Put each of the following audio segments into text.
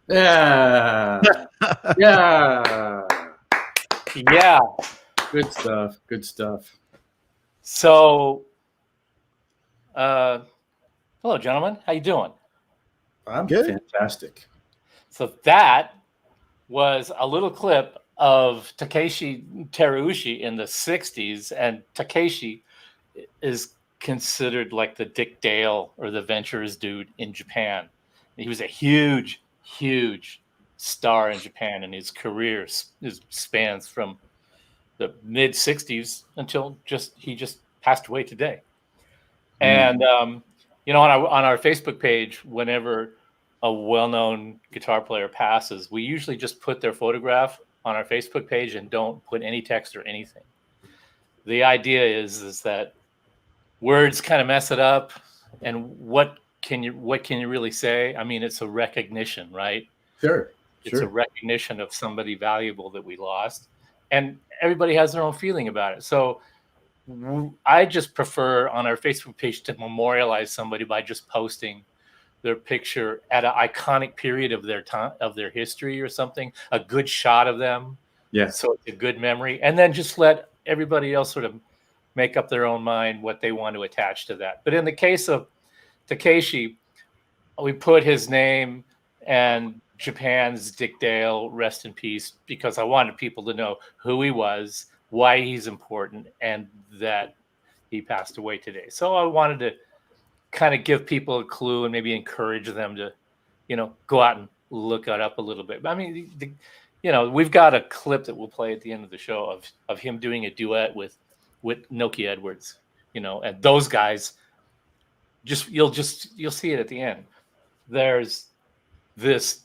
Yeah. Yeah. Yeah. Good stuff. Good stuff. So, hello, gentlemen. How you doing? I'm Good. fantastic. So that was a little clip of Teeshi Terushi in the '60s, and Teeshi is considered like the Dick Dale or the Ventures dude in Japan. He was a huge, huge star in Japan, and his career spans from the mid '60s until he just passed away today. And on our Facebook page, whenever a well-known guitar player passes, we usually just put their photograph on our Facebook page and don't put any text or anything. The idea is that words kind of mess it up, and what can you really say? I mean, it's a recognition, right? Sure. It's a recognition of somebody valuable that we lost, and everybody has their own feeling about it. So I just prefer on our Facebook page to memorialize somebody by just posting their picture at an iconic period of their time, of their history or something, a good shot of them. Yeah. So it's a good memory. And then just let everybody else sort of make up their own mind what they want to attach to that. But in the case of Teeshi, we put his name and Japan's Dick Dale, rest in peace, because I wanted people to know who he was, why he's important, and that he passed away today. So I wanted to kind of give people a clue and maybe encourage them to, go out and look it up a little bit. I mean, we've got a clip that we'll play at the end of the show of him doing a duet with Nokia Edwards, and those guys you'll see it at the end. There's this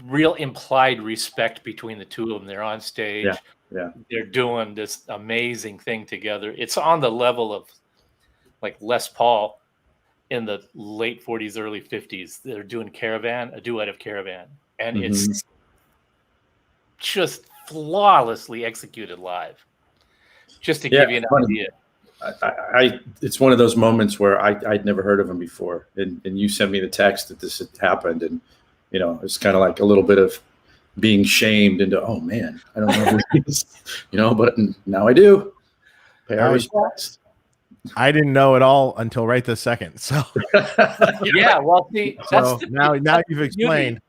real implied respect between the two of them. They're on stage. Yeah. They're doing this amazing thing together. It's on the level of like Les Paul in the late 40s, early 50s. They're doing Caravan, a duet of Caravan. And it's just flawlessly executed live. Just to give you an idea. It's one of those moments where I'd never heard of him before. And you sent me the text that this had happened. And, it's kind of like a little bit of being shamed into, oh man, I don't know who he is, but now I do. Pay our respects. I didn't know it all until right this second. So yeah, well, see, so now you've explained.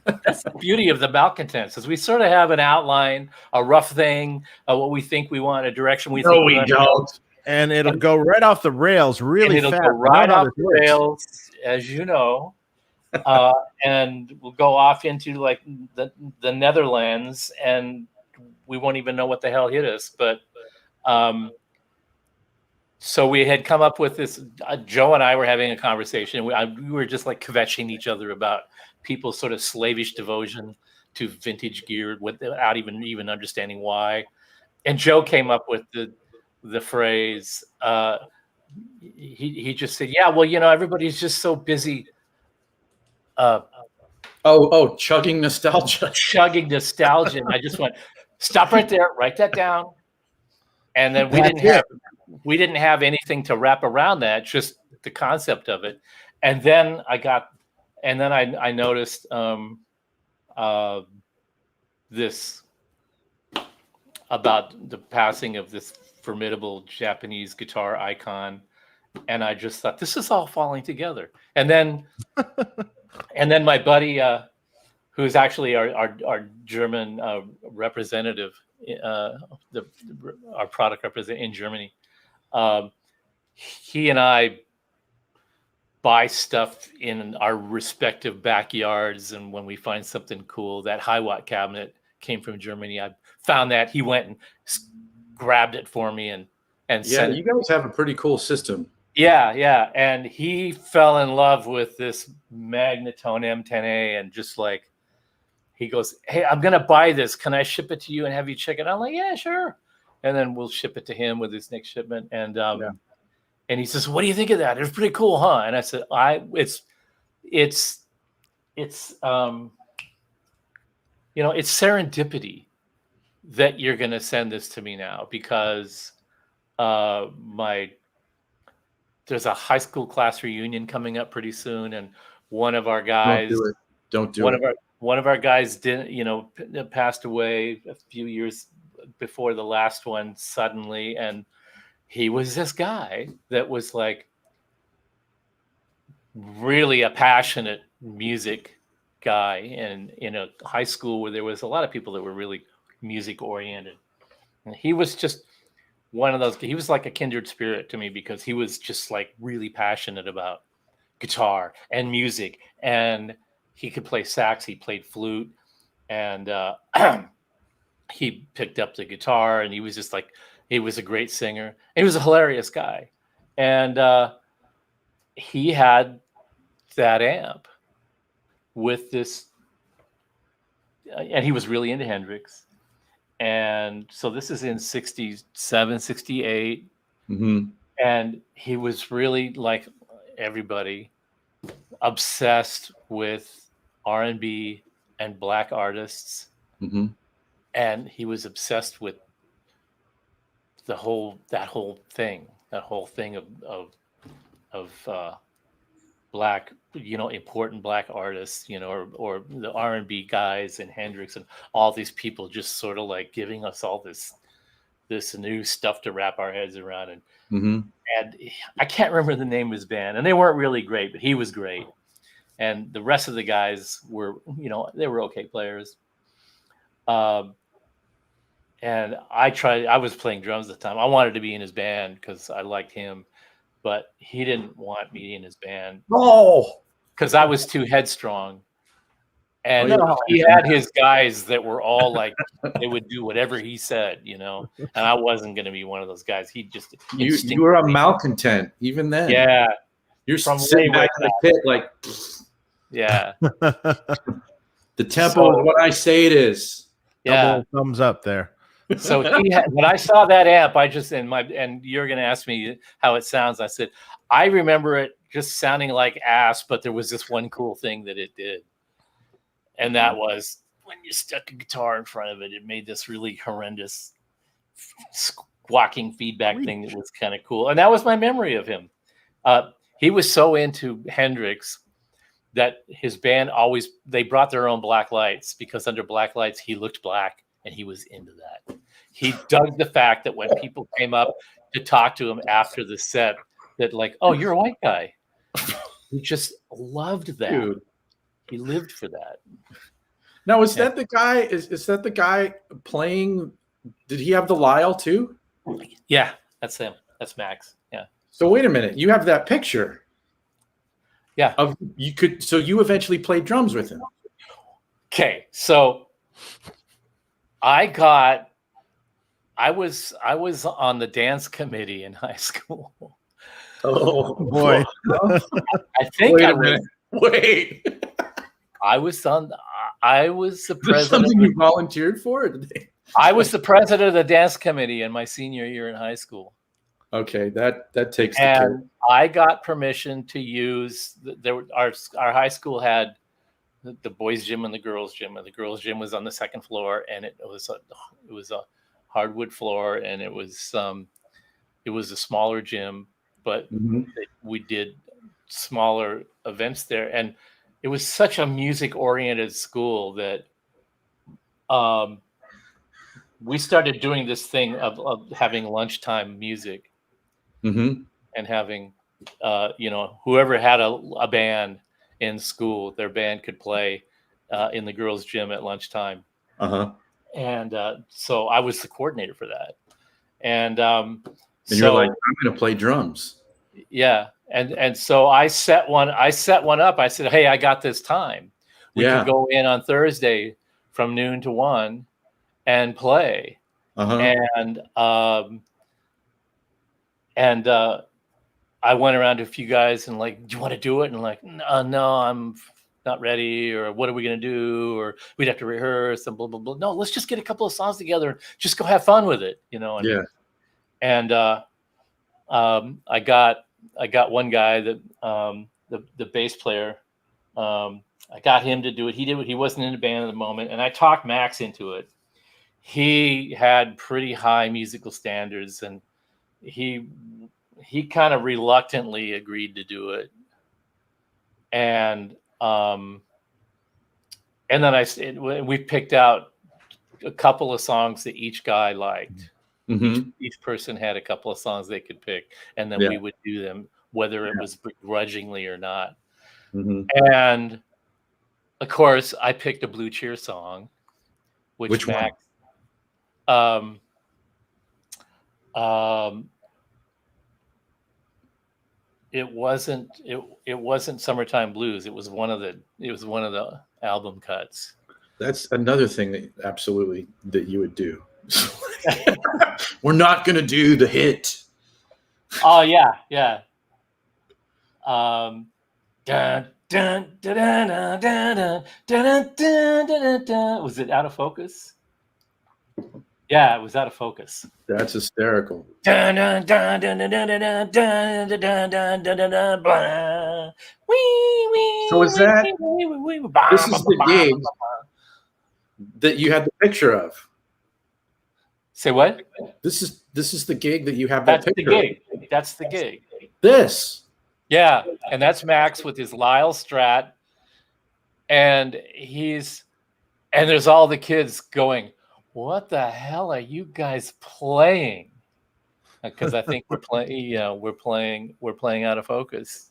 That's the beauty of the Malcontents, is we sort of have an outline, a rough thing, what we think we want, a direction we think we don't. And it'll go right off the rails really and it'll fast. Go right off the rails, as you know. And we'll go off into like the Netherlands, and we won't even know what the hell hit us. But so we had come up with this. Joe and I were having a conversation. We were just like kvetching each other about people's sort of slavish devotion to vintage gear without even understanding why. And Joe came up with the phrase. He just said, "Yeah, well, everybody's just so busy." Chugging nostalgia. Chugging nostalgia. And I just went, stop right there, write that down. And then we didn't have anything to wrap around that, just the concept of it. And then I noticed this about the passing of this formidable Japanese guitar icon. And I just thought, this is all falling together. And then my buddy, who's actually our German representative, our product representative in Germany, he and I buy stuff in our respective backyards, and when we find something cool, that high watt cabinet came from Germany. I found that. He went and grabbed it for me and sent it. You guys have a pretty cool system. Yeah. And he fell in love with this Magnetone M10A, and just like, he goes, "Hey, I'm going to buy this. Can I ship it to you and have you check it out?" I'm like, "Yeah, sure." And then we'll ship it to him with his next shipment. And he says, "What do you think of that? It's pretty cool, huh?" And I said, it's serendipity that you're going to send this to me now, because there's a high school class reunion coming up pretty soon, and one of our guys, Don't do it. one of our guys passed away a few years before the last one suddenly, and he was this guy that was like really a passionate music guy, and in a high school where there was a lot of people that were really music oriented. And he was just one of those. He was like a kindred spirit to me because he was just like really passionate about guitar and music, and he could play sax, he played flute, and he picked up the guitar, and he was just like, he was a great singer. He was a hilarious guy, and he had that amp with this, and he was really into Hendrix. And so this is in 67, 68. Mm-hmm. And he was really, like everybody, obsessed with R&B and Black artists. Mm-hmm. And he was obsessed with that whole thing of Black, important Black artists, or the R&B guys and Hendrix and all these people just sort of like giving us all this new stuff to wrap our heads around. And Mm-hmm. and I can't remember the name of his band, and they weren't really great, but he was great. And the rest of the guys were, they were okay players. And I was playing drums at the time. I wanted to be in his band because I liked him, but he didn't want me in his band. Oh, because I was too headstrong. And No. he had his guys that were all like, they would do whatever he said, and I wasn't going to be one of those guys. He just, you were a malcontent even then. yeah, You're From sitting way back in the pit like yeah, the tempo is what I say it is. yeah. Double thumbs up there. So when I saw that amp, and you're going to ask me how it sounds. I said, I remember it just sounding like ass, but there was this one cool thing that it did. And that was when you stuck a guitar in front of it, it made this really horrendous squawking feedback thing that was kind of cool. And that was my memory of him. He was so into Hendrix that his band they brought their own black lights, because under black lights, he looked black, and he was into that. He dug the fact that when people came up to talk to him after the set, that like, oh, you're a white guy. He just loved that. Dude. He lived for that. Now, is that the guy? Is that the guy playing? Did he have the Lyle too? Yeah, that's him. That's Max. Yeah. So wait a minute. You have that picture. Yeah. So you eventually played drums with him. Okay, so I was on the dance committee in high school. Oh boy. I think Wait a minute. Wait. I was the Is this president. something you volunteered for? I was the president of the dance committee in my senior year in high school. Okay, that takes the And care. I got permission to use our high school had the boys' gym and the girls' gym, and the girls' gym was on the second floor, and it was a hardwood floor, and it was a smaller gym, but we did smaller events there, and it was such a music oriented school that we started doing this thing of having lunchtime music. Mm-hmm. And having, whoever had a band in school, their band could play in the girls' gym at lunchtime. Uh-huh. And so I was the coordinator for that. And You're like, I'm going to play drums. Yeah. And so I set one up. I said, hey, I got this time. We can go in on Thursday from noon to 1 and play. Uh-huh. And I went around to a few guys and like, do you want to do it? And like, no, I'm not ready. Or what are we going to do? Or we'd have to rehearse and blah, blah, blah. No, let's just get a couple of songs together and just go have fun with it, And, and I got one guy that the bass player, I got him to do it. He wasn't in the band at the moment. And I talked Max into it. He had pretty high musical standards, and he kind of reluctantly agreed to do it. And And then we picked out a couple of songs that each guy liked. Mm-hmm. Each person had a couple of songs they could pick, and then Yeah. we would do them, whether it was begrudgingly or not. Mm-hmm. And of course, I picked a Blue Cheer song, Which Max, it wasn't Summertime Blues. It was one of the album cuts. That's another thing that you would do. We're not gonna do the hit. Oh yeah. Dun, dun, dun, dun, dun, dun, dun, dun, dun. Was it Out of Focus? Yeah, it was Out of Focus. That's hysterical. Dun, dun, dun, dun, dun, dun, dun, dun, dun, dun, dun, dun, dun, dun, blah. So is that this is the gig that you had the picture of? Say what? This is the gig that you have that That's the picture gig. That's the gig. of. This. Yeah, and that's Max with his Lyle Strat, and there's all the kids going, "What the hell are you guys playing?" Because I think we're playing Out of Focus,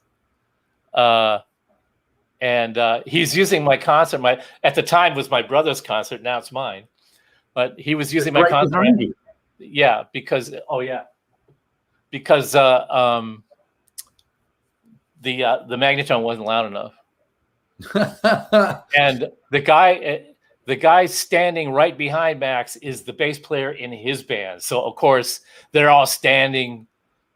and he's using my concert. At the time was my brother's concert. Now it's mine, but he was using my concert. Behind you. Yeah, because the Magnetone wasn't loud enough. And the guy standing right behind Max is the bass player in his band. So of course they're all standing,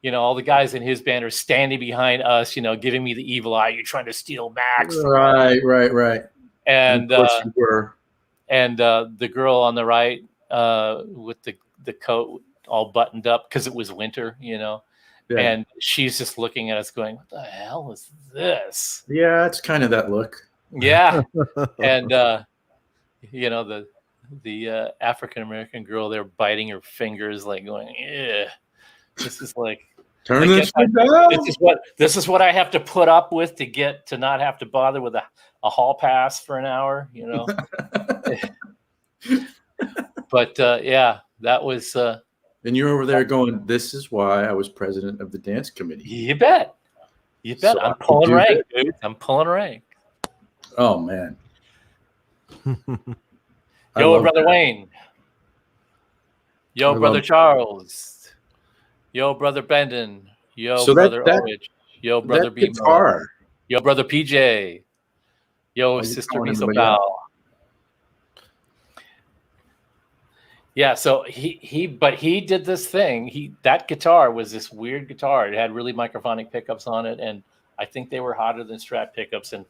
all the guys in his band are standing behind us, giving me the evil eye. You're trying to steal Max. Right. And of course you were. And the girl on the right with the coat all buttoned up because it was winter, Yeah. And she's just looking at us going, "What the hell is this?" Yeah, it's kind of that look. Yeah. And the African American girl there biting her fingers, like going, "Yeah, this is like Turn this down. This is what I have to put up with to not have to bother with a hall pass for an hour, But yeah, that was And you're over there going, "This is why I was president of the dance committee." You bet. So I'm pulling rank, dude. I'm pulling rank. Oh man. Yo, brother Wayne. Yo, brother Charles. Yo, brother Brendan. Yo, brother Orange. Yo, brother B. Yo, brother PJ. Yo, sister Misobal. Yeah, so he did this thing. That guitar was this weird guitar. It had really microphonic pickups on it, and I think they were hotter than Strat pickups. And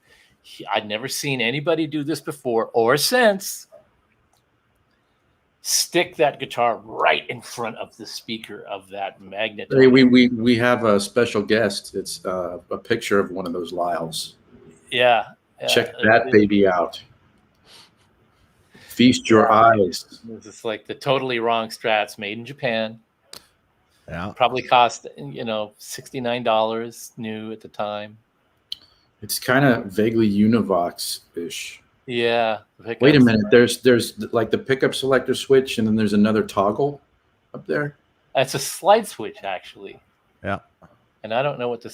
I'd never seen anybody do this before or since. Stick that guitar right in front of the speaker of that Magnetone. Hey, we have a special guest. It's a picture of one of those Lyles. Yeah. Check that baby out. Feast your eyes. It's like the totally wrong Strats made in Japan. Yeah. Probably cost, $69 new at the time. It's kind of vaguely Univox-ish. Yeah. Wait a minute. There's like the pickup selector switch, and then there's another toggle up there. It's a slide switch, actually. Yeah. And I don't remember what the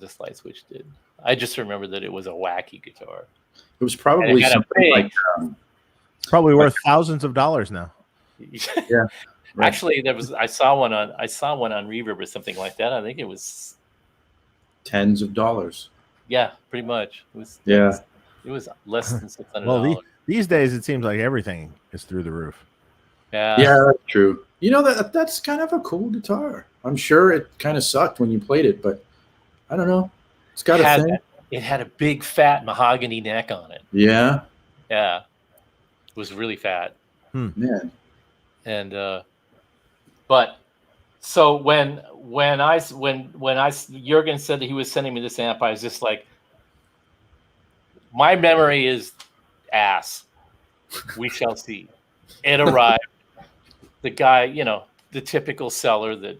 slide switch did. I just remember that it was a wacky guitar. It was probably something like probably worth thousands of dollars now. Yeah. Right. Actually, I saw one on Reverb or something like that. I think it was tens of dollars. Yeah, pretty much. It was less than $600. Well, these days it seems like everything is through the roof. Yeah, that's true. That's kind of a cool guitar. I'm sure it kind of sucked when you played it, but I don't know. It's got a thing. It had a big fat mahogany neck on it. Yeah. Yeah. It was really fat. Man. And but so when Jurgen said that he was sending me this amp, I was just like, my memory is ass. We shall see. It arrived. The guy, the typical seller that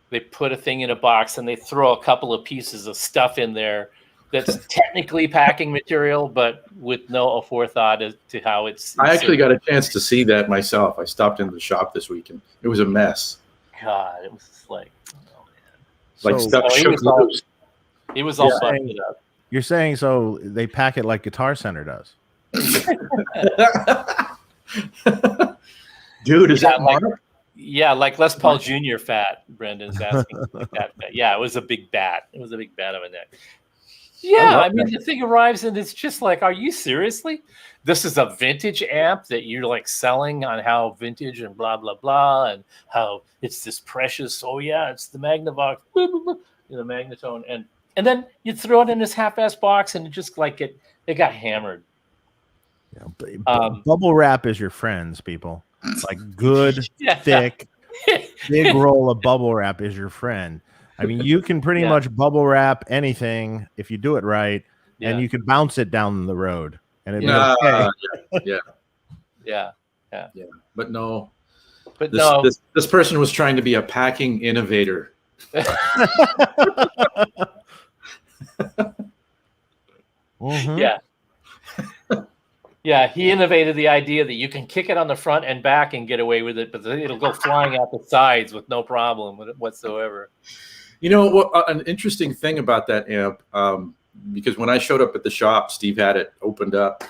they put a thing in a box and they throw a couple of pieces of stuff in there that's technically packing material, but with no forethought as to how it's. I actually got a chance to see that myself. I stopped into the shop this week, and it was a mess. God, it was just like, oh man. Like stuff he shook was all, loose. he was all busted up. You're saying so they pack it like Guitar Center does. Dude, is that like, Mark? Yeah, like Les Paul Jr. fat. Brendan's asking like that. Yeah, it was a big bat. It was a big bat on my neck. Yeah, I mean, the thing arrives and it's just like, are you seriously? This is a vintage amp that you're like selling on how vintage and blah blah blah, and how it's this precious. Oh yeah, it's the Magnavox, Magnetone, and then you throw it in this half-ass box, and it just like it got hammered. Yeah, bubble wrap is your friends, people. Like good, thick, big roll of bubble wrap is your friend. I mean, you can pretty much bubble wrap anything if you do it right, and you can bounce it down the road, and it'd be okay. Yeah. But no, this person was trying to be a packing innovator. Yeah. Yeah, he innovated the idea that you can kick it on the front and back and get away with it, but it'll go flying out the sides with no problem whatsoever. You know what? An interesting thing about that amp, because when I showed up at the shop, Steve had it opened up,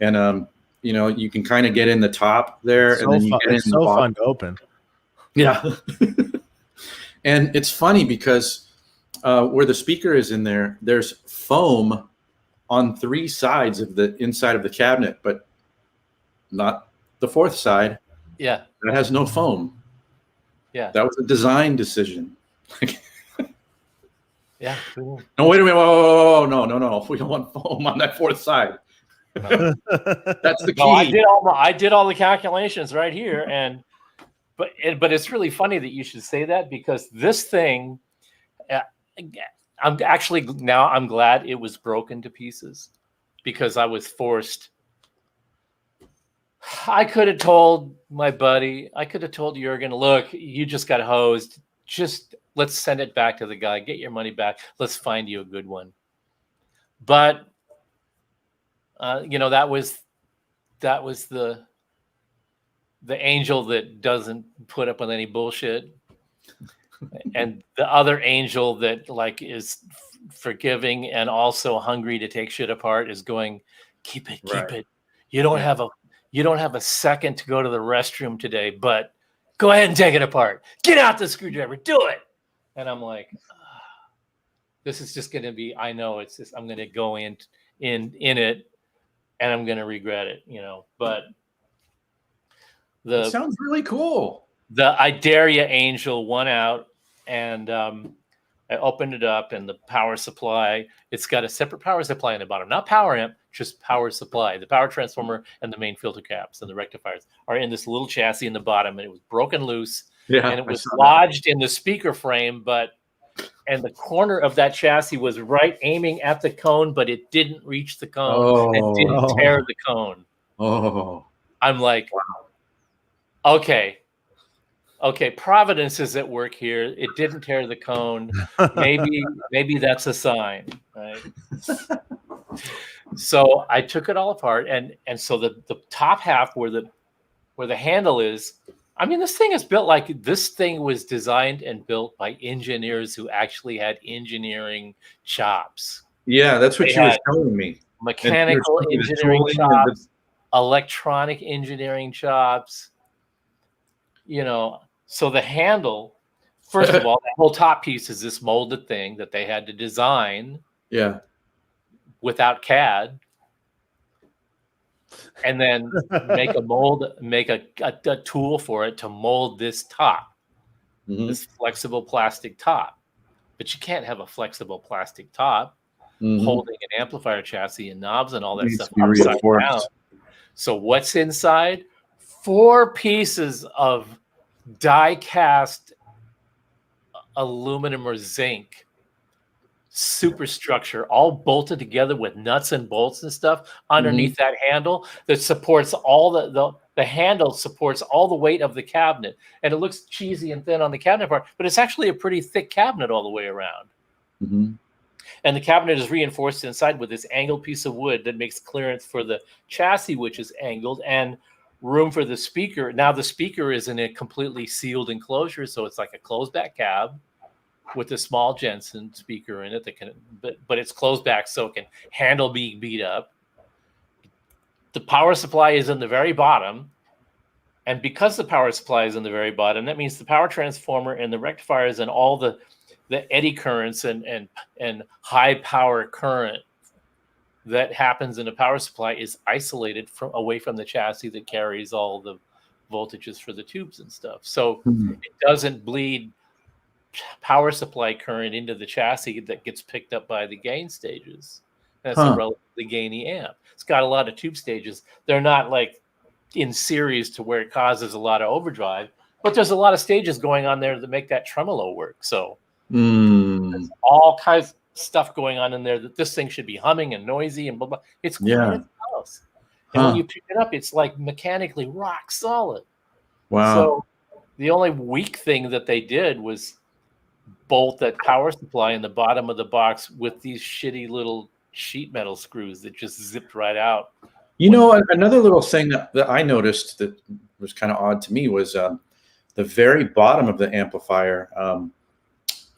and you can kind of get in the top there, and then you get in the bottom. Fun to open. Yeah, and it's funny because where the speaker is in there, there's foam on 3 sides of the inside of the cabinet, but not the 4th side. Yeah, it has no foam. Yeah, that was a design decision. Yeah. Cool. No, wait a minute. Whoa, no. We don't want foam on that 4th side. That's the key. No, I did all the calculations right here, but it's really funny that you should say that, because this thing, I'm glad it was broken to pieces, because I was forced. I could have told my buddy, I could have told Jurgen, look, you just got hosed. Just let's send it back to the guy, get your money back. Let's find you a good one. But that was the angel that doesn't put up with any bullshit, and the other angel that like is forgiving and also hungry to take shit apart is going, keep it. You don't have a second to go to the restroom today, but go ahead and take it apart. Get out the screwdriver. Do it. And I'm like, this is just going to be, I know it's just, I'm going to go in it and I'm going to regret it, but it sounds really cool. The I Dare Ya Angel won out, and I opened it up, and the power supply, it's got a separate power supply in the bottom, not power amp, just power supply. The power transformer and the main filter caps and the rectifiers are in this little chassis in the bottom, and it was broken loose. Yeah, and it was lodged in the speaker frame, and the corner of that chassis was right aiming at the cone, but it didn't reach the cone and didn't tear the cone. I'm like, wow. Okay, Providence is at work here. It didn't tear the cone. Maybe that's a sign, right? So I took it all apart, and so the top half where the handle is, I mean, this thing is built like this thing was designed and built by engineers who actually had engineering chops. Yeah, that's what you were telling me. Mechanical engineering chops, electronic engineering chops. So the handle, first of all, the whole top piece is this molded thing that they had to design. Yeah. Without CAD, and then make a tool for it to mold this top, this flexible plastic top. But you can't have a flexible plastic top holding an amplifier chassis and knobs and all that stuff upside down. So what's inside? 4 pieces of die-cast aluminum or zinc superstructure, all bolted together with nuts and bolts and stuff underneath that handle that supports all the handle supports all the weight of the cabinet. And it looks cheesy and thin on the cabinet part, but it's actually a pretty thick cabinet all the way around. And and the cabinet is reinforced inside with this angled piece of wood that makes clearance for the chassis, which is angled, and room for the speaker. Now the speaker is in a completely sealed enclosure, so it's like a closed back cab with a small Jensen speaker in it that can, but it's closed back so it can handle being beat up. The power supply is in the very bottom. And because the power supply is in the very bottom, that means the power transformer and the rectifiers and all the eddy currents and high power current that happens in a power supply is isolated away from the chassis that carries all the voltages for the tubes and stuff. So it doesn't bleed power supply current into the chassis that gets picked up by the gain stages. That's a relatively gainy amp. It's got a lot of tube stages. They're not like in series to where it causes a lot of overdrive, but there's a lot of stages going on there that make that tremolo work. So there's all kinds of stuff going on in there that this thing should be humming and noisy and blah, blah. It's quiet as a mouse. And when you pick it up, it's like mechanically rock solid. Wow. So the only weak thing that they did was bolt that power supply in the bottom of the box with these shitty little sheet metal screws that just zipped right out. You know, another little thing that I noticed that was kind of odd to me was the very bottom of the amplifier.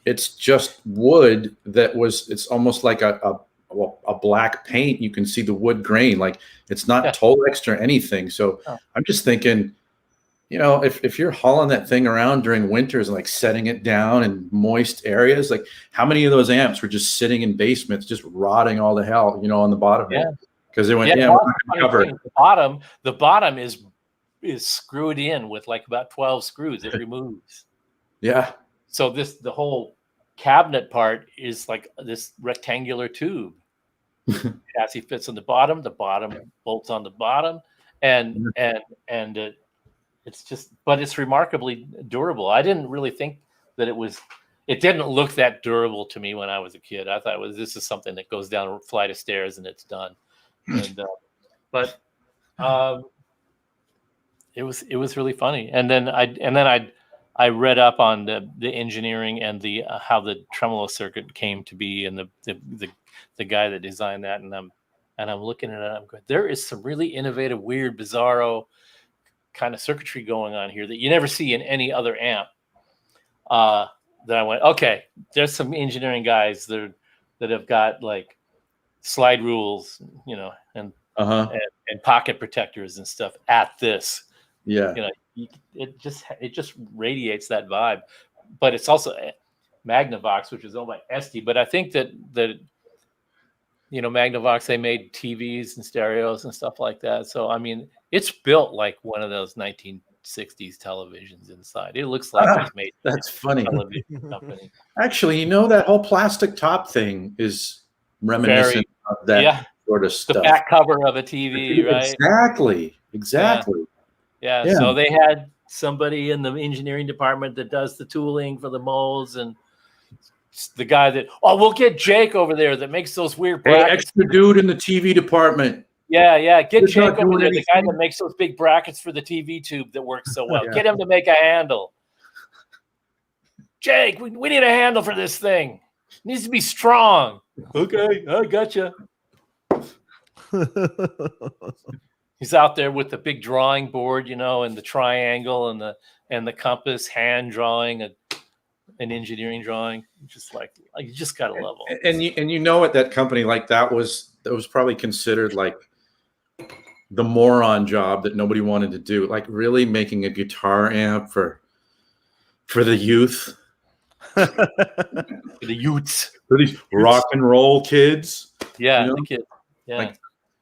It's just wood it's almost like a black paint. You can see the wood grain, like it's not Tolex or anything. So I'm just thinking, you know, if you're hauling that thing around during winters and like setting it down in moist areas, like how many of those amps were just sitting in basements, just rotting all the hell, you know, on the bottom? Yeah. Because they went, the bottom is screwed in with like about 12 screws. It removes. Yeah. So the whole cabinet part is like this rectangular tube. Chassis fits on the bottom bolts on the bottom, and it's just, but it's remarkably durable. I didn't really think that it didn't look that durable to me when I was a kid. I thought this is something that goes down a flight of stairs and it's done. And it was really funny. And then I read up on the engineering and the how the tremolo circuit came to be, and the guy that designed that, and I'm looking at it, I'm going, there is some really innovative, weird, bizarro kind of circuitry going on here that you never see in any other amp. That I went, okay, there's some engineering guys that have got like slide rules, you know, and pocket protectors and stuff at this. Yeah. You know, it just radiates that vibe. But it's also Magnavox, which is owned by Esty. But I think that you know, Magnavox, they made TVs and stereos and stuff like that. So I mean, it's built like one of those 1960s televisions inside. It looks like it was made. That's funny. Television company. Actually, you know, that whole plastic top thing is reminiscent of that sort of stuff. The back cover of a TV, right? Exactly. Yeah. So they had somebody in the engineering department that does the tooling for the molds, and the guy that, we'll get Jake over there that makes those weird brackets. Extra dude in the TV department. Yeah. Get Jake over there, the guy that makes those big brackets for the TV tube that works so well. Get him to make a handle. Jake, we need a handle for this thing. It needs to be strong. Okay, I gotcha. He's out there with the big drawing board, you know, and the triangle and the compass, hand drawing an engineering drawing. Just like you just gotta love it. And you know what, that company like that was probably considered like the moron job that nobody wanted to do. Like really making a guitar amp for the youth. The youths. For these rock and roll kids. Yeah, you know? the kid. Yeah. Like,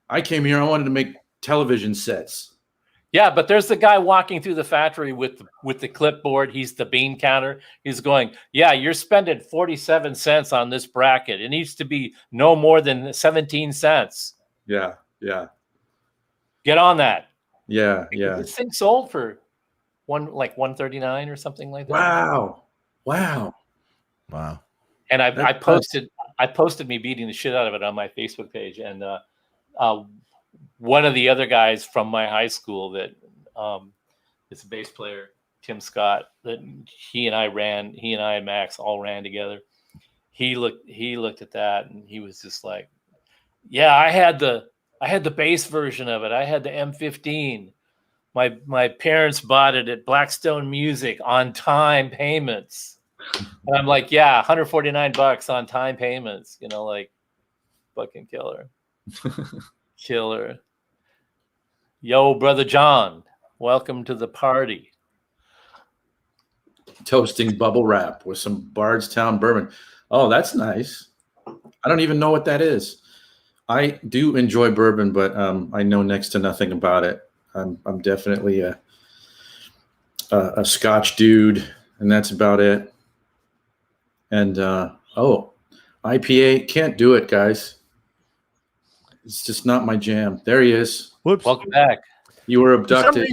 I came here, I wanted to make television sets. Yeah, but there's the guy walking through the factory with the clipboard. He's the bean counter. He's going, yeah, you're spending 47 cents on this bracket. It needs to be no more than 17 cents. Yeah. Get on that. Yeah. This thing sold for $139 or something like that. Wow. And I posted me beating the shit out of it on my Facebook page, and one of the other guys from my high school that is a bass player, Tim Scott, that he and Max all ran together. he looked at that and he was just like, yeah, I had the bass version of it. I had the M15. My parents bought it at Blackstone Music on time payments. And I'm like, yeah, $149 on time payments, like fucking killer. Killer. Yo, brother John, welcome to the party. Toasting bubble wrap with some Bardstown bourbon. Oh, that's nice. I don't even know what that is. I do enjoy bourbon, but I know next to nothing about it. I'm definitely a Scotch dude, and that's about it. And IPA, can't do it, guys. It's just not my jam. There he is. Whoops. Welcome back. You were abducted.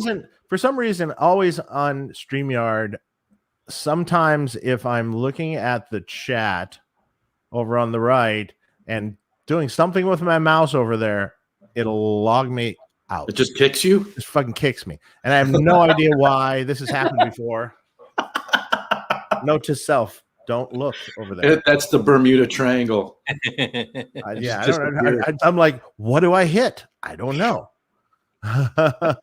For some reason, always on StreamYard, sometimes if I'm looking at the chat over on the right and doing something with my mouse over there, it'll log me out. It just kicks you? It just fucking kicks me. And I have no idea why this has happened before. Note to self, don't look over there. That's the Bermuda Triangle. I'm like, what do I hit? I don't know. The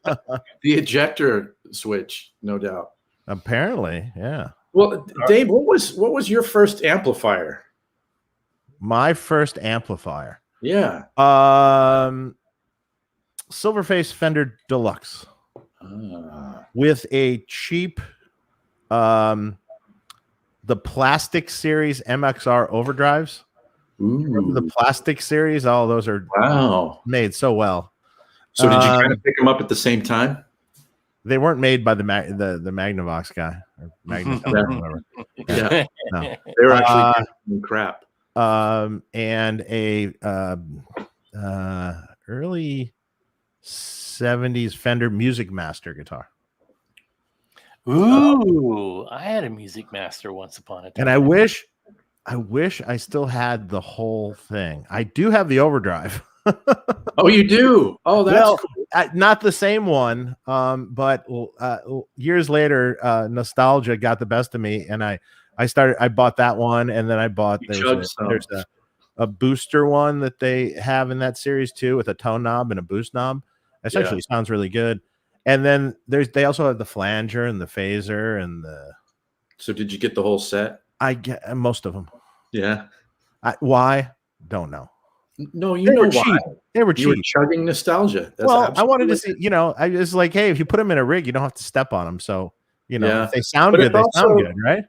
ejector switch, no doubt. Apparently, yeah. Well, Dave, what was your first amplifier? My first amplifier. Yeah. Silverface Fender Deluxe. With a cheap the Plastic Series MXR overdrives. Remember the Plastic Series? Oh, those are made so well. So did you kind of pick them up at the same time? They weren't made by the Magnavox guy or Magnetone, whatever. Yeah. No. They were actually crap. And a early 70s Fender Music Master guitar. Ooh, I had a Music Master once upon a time. And I wish I still had the whole thing. I do have the overdrive. Oh, you do? Oh, that's cool. Not the same one. But years later, nostalgia got the best of me, and I bought that one, and then I bought there's a booster one that they have in that series too, with a tone knob and a boost knob. That actually sounds really good. And then they also have the flanger and the phaser and the. So did you get the whole set? I get most of them. Yeah. Why? Don't know. No, you know why. They were cheap. You were chugging nostalgia. That's I wanted to see, I was like, hey, if you put them in a rig, you don't have to step on them. So, if they sound good, they sound good, right?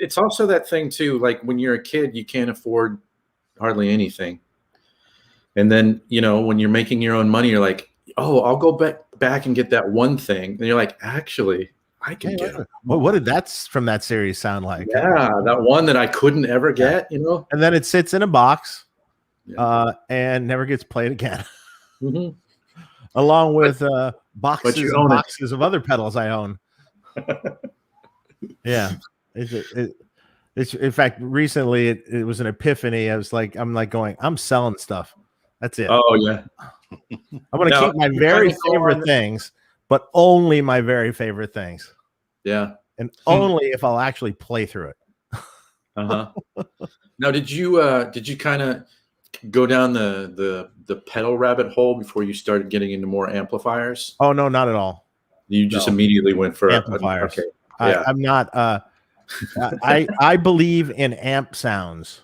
It's also that thing too, like when you're a kid, you can't afford hardly anything. And then, when you're making your own money, you're like, oh, I'll go back and get that one thing. And you're like, actually, I can get it. Well, what did that from that series sound like? Yeah, that one that I couldn't ever get, And then it sits in a box and never gets played again. Mm-hmm. Along with boxes of other pedals I own. Yeah. It's in fact, recently it was an epiphany. I'm selling stuff. That's it. Oh, yeah. I'm going to keep my very favorite things, but only my very favorite things. Yeah. And only if I'll actually play through it. Uh-huh. Now, did you kind of go down the pedal rabbit hole before you started getting into more amplifiers? Oh, no, not at all. You just immediately went for amplifiers. Okay. Yeah. I'm not. I believe in amp sounds.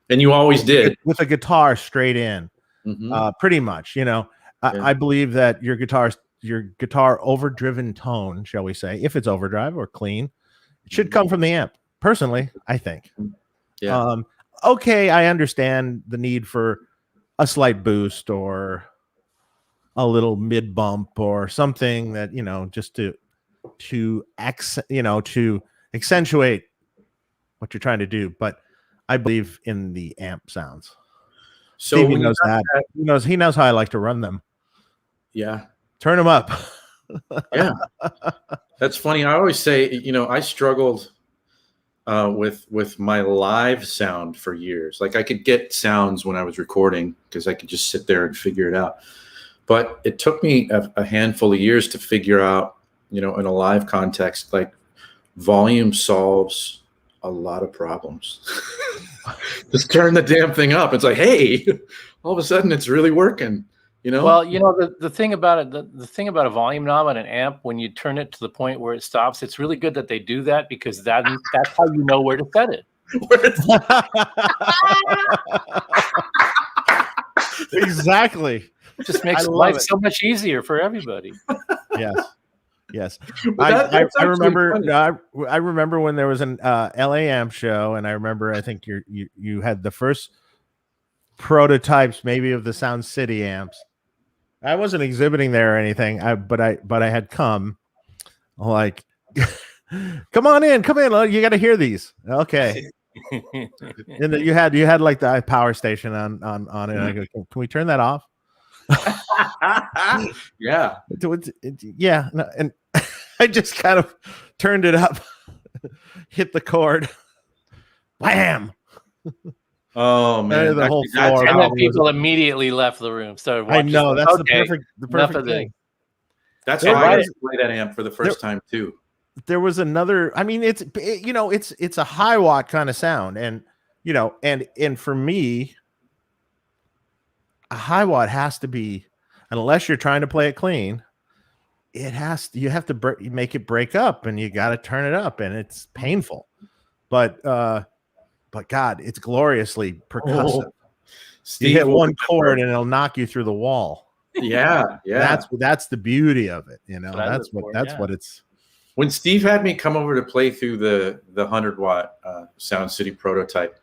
And you always did. With a guitar straight in. Mm-hmm. Pretty much, I believe that your guitar overdriven tone, shall we say, if it's overdrive or clean, it should come from the amp. Personally, I think. Yeah. Okay, I understand the need for a slight boost or a little mid bump or something that just to accentuate what you're trying to do. But I believe in the amp sounds. So Stevie knows that. He knows how I like to run them. Yeah. Turn them up. Yeah. That's funny. I always say, I struggled with my live sound for years. Like I could get sounds when I was recording because I could just sit there and figure it out. But it took me a handful of years to figure out, in a live context, like volume solves a lot of problems. Just turn the damn thing up. It's like, hey, all of a sudden it's really working. You know? Well, the thing about it, the thing about a volume knob on an amp, when you turn it to the point where it stops, it's really good that they do that, because that's how you know where to set it. Exactly. It just makes life so much easier for everybody. Yes. I remember when there was an LA amp show, and I remember, I think you had the first prototypes maybe of the Sound City amps. I wasn't exhibiting there or anything, but I had come, like, come in, you got to hear these. Okay. And then you had like the power station on it. I go, can we turn that off? Yeah. Yeah. No, and I just kind of turned it up, hit the chord, wham. Oh man, the whole floor. And then people immediately left the room. Started watching. I know, that's the perfect thing. That's why I play that amp for the first time too. There was another. I mean, it's a high watt kind of sound, and and for me, a high watt has to be, unless you're trying to play it clean, you have to make it break up, and you got to turn it up, and it's painful, but God, it's gloriously percussive. You hit one chord and it'll knock you through the wall. Yeah. That's the beauty of it. That's what it's. When Steve had me come over to play through the 100-watt Sound City prototype,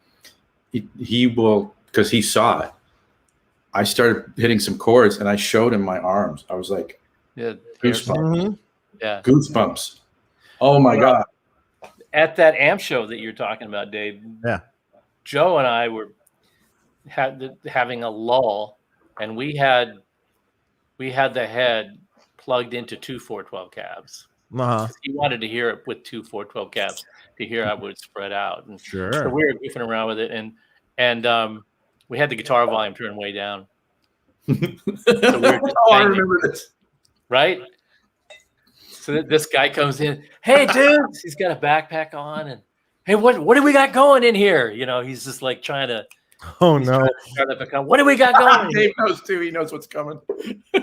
he will, because he saw it. I started hitting some chords, and I showed him my arms. I was like, goosebumps. Mm-hmm. Yeah, goosebumps. Oh my God. At that amp show that you're talking about, Dave, Joe and I were having a lull, and we had the head plugged into two 412 cabs. He wanted to hear it with two 412 cabs to hear how it would spread out. And sure. So we were goofing around with it, and we had the guitar volume turned way down. So we were just I remember this. Right? So this guy comes in, hey, dudes, he's got a backpack on, and hey, what do we got going in here? He's just like trying to. Oh no! What do we got going? Dave knows too. He knows what's coming.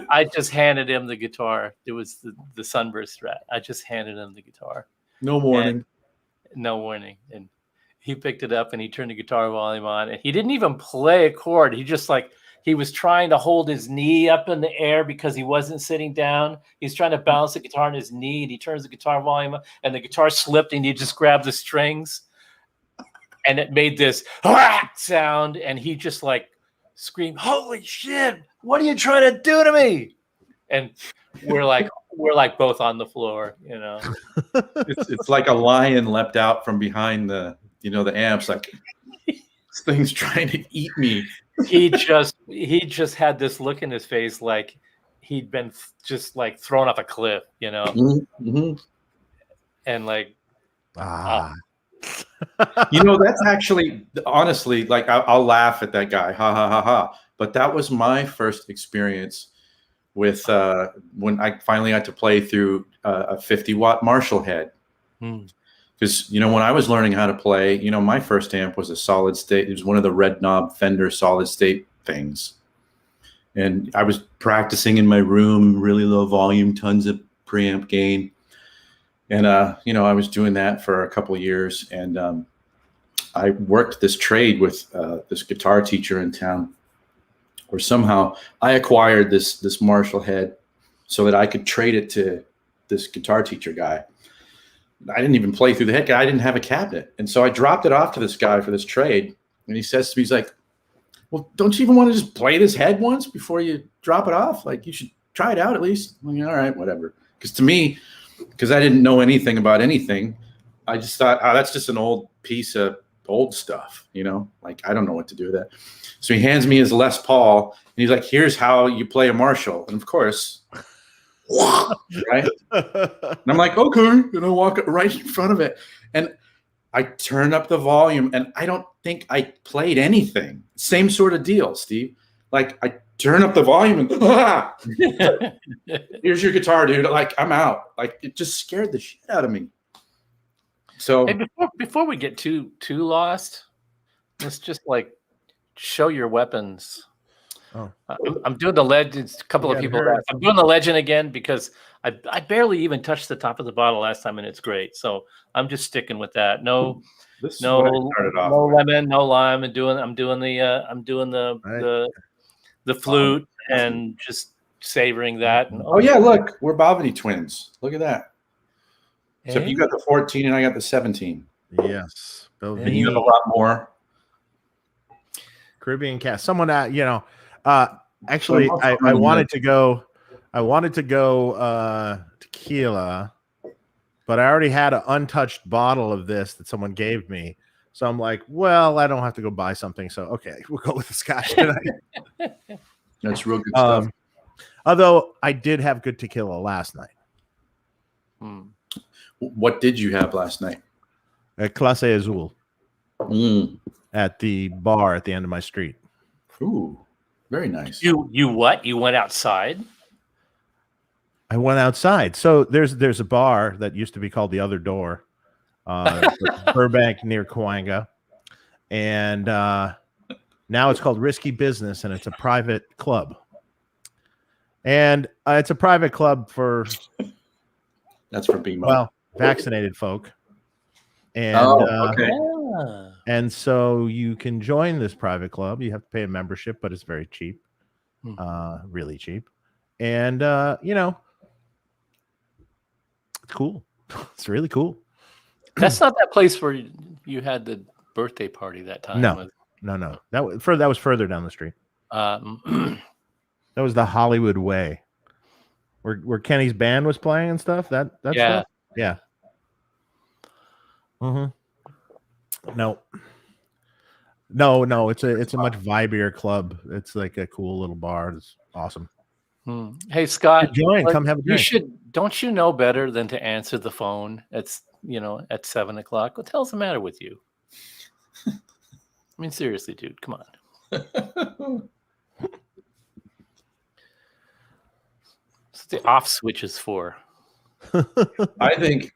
I just handed him the guitar. It was the Sunburst Strat. I just handed him the guitar. No warning. And he picked it up and he turned the guitar volume on, and he didn't even play a chord. He was trying to hold his knee up in the air because he wasn't sitting down. He's trying to balance the guitar on his knee, and he turns the guitar volume up, and the guitar slipped, and he just grabbed the strings, and it made this sound, and he just like screamed, "Holy shit, what are you trying to do to me?" And we're like both on the floor, It's like a lion leapt out from behind the amps, like this thing's trying to eat me. He just had this look in his face like he'd been just like thrown off a cliff, Mm-hmm. And like that's actually, honestly, like I'll laugh at that guy, ha ha ha ha, but that was my first experience with when I finally got to play through a 50-watt Marshall head. Because when I was learning how to play, my first amp was a solid state. It was one of the red knob Fender solid state things, and I was practicing in my room, really low volume, tons of preamp gain, and I was doing that for a couple of years, and I worked this trade with this guitar teacher in town, where somehow I acquired this Marshall head so that I could trade it to this guitar teacher guy. I didn't even play through the head. I didn't have a cabinet. And so I dropped it off to this guy for this trade. And he says to me, he's like, well, don't you even want to just play this head once before you drop it off? Like, you should try it out at least. I'm like, all right, whatever. Because to me, because I didn't know anything about anything, I just thought, that's just an old piece of old stuff, like I don't know what to do with that. So he hands me his Les Paul, and he's like, here's how you play a Marshall. And of course, right? And I'm like, okay, and I walk right in front of it, and I turn up the volume, and I don't think I played anything. Same sort of deal, Steve. Like, I turn up the volume and here's your guitar, dude. Like, I'm out. Like, it just scared the shit out of me. So Hey, before we get too lost, let's just like show your weapons. Oh, I'm doing the legend. A couple of people asked. I'm doing the legend again because I barely even touched the top of the bottle last time, and it's great. So I'm just sticking with that. No lemon, no lime. I'm doing the flute and just savoring that. And, oh yeah, look, we're Bavity twins. Look at that. So hey? you got the 14 and I got the 17. Yes. And you have a lot more. Caribbean cast. Someone actually I wanted to go tequila, but I already had an untouched bottle of this that someone gave me. So I'm like, well, I don't have to go buy something. So okay, we'll go with the scotch tonight. That's real good stuff. Although I did have good tequila last night. What did you have last night? Clase Azul. At the bar at the end of my street. Ooh, very nice. You what? You went outside? I went outside. So there's a bar that used to be called the Other Door, Burbank near Cahuenga, and now it's called Risky Business, and it's a private club. And it's a private club for that's for BMO. Well, vaccinated folk. And okay. And so you can join this private club. You have to pay a membership, but it's very cheap, really cheap. And it's cool. It's really cool. That's not that place where you had the birthday party that time. No. That was further down the street. That was the Hollywood Way, where Kenny's band was playing and stuff. That stuff. Yeah. No. It's a much vibier club. It's like a cool little bar. It's awesome. Hey Scott, come have a drink. Don't you know better than to answer the phone at 7 o'clock? What the hell's the matter with you? I mean, seriously, dude, come on. What's the off switches for? I think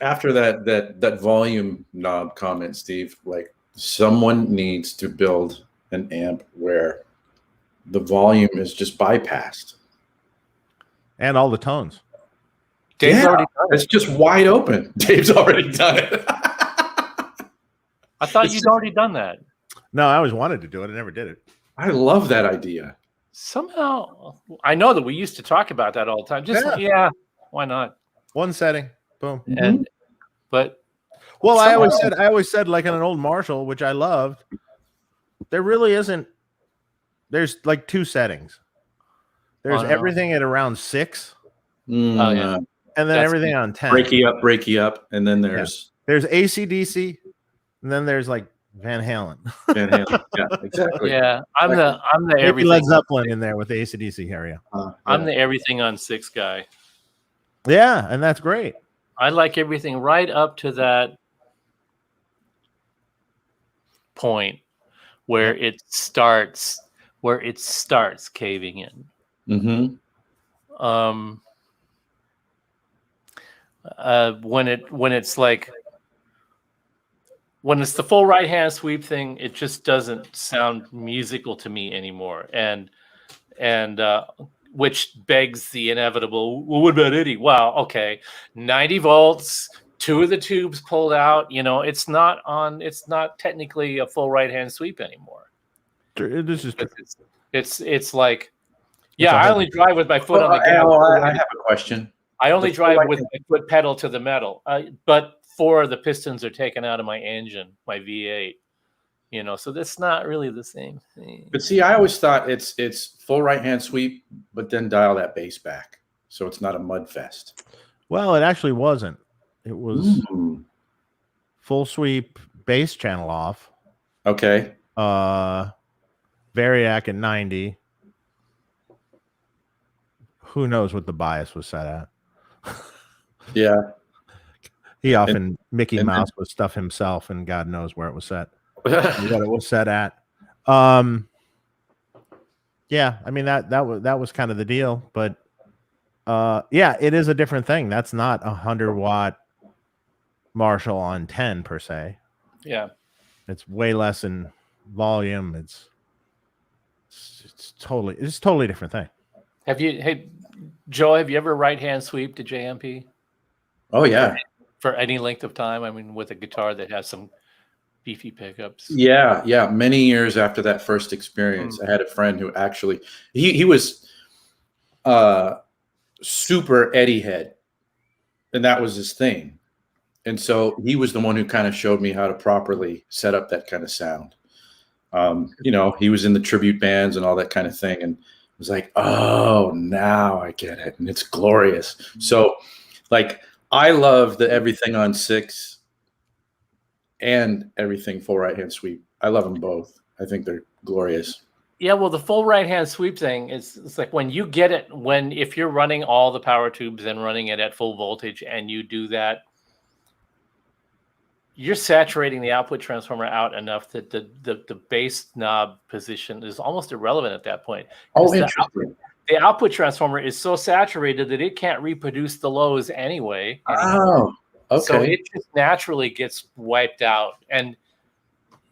after that volume knob comment, Steve, like someone needs to build an amp where the volume is just bypassed. And all the tones. Dave's already done it. It's just wide open. Dave's already done it. I thought you'd already done that. No, I always wanted to do it. I never did it. I love that idea. Somehow, I know that we used to talk about that all the time. Why not? One setting, boom. Well, I always said like in an old Marshall, which I loved, there really isn't. There's like two settings. There's everything at around 6. And then everything on 10. Breaky up, and then there's AC/DC, and then there's like Van Halen. Yeah, exactly. Yeah, I'm the everything. Led Zeppelin in there with the AC/DC area. I'm the everything on 6 guy. Yeah, and that's great. I like everything right up to that point where it starts caving in. When it's the full right hand sweep thing, it just doesn't sound musical to me anymore. And which begs the inevitable, well, what about Eddie? Wow, okay. 90 volts, 2 of the tubes pulled out, it's not technically a full right hand sweep anymore. This is true. It's like, I only drive with my foot on the gas. I have a question. I only drive with my foot pedal to the metal, but 4 of the pistons are taken out of my engine, my V8. So that's not really the same thing. But see, I always thought it's full right hand sweep, but then dial that bass back, so it's not a mud fest. Well, it actually wasn't. It was full sweep, bass channel off. Okay. Variac at 90. Who knows what the bias was set at? Yeah. He often Mickey Mouse would stuff himself, and God knows where it was set. What it was set at. Yeah, I mean that was kind of the deal, but it is a different thing. That's not 100 watt Marshall on 10 per se. Yeah. It's way less in volume. It's totally different thing. Hey, Joe, have you ever right-hand sweep to JMP? Oh yeah. For any length of time? I mean, with a guitar that has some beefy pickups. Yeah. Many years after that first experience, I had a friend who actually he was super Eddie head, and that was his thing. And so he was the one who kind of showed me how to properly set up that kind of sound. He was in the tribute bands and all that kind of thing, and was like, oh, now I get it, and it's glorious. So, like, I love the everything on 6 and everything full right-hand sweep. I love them both. I think they're glorious. Yeah, well, the full right-hand sweep thing it's like when you get it, if you're running all the power tubes and running it at full voltage, and you do that, you're saturating the output transformer out enough that the bass knob position is almost irrelevant at that point. Oh, interesting. The output transformer is so saturated that it can't reproduce the lows anyway. Oh, okay. So it just naturally gets wiped out. And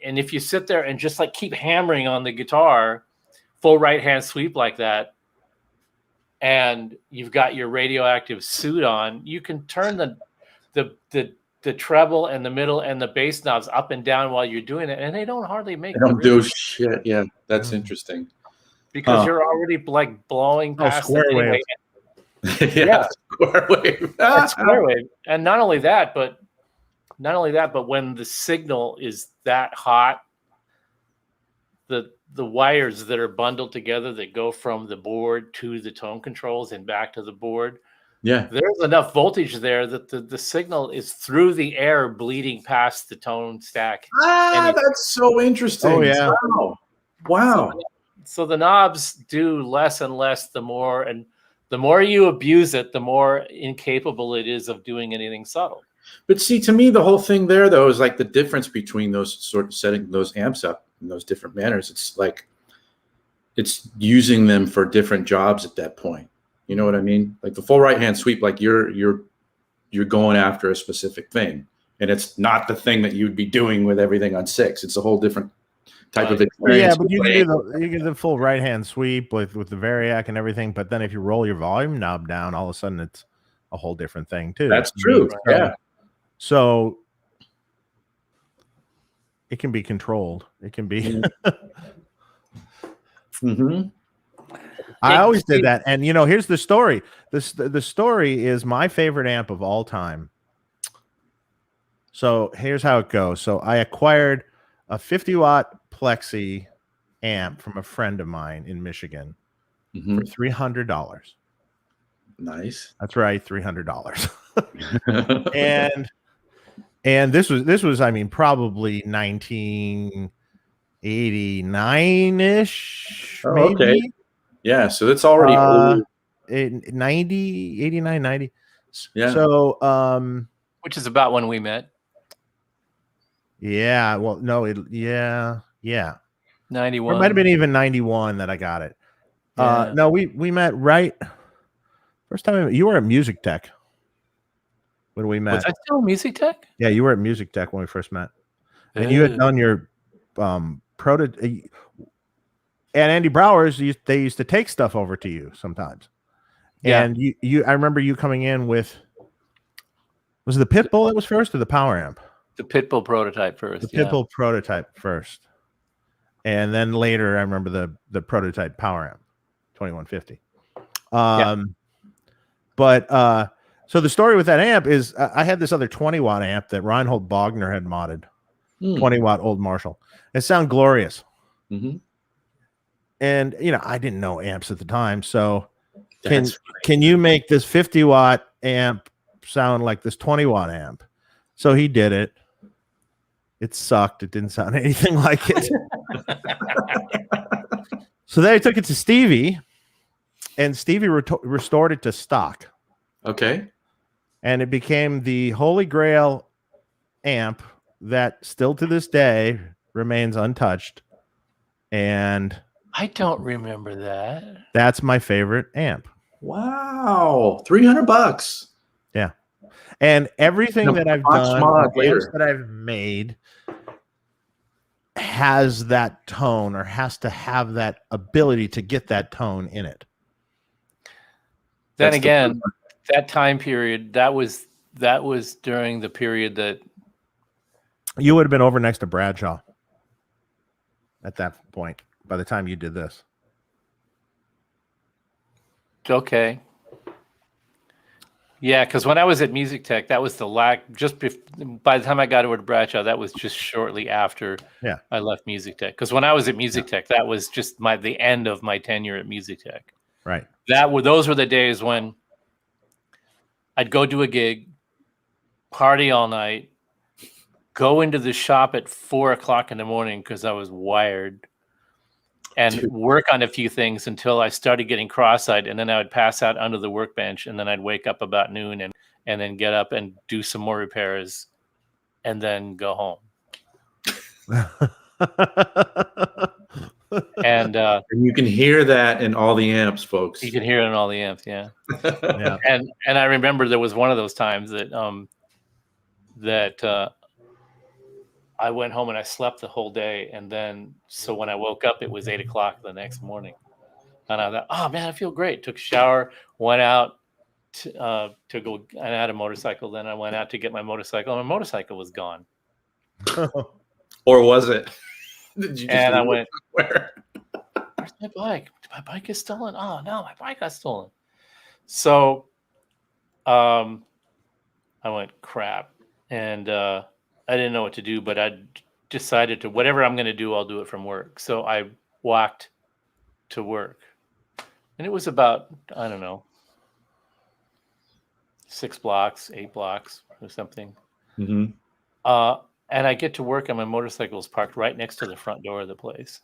if you sit there and just like keep hammering on the guitar, full right-hand sweep like that, and you've got your radioactive suit on, you can turn the treble and the middle and the bass knobs up and down while you're doing it, and they don't hardly make. They don't do shit. Yeah, that's interesting. Because you're already like blowing past square wave. Yeah, square wave. Square wave. And not only that, but when the signal is that hot, the wires that are bundled together that go from the board to the tone controls and back to the board. Yeah, there's enough voltage there that the signal is through the air bleeding past the tone stack. That's so interesting. Oh yeah. Wow. So the knobs do less and less the more you abuse it, the more incapable it is of doing anything subtle. But see, to me, the whole thing there, though, is like the difference between those sort of setting those amps up in those different manners. It's like it's using them for different jobs at that point. You know what I mean? Like the full right-hand sweep, like you're going after a specific thing, and it's not the thing that you'd be doing with everything on 6. It's a whole different type of experience. Yeah, but you can do the full right-hand sweep with the variac and everything. But then if you roll your volume knob down, all of a sudden it's a whole different thing too. That's true. Yeah. So it can be controlled. It can be. Mm-hmm. I always did that. And, here's the story. The story is my favorite amp of all time. So here's how it goes. So I acquired a 50-watt Plexi amp from a friend of mine in Michigan for $300. Nice. That's right, $300. and this was I mean probably 1989-ish. Oh, maybe. okay. Yeah, so it's already old. 89, 90. Yeah. So which is about when we met. Yeah, well, no, 91. Or it might have been even 91 that I got it. Yeah. No, we met right first time you were at Music Tech when we met. Was I still Music Tech? Yeah, you were at Music Tech when we first met, and you had done your prototype. And Andy Brower's, they used to take stuff over to you sometimes. Yeah. And I remember you coming in with, was it the Pitbull that was first or the Power Amp? The Pitbull prototype first. The Pitbull prototype first. And then later, I remember the prototype Power Amp, 2150. But so the story with that amp is I had this other 20-watt amp that Reinhold Bogner had modded, 20-watt old Marshall. It sounded glorious. Mm-hmm. And, I didn't know amps at the time. So can you make this 50-watt amp sound like this 20-watt amp? So he did it. It sucked. It didn't sound anything like it. So then I took it to Stevie, and Stevie restored it to stock. Okay. And it became the Holy Grail amp that still to this day remains untouched. And I don't remember that. That's my favorite amp. Wow. $300. Yeah. And everything that I've done, mod amps later. that I've made, has that tone or has to have that ability to get that tone in it. Then again, that time period, that was during the period that you would have been over next to Bradshaw at that point by the time you did this. Okay. Yeah, because when I was at Music Tech, that was the by the time I got over to Bradshaw, that was just shortly after I left Music Tech. Because when I was at Music Tech, that was just the end of my tenure at Music Tech. Right. Those were the days when I'd go do a gig, party all night, go into the shop at 4:00 in the morning because I was wired, and work on a few things until I started getting cross-eyed, and then I would pass out under the workbench, and then I'd wake up about noon and then get up and do some more repairs, and then go home. And you can hear that in all the amps, folks. You can hear it in all the amps, yeah. And I remember there was one of those times that I went home and I slept the whole day, and then so when I woke up, it was 8:00 the next morning, and I thought, oh man, I feel great. Took a shower, went out to go. I had a motorcycle. Then I went out to get my motorcycle, and my motorcycle was gone. Or was it? Did you just and I went, where? Where's my bike? My bike is stolen. Oh no, my bike got stolen. So, I went crap, and I didn't know what to do, but I decided to, whatever I'm going to do, I'll do it from work. So I walked to work, and it was about, I don't know, 6 blocks, 8 blocks or something. Mm-hmm. And I get to work, and my motorcycle is parked right next to the front door of the place.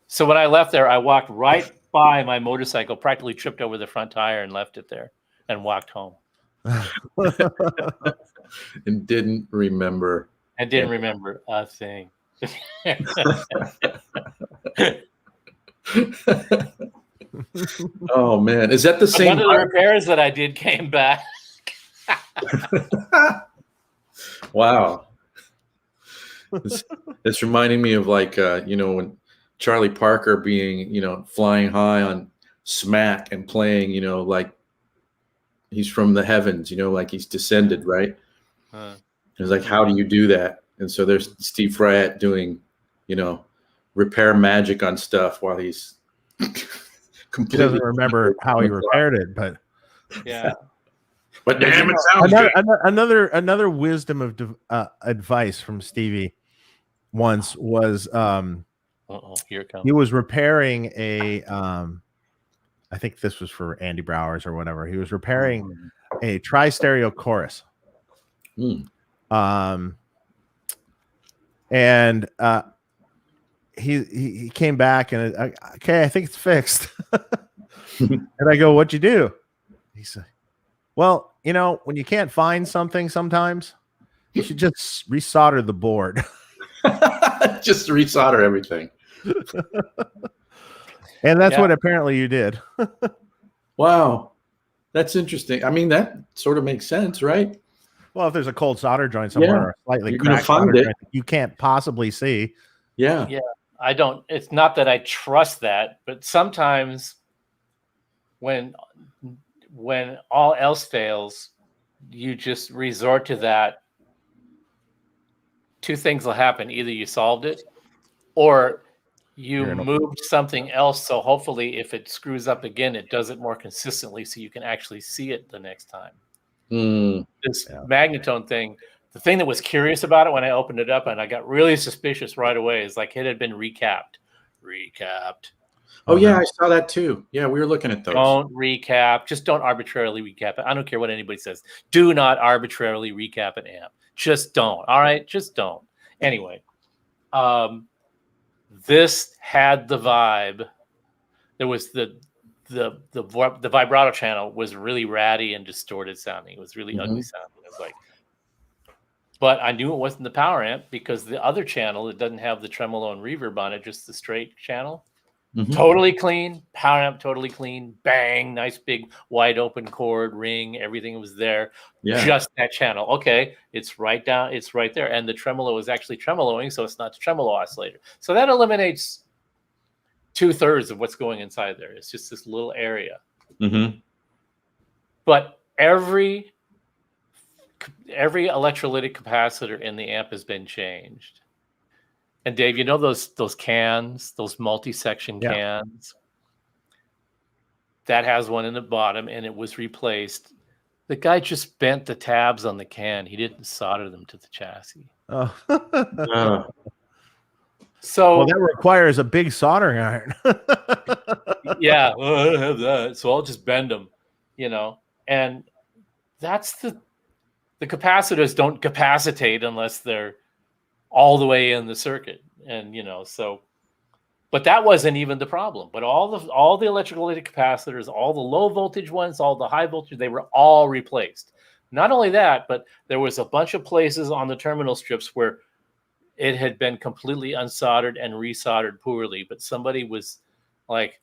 So when I left there, I walked right by my motorcycle, practically tripped over the front tire and left it there and walked home. And didn't remember. I didn't remember a thing. Oh man, is that the same? One of the repairs that I did came back. Wow. It's reminding me of when Charlie Parker being, flying high on smack and playing, like he's from the heavens, like he's descended, right? It's like, how do you do that? And so there's Steve Fryatt doing, repair magic on stuff while he's completely. He doesn't remember how he repaired it, but yeah. But damn, it sounds good. Another wisdom of advice from Stevie once was here it comes. He was repairing a I think this was for Andy Brower's or whatever. He was repairing a tri-stereo chorus. And he came back and okay, I think it's fixed. And I go, what'd you do? He said, well, when you can't find something, sometimes you should just resolder the board. Just resolder everything. And that's what apparently you did. Wow. That's interesting. I mean, that sort of makes sense, right? Well, if there's a cold solder joint somewhere, or a slightly cracked solder joint that you can't possibly see. Yeah. Yeah. I don't, it's not that I trust that, but sometimes when all else fails, you just resort to that. Two things will happen. Either you solved it or you moved something else. So hopefully if it screws up again, it does it more consistently so you can actually see it the next time. This Magnetone thing, the thing that was curious about it when I opened it up and I got really suspicious right away is like it had been recapped. Oh yeah, I saw that too. Yeah, we were looking at those. Don't recap. Just don't arbitrarily recap it. I don't care what anybody says. Do not arbitrarily recap an amp. Just don't. All right, just don't. Anyway, this had the vibe. There was the vibrato channel was really ratty and distorted sounding. It was really ugly sounding. It was like, but I knew it wasn't the power amp because the other channel, it doesn't have the tremolo and reverb on it, just the straight channel. Totally clean, power amp, totally clean, bang, nice big wide open chord, ring, everything was there. Yeah. Just that channel. Okay, it's right there. And the tremolo is actually tremoloing, so it's not the tremolo oscillator. So that eliminates 2/3 of what's going inside there. It's just this little area. But every electrolytic capacitor in the amp has been changed. And Dave, you know those cans, those multi-section cans? That has one in the bottom, and it was replaced. The guy just bent the tabs on the can. He didn't solder them to the chassis. Oh. So that requires a big soldering iron. Yeah, well, I don't have that, so I'll just bend them, And that's the capacitors don't capacitate unless they're all the way in the circuit, and so. But that wasn't even the problem. But all the electrolytic capacitors, all the low voltage ones, all the high voltage, they were all replaced. Not only that, but there was a bunch of places on the terminal strips where it had been completely unsoldered and resoldered poorly. But somebody was like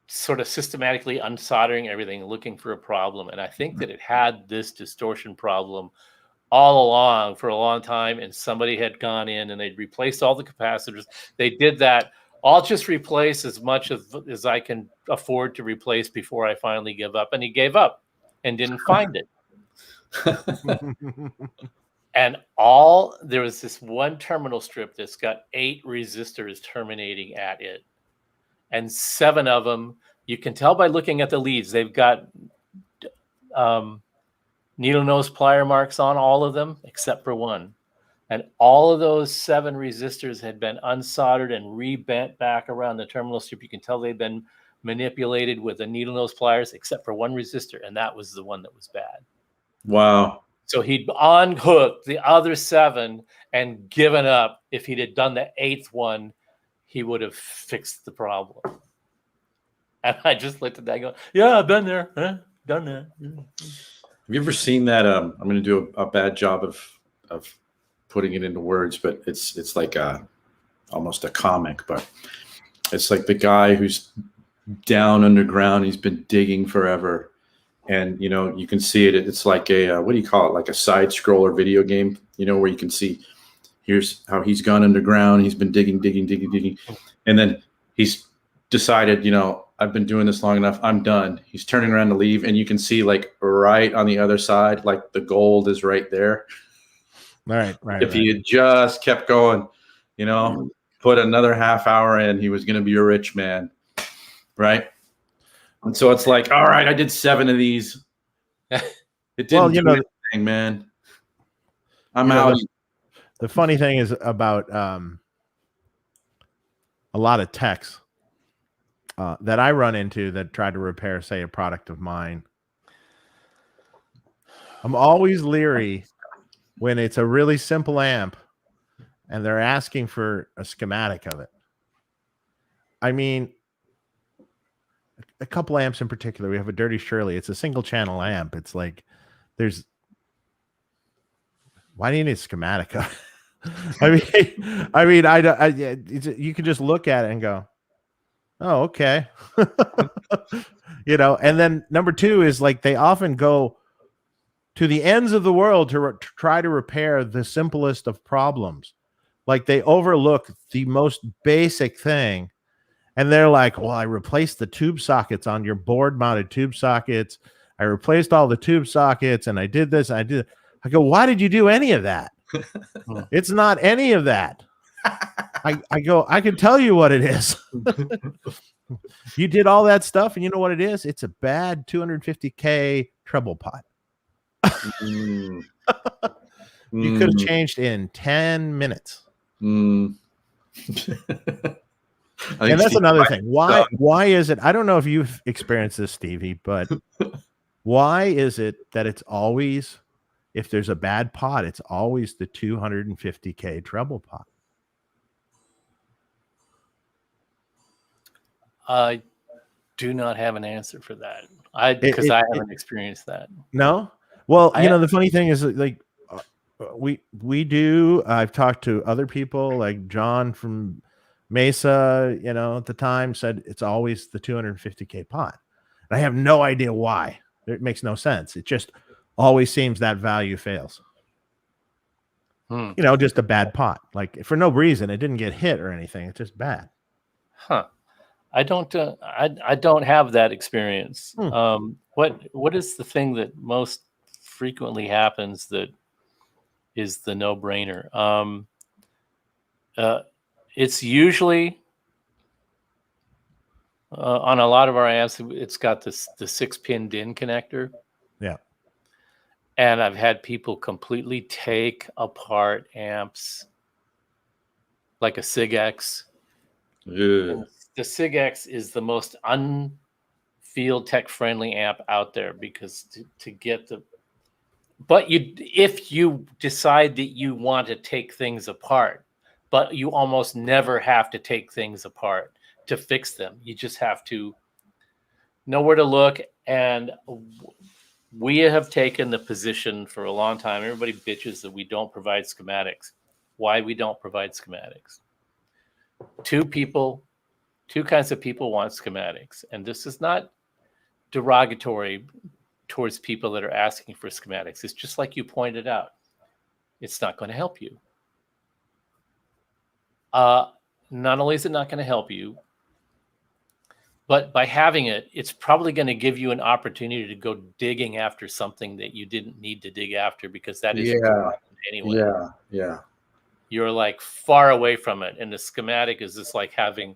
sort of systematically unsoldering everything, looking for a problem. And I think that it had this distortion problem all along for a long time, and somebody had gone in and they'd replaced all the capacitors. They did that. I'll just replace as much as I can afford to replace before I finally give up. And he gave up and didn't find it. And there was this one terminal strip that's got 8 resistors terminating at it. And 7 of them, you can tell by looking at the leads, they've got needle nose plier marks on all of them except for one. And all of those 7 resistors had been unsoldered and rebent back around the terminal strip. You can tell they'd been manipulated with the needle nose pliers except for one resistor, and that was the one that was bad. Wow. So he'd unhooked the other 7 and given up. If he'd have done the 8th one, he would have fixed the problem. And I just looked at that and go, yeah, I've been there. Done that. Have you ever seen that? I'm going to do a bad job of putting it into words, but it's like almost a comic, but it's like the guy who's down underground. He's been digging forever. And, you can see it. It's like what do you call it? Like a side scroller video game, where you can see here's how he's gone underground. He's been digging. And then he's decided, I've been doing this long enough. I'm done. He's turning around to leave. And you can see like right on the other side, like the gold is right there. Right. If he had just kept going, put another half hour in, he was going to be a rich man. Right. And so it's like, all right, I did 7 of these. It didn't do anything, man. I'm out. The funny thing is about a lot of techs that I run into that try to repair, say, a product of mine. I'm always leery when it's a really simple amp and they're asking for a schematic of it. I mean, a couple amps in particular. We have a Dirty Shirley. It's a single channel amp. It's like why do you need a schematic of it? I mean, you can just look at it and go, oh, okay. And then number 2 is like they often go to the ends of the world to try to repair the simplest of problems. Like they overlook the most basic thing. And they're like, well, I replaced the tube sockets on your board mounted tube sockets. I replaced all the tube sockets and I did this. I go, why did you do any of that? It's not any of that. I go, I can tell you what it is. You did all that stuff and you know what it is? It's a bad 250K treble pot. You could have changed in 10 minutes. And that's another thing. Why is it? I don't know if you've experienced this, Stevie, but why is it that it's always, if there's a bad pot, it's always the 250K treble pot? I do not have an answer for that. Because I haven't experienced that. No? Well, the funny thing is like we do. I've talked to other people like John from Mesa, at the time said it's always the 250K pot. And I have no idea why. It makes no sense. It just always seems that value fails. Just a bad pot. Like for no reason, it didn't get hit or anything. It's just bad. Huh. I don't have that experience. What is the thing that most frequently happens that is the no-brainer? It's usually on a lot of our amps, it's got the 6-pin DIN connector. Yeah. And I've had people completely take apart amps like a SIG-X. Yeah. The SIG-X is the most unfield tech friendly amp out there because to get but if you decide that you want to take things apart, but you almost never have to take things apart to fix them. You just have to know where to look. And we have taken the position for a long time. Everybody bitches that we don't provide schematics. Why we don't provide schematics? Two kinds of people want schematics. And this is not derogatory towards people that are asking for schematics. It's just like you pointed out. It's not going to help you. Not only is it not going to help you, but by having it, it's probably going to give you an opportunity to go digging after something that you didn't need to dig after because that is anyway. Yeah. You're like far away from it. And the schematic is just like having,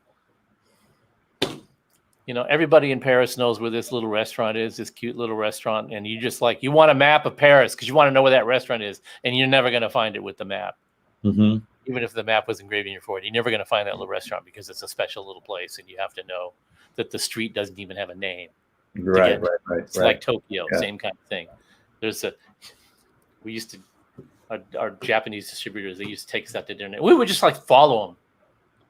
everybody in Paris knows where this little restaurant is, this cute little restaurant. And you just you want a map of Paris because you want to know where that restaurant is. And you're never going to find it with the map. Mm-hmm. Even if the map was engraved in your forehead, you're never going to find that little restaurant because it's a special little place. And you have to know that the street doesn't even have a name. Right. It's like Tokyo, same kind of thing. We used to, our Japanese distributors, they used to take us out to dinner. We would just follow them.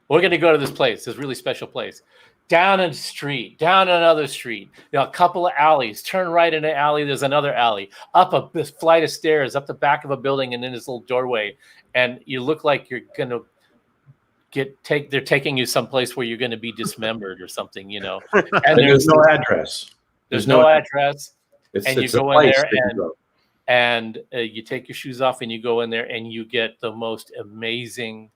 We're going to go to this place, this really special place. Down a street, down another street, a couple of alleys, turn right in an alley, there's another alley, up this flight of stairs, up the back of a building, and then this little doorway. And you look like you're going to they're taking you someplace where you're going to be dismembered or something, And there's no address. There's no address. And you go in there and you take your shoes off and you go in there and you get the most amazing,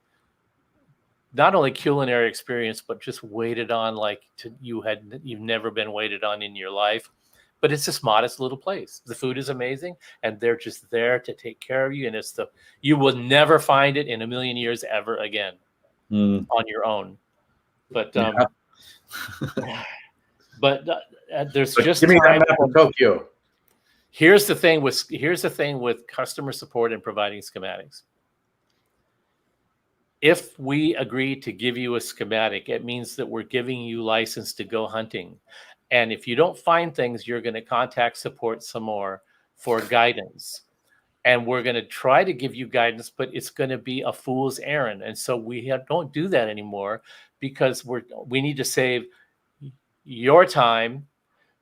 not only culinary experience, but just waited on you've never been waited on in your life. But it's this modest little place. The food is amazing, and they're just there to take care of you. And you will never find it in a million years ever again on your own. But there's just give me that map of Tokyo. Here's the thing with customer support and providing schematics. If we agree to give you a schematic, it means that we're giving you license to go hunting. And if you don't find things, you're going to contact support some more for guidance. And we're going to try to give you guidance, but it's going to be a fool's errand. And so we don't do that anymore because we need to save your time.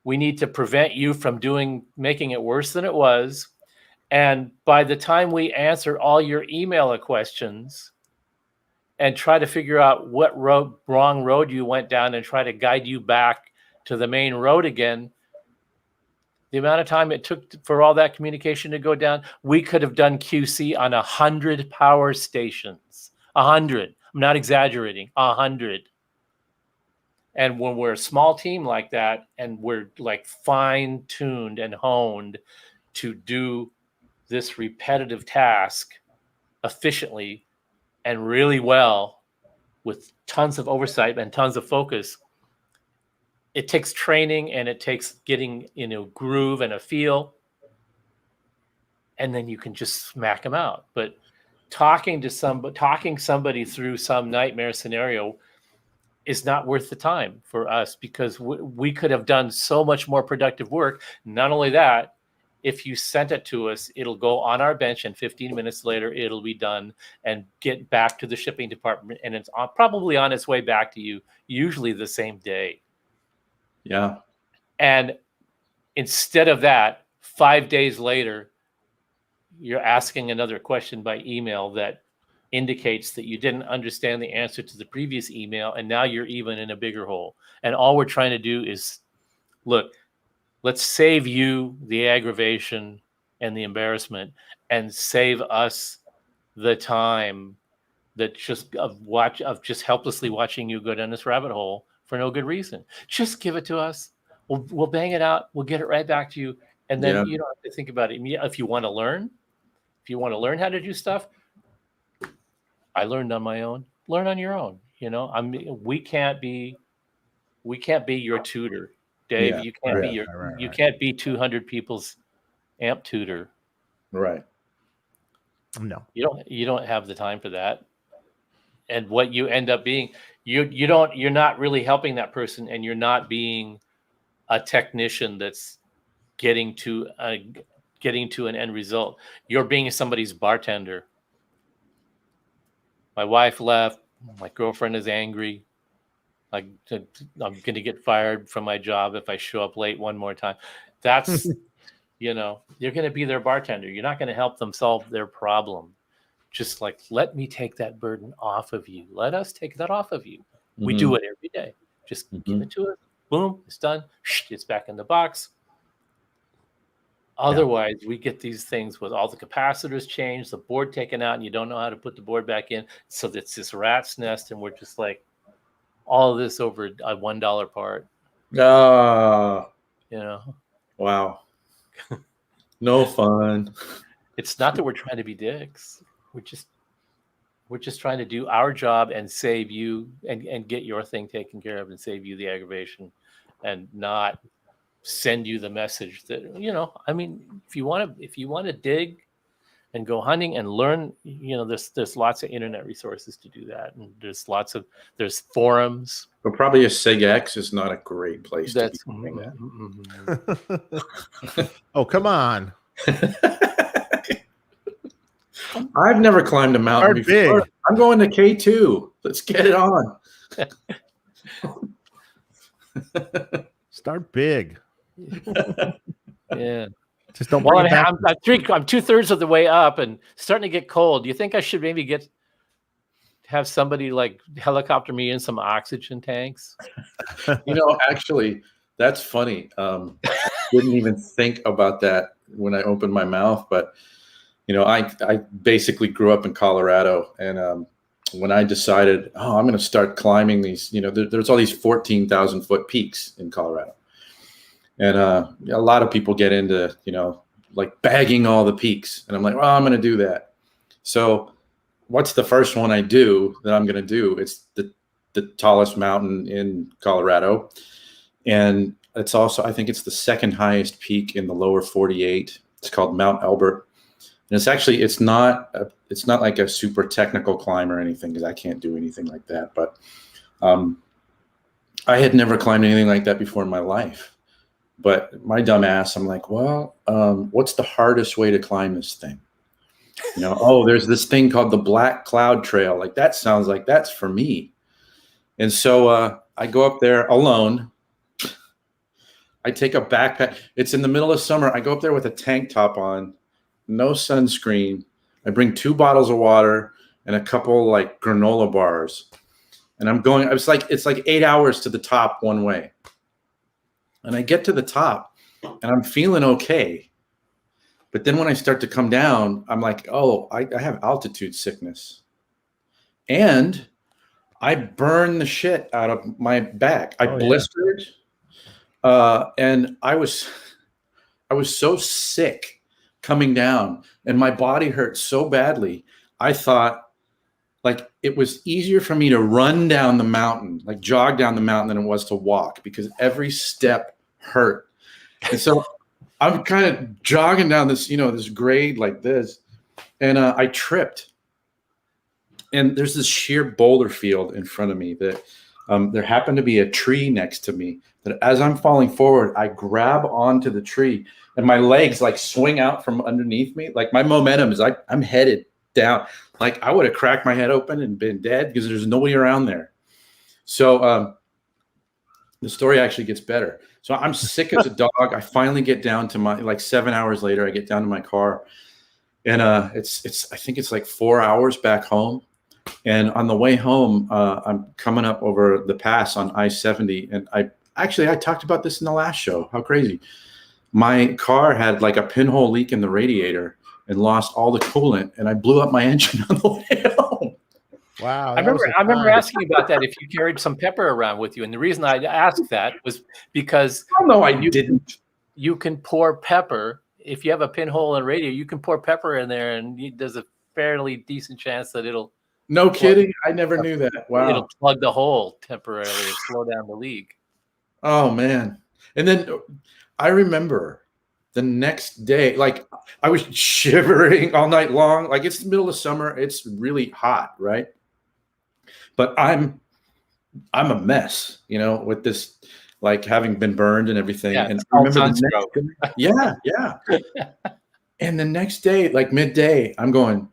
We need to prevent you from making it worse than it was. And by the time we answer all your email questions and try to figure out what wrong road you went down and try to guide you back to the main road again, the amount of time it took for all that communication to go down, we could have done QC on 100 power stations. 100. I'm not exaggerating. 100. And when we're a small team like that, and we're fine-tuned and honed to do this repetitive task efficiently and really well with tons of oversight and tons of focus, it takes training and it takes getting in a groove and a feel, and then you can just smack them out. But talking somebody through some nightmare scenario is not worth the time for us because we could have done so much more productive work. Not only that, if you sent it to us, it'll go on our bench and 15 minutes later, it'll be done and get back to the shipping department. And it's probably on its way back to you, usually the same day. Yeah. And instead of that, 5 days later, you're asking another question by email that indicates that you didn't understand the answer to the previous email, and now you're even in a bigger hole. And all we're trying to do is, look, let's save you the aggravation and the embarrassment, and save us the time that just of just helplessly watching you go down this rabbit hole for no good reason. Just give it to us. We'll bang it out. We'll get it right back to you, and then you don't have to think about it. If you want to learn how to do stuff, I learned on my own. Learn on your own. We can't be your tutor, Dave. You can't be you can't be 200 people's amp tutor. Right. No. You don't have the time for that. And what you end up being, you're not really helping that person, and you're not being a technician that's getting to an end result. You're being somebody's bartender. My wife left. My girlfriend is angry. I'm going to get fired from my job if I show up late one more time. That's, you're going to be their bartender. You're not going to help them solve their problem. Just like, let me take that burden off of you. Let us take that off of you. Mm-hmm. We do it every day. Just give it to us. Boom, it's done. It's back in the box. Otherwise, we get these things with all the capacitors changed, the board taken out, and you don't know how to put the board back in. So it's this rat's nest, and we're just like, all of this over a $1 part. Wow. No fun. It's not that we're trying to be dicks. We're just trying to do our job and save you and get your thing taken care of and save you the aggravation, and not send you the message that, if you want to dig and go hunting and learn, there's lots of internet resources to do that. And there's forums. But probably a SIG-X is not a great place to be doing that. Oh, come on. I've never climbed a mountain before. Big. I'm going to K2. Let's get it on. Start big. Yeah. Just don't. Well, I'm 2/3 of the way up and starting to get cold. Do you think I should maybe have somebody like helicopter me in some oxygen tanks? Actually, that's funny. I didn't even think about that when I opened my mouth, but I basically grew up in Colorado, and when I decided, I'm going to start climbing these, there's all these 14,000 foot peaks in Colorado. And a lot of people get into, like bagging all the peaks. And I'm like, I'm going to do that. So what's the first one I do that I'm going to do? It's the tallest mountain in Colorado. And it's also, I think it's the second highest peak in the lower 48. It's called Mount Elbert. And it's not like a super technical climb or anything, because I can't do anything like that. But I had never climbed anything like that before in my life. But my dumb ass, I'm like, what's the hardest way to climb this thing? There's this thing called the Black Cloud Trail. Like, that sounds like that's for me. And so I go up there alone. I take a backpack. It's in the middle of summer. I go up there with a tank top on, no sunscreen. I bring 2 bottles of water and a couple like granola bars. And I'm going, it's like 8 hours to the top one way. And I get to the top and I'm feeling okay. But then when I start to come down, I'm like, I have altitude sickness. And I burned the shit out of my back. I blistered. And I was so sick coming down, and my body hurt so badly. I thought, like, it was easier for me to run down the mountain, like jog down the mountain, than it was to walk, because every step hurt. And so I'm kind of jogging down this, this grade like this, and I tripped. And there's this sheer boulder field in front of me that there happened to be a tree next to me that as I'm falling forward, I grab onto the tree and my legs like swing out from underneath me. Like, my momentum is like, I'm headed down. Like, I would have cracked my head open and been dead because there's nobody around there. So the story actually gets better. So I'm sick as a dog. I finally get down to my, like 7 hours later, I get down to my car And I think it's like 4 hours back home. And on the way home, I'm coming up over the pass on I-70. And I talked about this in the last show. How crazy. My car had like a pinhole leak in the radiator and lost all the coolant. And I blew up my engine on the way home. Wow. I remember asking you about that, if you carried some pepper around with you. And the reason I asked that was because didn't. You can pour pepper. If you have a pinhole in a radiator, you can pour pepper in there, and there's a fairly decent chance that it'll. No kidding. I never knew that. Wow. It'll plug the hole temporarily and slow down the leak. Oh, man. And then I remember the next day, like I was shivering all night long. Like it's the middle of summer. It's really hot, right? But I'm a mess, with this, like having been burned and everything. Yeah, and I remember yeah. And the next day, like midday, I'm going,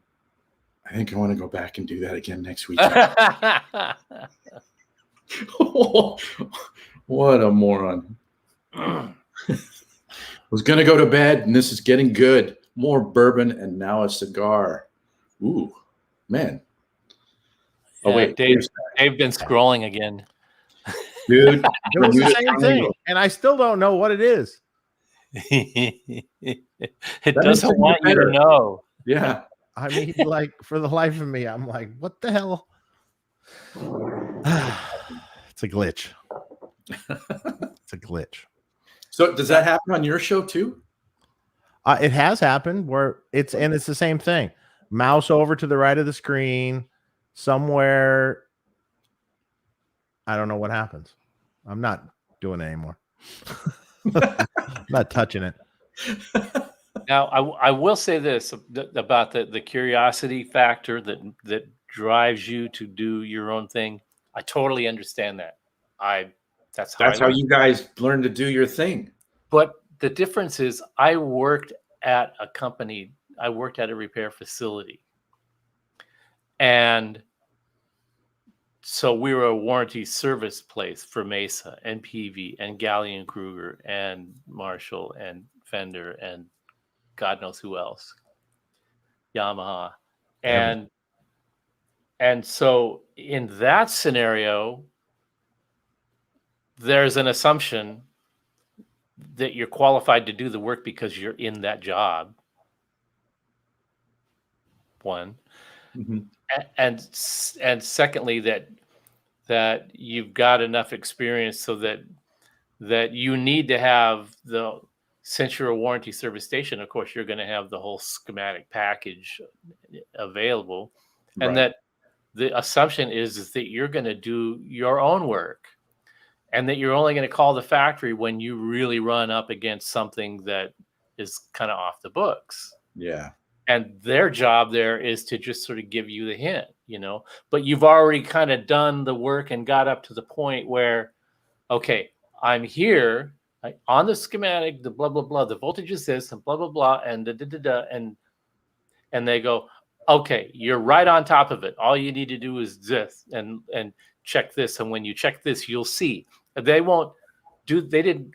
I think I want to go back and do that again next weekend. What a moron. Was going to go to bed, and this is getting good. More bourbon and now a cigar. Ooh, man. Oh, wait. Dave's been scrolling again. Dude, it was the same thing, and I still don't know what it is. It doesn't want you to know. Yeah. I mean, like, for the life of me, I'm like, what the hell? It's a glitch. It's a glitch. So does that happen on your show too? It has happened where it's the same thing. Mouse over to the right of the screen somewhere. I don't know what happens. I'm not doing it anymore. I'm not touching it. Now, I will say this about the curiosity factor that drives you to do your own thing. I totally understand that. That's how you guys learn to do your thing. But the difference is, I worked at a company. I worked at a repair facility, and so we were a warranty service place for Mesa and PV and Gallion Kruger and Marshall and Fender and God knows who else, Yamaha. And so in that scenario, there's an assumption that you're qualified to do the work because you're in that job. One. Mm-hmm. And secondly, that you've got enough experience so that you need to have since you're a warranty service station, of course, you're going to have the whole schematic package available. And that the assumption is that you're going to do your own work, and that you're only going to call the factory when you really run up against something that is kind of off the books. Yeah. And their job there is to just sort of give you the hint, but you've already kind of done the work and got up to the point where, okay, I'm here on the schematic, the blah, blah, blah, the voltage is this and blah, blah, blah. And and they go, okay, you're right on top of it. All you need to do is this and check this. And when you check this, you'll see. They didn't,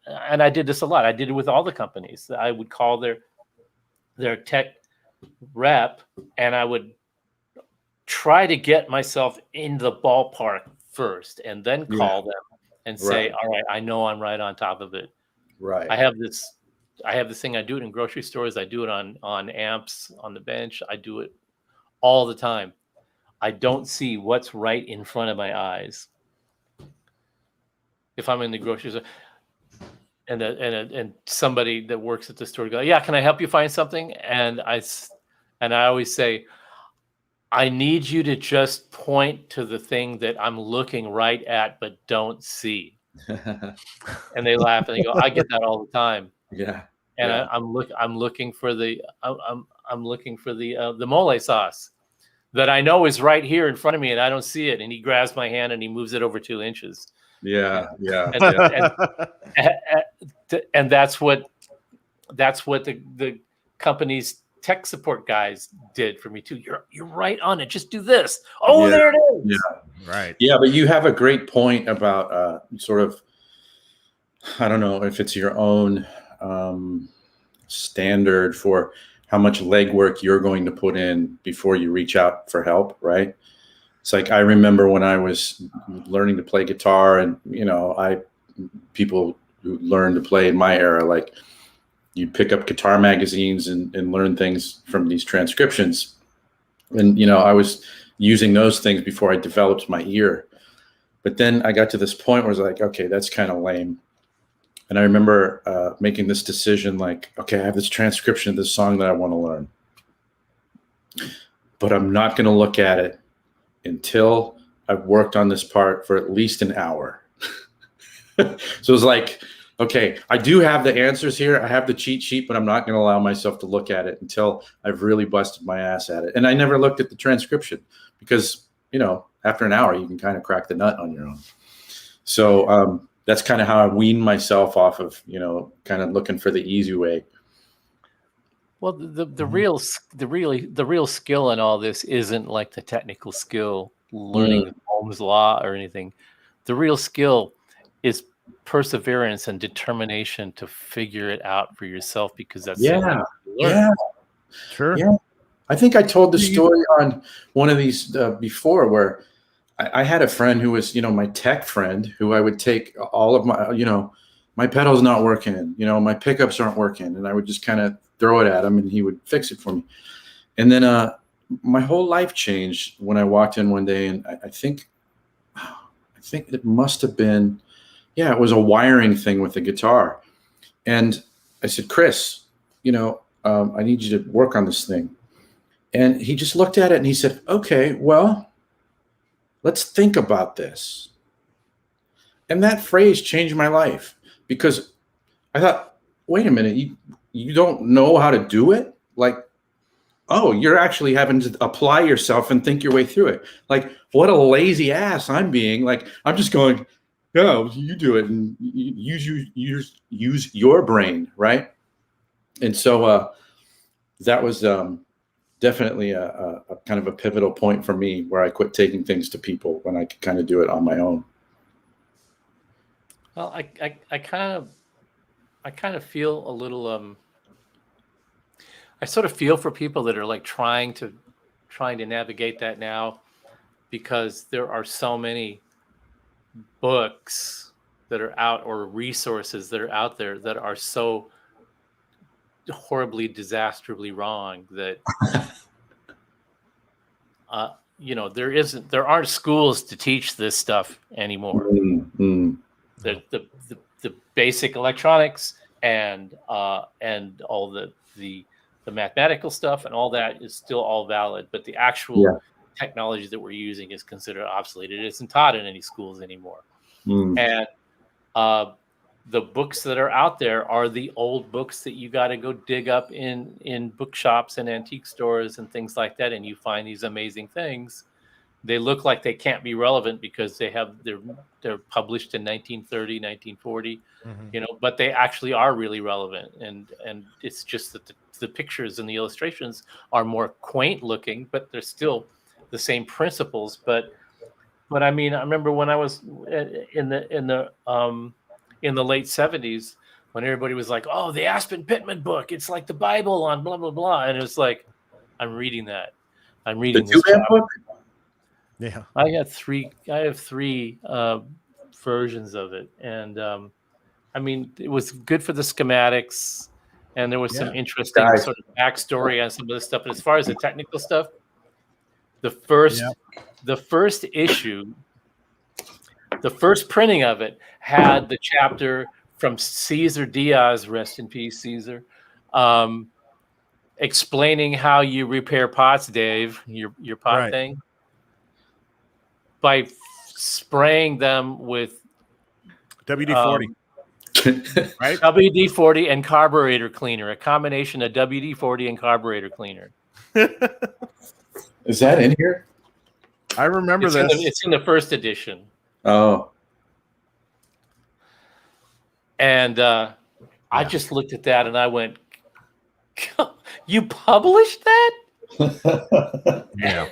and I did this a lot. I did it with all the companies. I would call their tech rep, and I would try to get myself in the ballpark first, and then call them and say, all right, I know I'm right on top of it. Right. I have this thing. I do it in grocery stores. I do it on amps on the bench. I do it all the time. I don't see what's right in front of my eyes. If I'm in the grocery store and somebody that works at the store goes, yeah, can I help you find something? And I always say, I need you to just point to the thing that I'm looking right at but don't see. And they laugh and they go, I get that all the time. Yeah. And I'm looking for the mole sauce that I know is right here in front of me, and I don't see it. And he grabs my hand and he moves it over 2 inches. Yeah. And that's what the company's tech support guys did for me too. You're right on it. Just do this. Oh, there it is. Yeah. Right. Yeah, but you have a great point about sort of, I don't know if it's your own standard for how much legwork you're going to put in before you reach out for help, right? It's like, I remember when I was learning to play guitar, and, people who learned to play in my era, like, you'd pick up guitar magazines and learn things from these transcriptions. And, I was using those things before I developed my ear. But then I got to this point where I was like, okay, that's kind of lame. And I remember making this decision, like, okay, I have this transcription of this song that I want to learn, but I'm not going to look at it until I've worked on this part for at least an hour. So it was like, okay, I do have the answers here. I have the cheat sheet, but I'm not going to allow myself to look at it until I've really busted my ass at it. And I never looked at the transcription because, after an hour, you can kind of crack the nut on your own. So that's kind of how I weaned myself off of, kind of looking for the easy way. Well, the real skill in all this isn't like the technical skill, learning the Ohm's law or anything. The real skill is perseverance and determination to figure it out for yourself, because that's something you learn. Yeah, sure. Yeah, I think I told the story on one of these before, where I had a friend who was, my tech friend, who I would take all of my, my pedal's not working, my pickups aren't working, and I would just kind of throw it at him and he would fix it for me. And then my whole life changed when I walked in one day, and I think it must have been, it was a wiring thing with the guitar. And I said, Chris, I need you to work on this thing. And he just looked at it and he said, okay, well, let's think about this. And that phrase changed my life, because I thought, wait a minute, you don't know how to do it? Like, oh, you're actually having to apply yourself and think your way through it. Like, what a lazy ass I'm being. Like, I'm just going, no, you do it and use your brain, right? And so that was definitely a kind of a pivotal point for me, where I quit taking things to people when I could kind of do it on my own. Well, I kind of feel a little I sort of feel for people that are like trying to navigate that now, because there are so many books that are out, or resources that are out there, that are so horribly, disastrously wrong that there aren't schools to teach this stuff anymore. Mm-hmm. The basic electronics and all the mathematical stuff and all that is still all valid, but the actual technology that we're using is considered obsolete. It isn't taught in any schools anymore. And the books that are out there are the old books that you got to go dig up in bookshops and antique stores and things like that, and you find these amazing things. They look like they can't be relevant because they're published in 1930, 1940, but they actually are really relevant. And it's just that the pictures and the illustrations are more quaint looking, but they're still the same principles. But I mean, I remember when I was in the late 70s, when everybody was like, "Oh, the Aspen Pittman book, it's like the Bible on blah blah blah," and it was like, I'm reading that. I'm reading this book. Yeah, I have three versions of it, and I mean, it was good for the schematics, and there was some interesting sort of backstory on some of this stuff. But as far as the technical stuff, the first issue, the first printing of it, had the chapter from Cesar Diaz, rest in peace, Cesar, explaining how you repair pots, Dave, your pot thing, by spraying them with WD-40. Right? WD-40 and carburetor cleaner, a combination of WD-40 and carburetor cleaner. Is that in here? I remember this. It's in the first edition. Oh. And I just looked at that and I went, "You published that?" Yeah.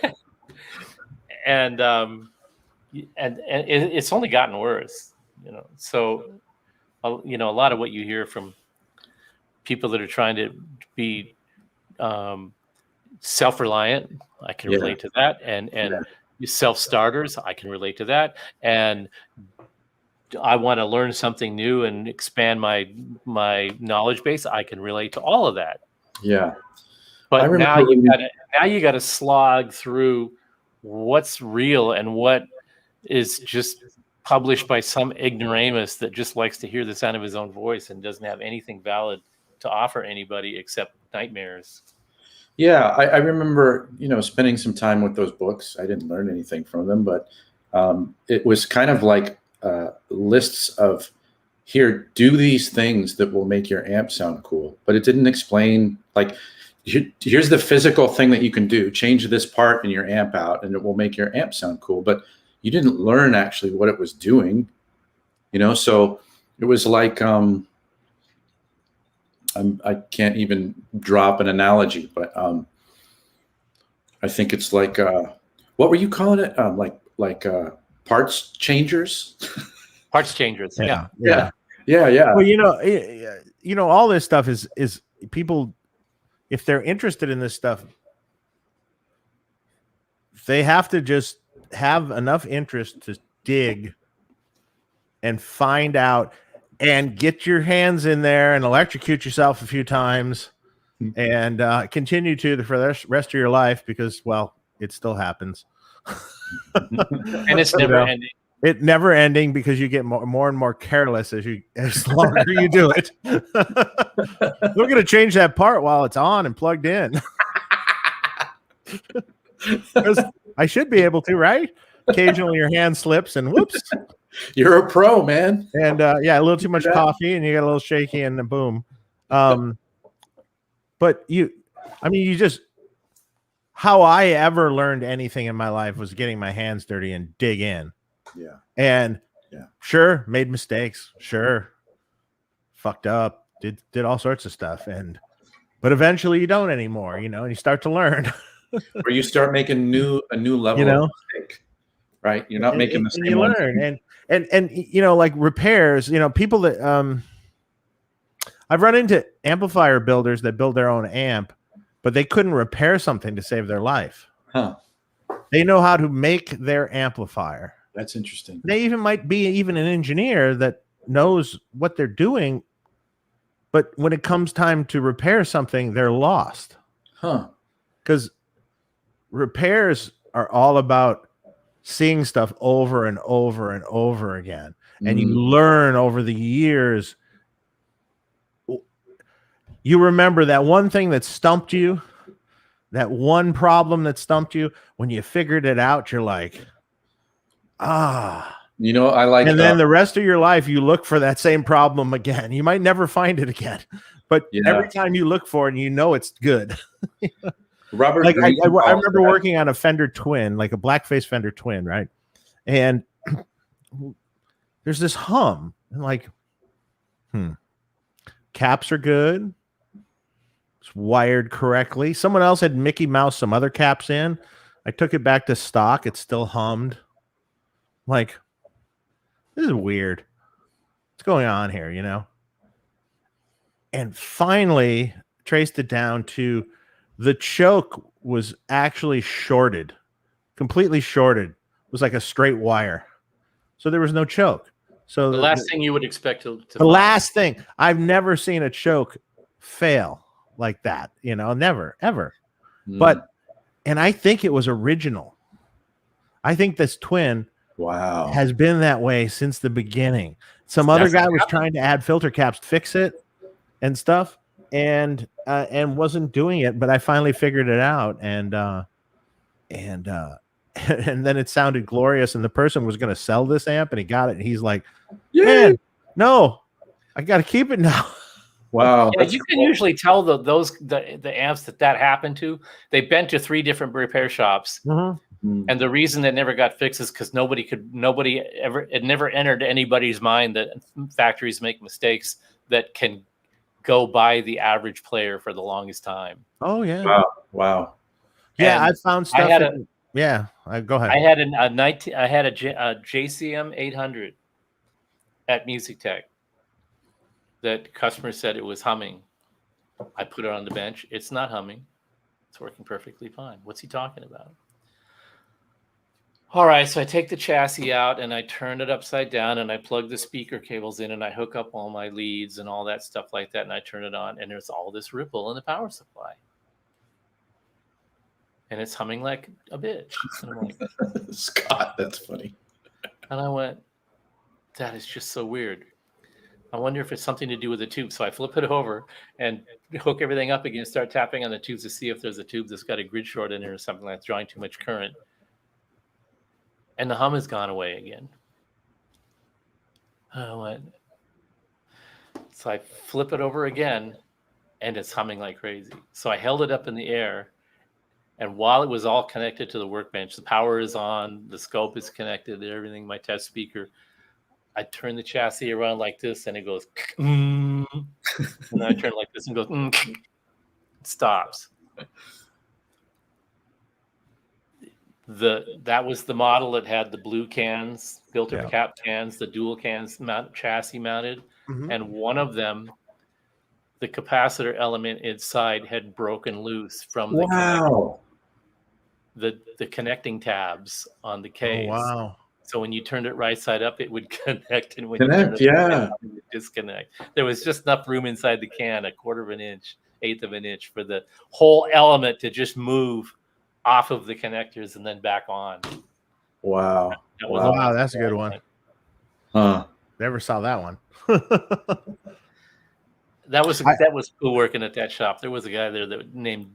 And it's only gotten worse, So, a lot of what you hear from people that are trying to be self-reliant. I can relate to that, and self-starters. I can relate to that, and I want to learn something new and expand my knowledge base. I can relate to all of that. Yeah, but now you got to slog through what's real and what is just published by some ignoramus that just likes to hear the sound of his own voice and doesn't have anything valid to offer anybody except nightmares. Yeah, I remember, spending some time with those books. I didn't learn anything from them, but it was kind of like lists of, here, do these things that will make your amp sound cool. But it didn't explain, like, here's the physical thing that you can do. Change this part in your amp out, and it will make your amp sound cool. But you didn't learn actually what it was doing, So it was like, I can't even drop an analogy, but I think it's like, what were you calling it? Like parts changers. Parts changers. Yeah. Well, all this stuff is people, if they're interested in this stuff, they have to just have enough interest to dig and find out and get your hands in there and electrocute yourself a few times and continue to for the rest of your life, because, well, it still happens. And it's never ending. It never ending, because you get more and more careless as longer you do it. We're going to change that part while it's on and plugged in. I should be able to, right? Occasionally your hand slips and whoops. You're a pro, man. And a little too much coffee and you get a little shaky and boom. But how I ever learned anything in my life was getting my hands dirty and dig in. Yeah. And sure, made mistakes. Sure. Fucked up. Did all sorts of stuff. But eventually you don't anymore, and you start to learn. Or you start making a new level of mistake. Right? You're not making the same you one. Learn. And like repairs, people that I've run into amplifier builders that build their own amp, but they couldn't repair something to save their life. Huh. They know how to make their amplifier. That's interesting. They might be an engineer that knows what they're doing, but when it comes time to repair something, they're lost. Huh. Because repairs are all about seeing stuff over and over and over again. And you learn over the years. You remember that one thing that stumped you, that one problem that stumped you. When you figured it out, you're like, I like. And then the rest of your life, you look for that same problem again. You might never find it again, but every time you look for it, it's good. Robert, like I remember working on a Fender Twin, like a blackface Fender Twin, right? And there's this hum, and like, caps are good. It's wired correctly. Someone else had Mickey Mouse some other caps in. I took it back to stock. It still hummed. Like, this is weird. What's going on here, And finally traced it down to the choke was actually shorted, completely shorted. It was like a straight wire. So there was no choke. So the last thing you would expect to last thing, I've never seen a choke fail like that, never, ever. But, and I think it was original. I think this Twin has been that way since the beginning. Some other guy was trying to add filter caps to fix it and stuff, and wasn't doing it, but I finally figured it out, and then it sounded glorious, and the person was going to sell this amp, and he got it, and he's like, man, no, I got to keep it now. Wow. Yeah, you can usually tell the amps that happened to. They bent to 3 different repair shops. And the reason it never got fixed is because it never entered anybody's mind that factories make mistakes that can go by the average player for the longest time. Oh yeah. Wow. Yeah, I found stuff. Go ahead. I had a JCM 800 at Music Tech that customer said it was humming. I put it on the bench. It's not humming. It's working perfectly fine. What's he talking about? All right, so I take the chassis out and I turn it upside down and I plug the speaker cables in and I hook up all my leads and all that stuff like that and I turn it on and there's all this ripple in the power supply. And it's humming like a bitch. And I'm like, Scott, that's funny. And I went, that is just so weird. I wonder if it's something to do with the tube. So I flip it over and hook everything up again, start tapping on the tubes to see if there's a tube that's got a grid short in there or something that's drawing too much current. And the hum has gone away again. I went, so I flip it over again and it's humming like crazy. So I held it up in the air. And while it was all connected to the workbench, the power is on, the scope is connected, everything, my test speaker, I turn the chassis around like this and it goes, and then I turn it like this and goes, it stops. That was the model that had the blue cans, filter cap cans, the dual cans chassis mounted. And one of them, the capacitor element inside had broken loose from the connecting tabs on the case. Oh, wow. So when you turned it right side up, it would connect, and when you turned it right up, it would disconnect. There was just enough room inside the can, 1/4 of an inch, 1/8 of an inch, for the whole element to just move off of the connectors and then back on. Wow. Wow, that's a good one. Huh. Never saw that one. That was cool working at that shop. There was a guy there that named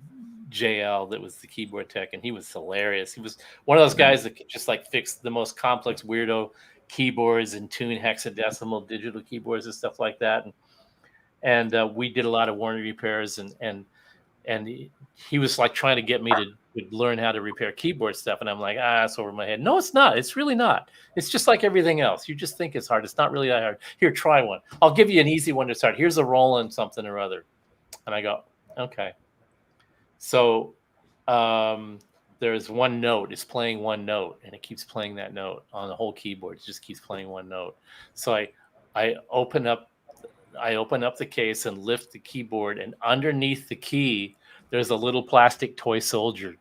JL that was the keyboard tech, and he was hilarious. He was one of those guys that could just like fix the most complex weirdo keyboards and tune hexadecimal digital keyboards and stuff like that. And we did a lot of warranty repairs, and he was like trying to get me to learn how to repair keyboard stuff, and I'm like, it's over my head. No, it's not. It's really not. It's just like everything else. You just think it's hard. It's not really that hard. Here, try one. I'll give you an easy one to start. Here's a Roland something or other. And I go, okay. So there's one note. It's playing one note, and it keeps playing that note on the whole keyboard. It just keeps playing one note. So I open up the case and lift the keyboard, and underneath the key, there's a little plastic toy soldier.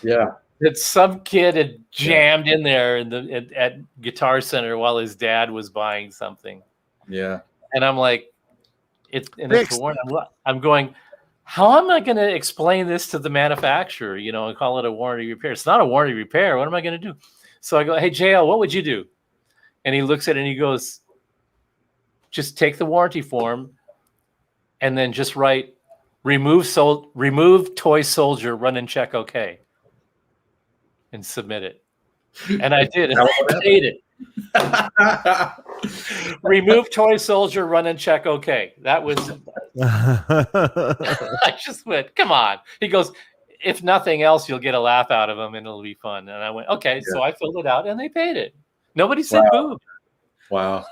Yeah. That some kid had jammed in there at Guitar Center while his dad was buying something. Yeah. And I'm like, it's a warning. I'm going, how am I going to explain this to the manufacturer, and call it a warranty repair? It's not a warranty repair. What am I going to do? So I go, hey, JL, what would you do? And he looks at it and he goes, just take the warranty form and then just write, remove toy soldier, run and check OK, and submit it. And I did, and I paid it. Remove toy soldier, run and check OK. That was I just went, come on. He goes, if nothing else, you'll get a laugh out of him and it'll be fun. And I went, okay. So I filled it out and they paid it. Nobody said boo. Wow.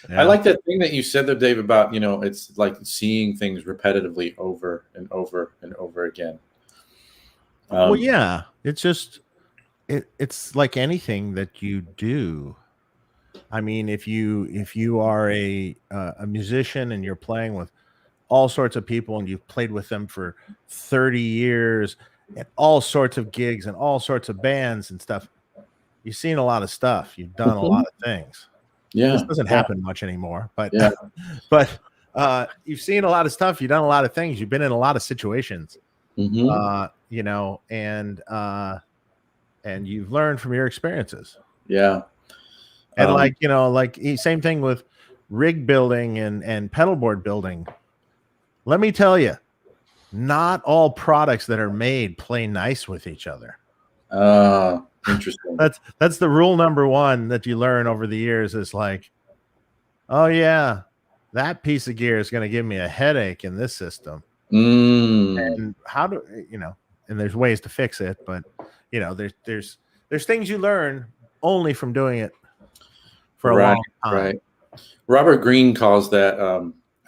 Yeah. I like that thing that you said there, Dave, about, it's like seeing things repetitively over and over and over again. Well, yeah, it's just, it's like anything that you do. I mean, if you are a musician and you're playing with all sorts of people and you've played with them for 30 years at all sorts of gigs and all sorts of bands and stuff, you've seen a lot of stuff. You've done a lot of things. Yeah, this doesn't happen much anymore, but you've seen a lot of stuff. You've done a lot of things. You've been in a lot of situations, and you've learned from your experiences. Yeah, and same thing with rig building and pedal board building. Let me tell you, not all products that are made play nice with each other. Interesting. That's the rule number one that you learn over the years is like, oh yeah, that piece of gear is going to give me a headache in this system. And how do and there's ways to fix it, but there's things you learn only from doing it for a long time. Right. Robert Greene calls that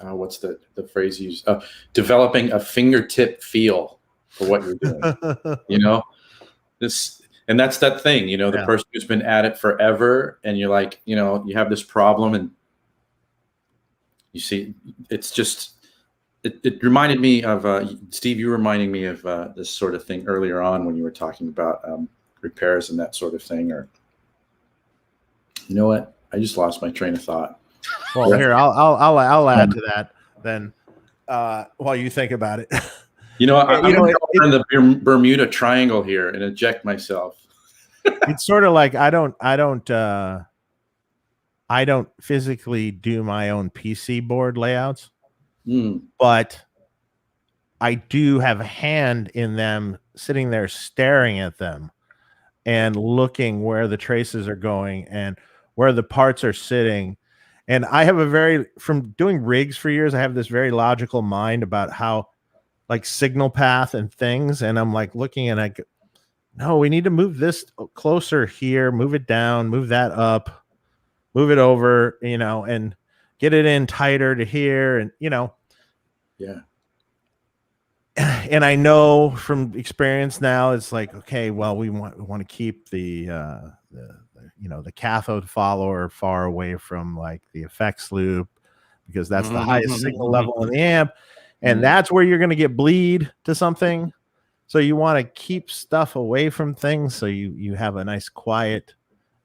what's the phrase he used? Developing a fingertip feel for what you're doing. And that's that thing, the person who's been at it forever, and you're like, you have this problem, and you see, it's just it reminded me of Steve. You were reminding me of this sort of thing earlier on when you were talking about repairs and that sort of thing. Or, you know what? I just lost my train of thought. Well, here I'll add to that then while you think about it. You know, I'm going to go in the Bermuda Triangle here and eject myself. It's sort of like I don't physically do my own PC board layouts, but I do have a hand in them, sitting there staring at them and looking where the traces are going and where the parts are sitting. And I have from doing rigs for years, I have this very logical mind about how, like, signal path and things. And I'm like looking and I go, no, we need to move this closer here, move it down, move that up, move it over, and get it in tighter to here. And, yeah. And I know from experience now, it's like, okay, well, we want to keep the cathode follower far away from like the effects loop, because that's the highest signal level in the amp. And that's where you're going to get bleed to something. So you want to keep stuff away from things. So you have a nice quiet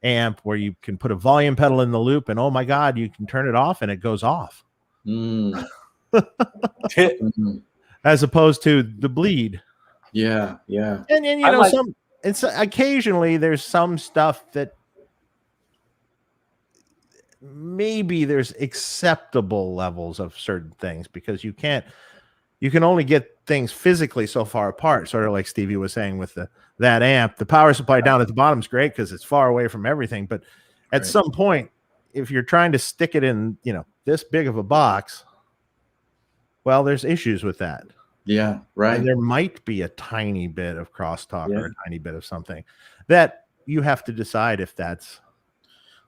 amp where you can put a volume pedal in the loop and, oh my God, you can turn it off and it goes off. As opposed to the bleed. Yeah. Yeah. And it's occasionally there's some stuff that maybe there's acceptable levels of certain things, because you can only get things physically so far apart, sort of like Stevie was saying with that amp. The power supply down at the bottom is great because it's far away from everything, but at some point, if you're trying to stick it in this big of a box, well, there's issues with that. Yeah, right. And there might be a tiny bit of crosstalk or a tiny bit of something that you have to decide if that's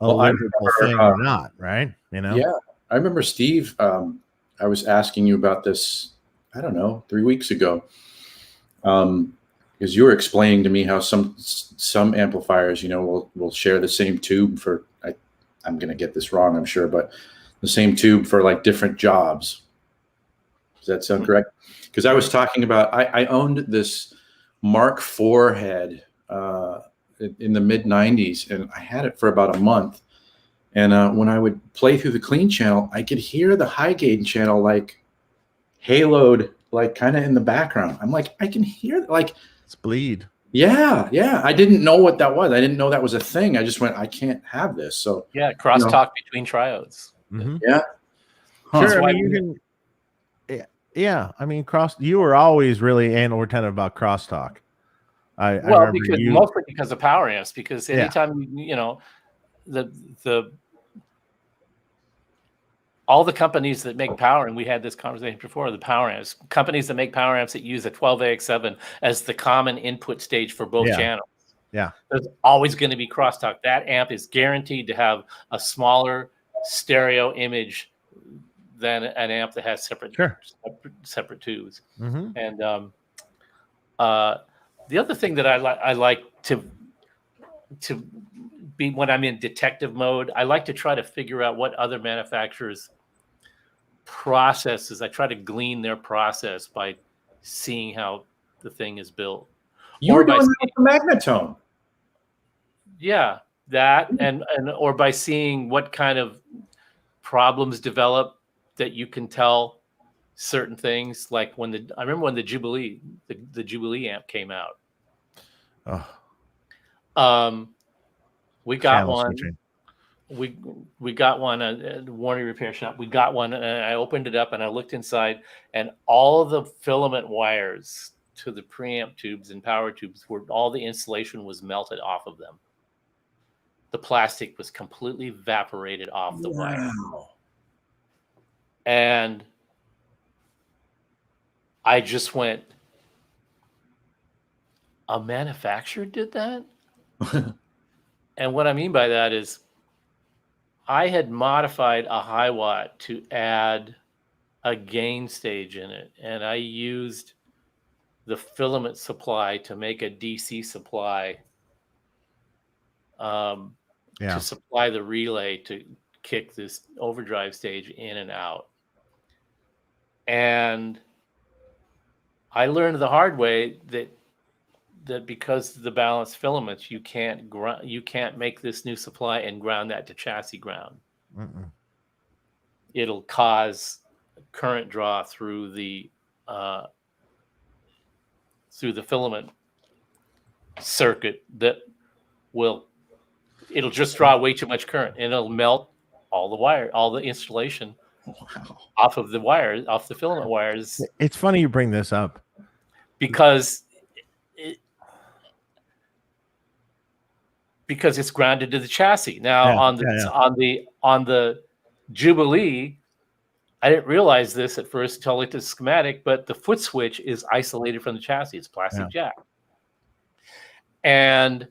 a livable thing or not, right? Yeah, I remember, Steve, I was asking you about this, I don't know, 3 weeks ago, because you were explaining to me how some amplifiers, will share the same tube for, I'm going to get this wrong, I'm sure, but the same tube for like different jobs. Does that sound correct? Because I was talking about, I owned this Mark IV head in the mid 90s, and I had it for about a month. And when I would play through the clean channel, I could hear the high gain channel like haloed, like kind of in the background. I'm like, I can hear like it's bleed. Yeah. I didn't know what that was. I didn't know that was a thing. I just went, I can't have this. So crosstalk between triodes. Yeah. Sure. I mean, you can. Yeah, I mean, you were always really anal retentive about crosstalk. Mostly because of power amps. Because anytime all the companies that make power, and we had this conversation before, the power amps, companies that make power amps that use a 12AX7 as the common input stage for both channels. Yeah, there's always going to be crosstalk. That amp is guaranteed to have a smaller stereo image than an amp that has separate tubes. And the other thing that I like to be, when I'm in detective mode, I like to try to figure out what other manufacturers' processes. I try to glean their process by seeing how the thing is built. You were doing that with the Magnetone. Yeah, that or by seeing what kind of problems develop, that you can tell certain things. Like I remember when the Jubilee amp came out. We got one. We got one at Warney Repair Shop. We got one, and I opened it up and I looked inside, and all the filament wires to the preamp tubes and power tubes all the insulation was melted off of them. The plastic was completely evaporated off the wire. And I just went, a manufacturer did that? And what I mean by that is, I had modified a high watt to add a gain stage in it, and I used the filament supply to make a DC supply to supply the relay to kick this overdrive stage in and out. And I learned the hard way that because of the balanced filaments, you can't make this new supply and ground that to chassis ground. It'll cause current draw through the filament circuit it'll just draw way too much current, and it'll melt all the insulation off of the wires, off the filament wires. It's funny you bring this up because it's grounded to the chassis. Now on the Jubilee, I didn't realize this at first until I looked at the schematic, but the foot switch is isolated from the chassis. It's plastic jack. And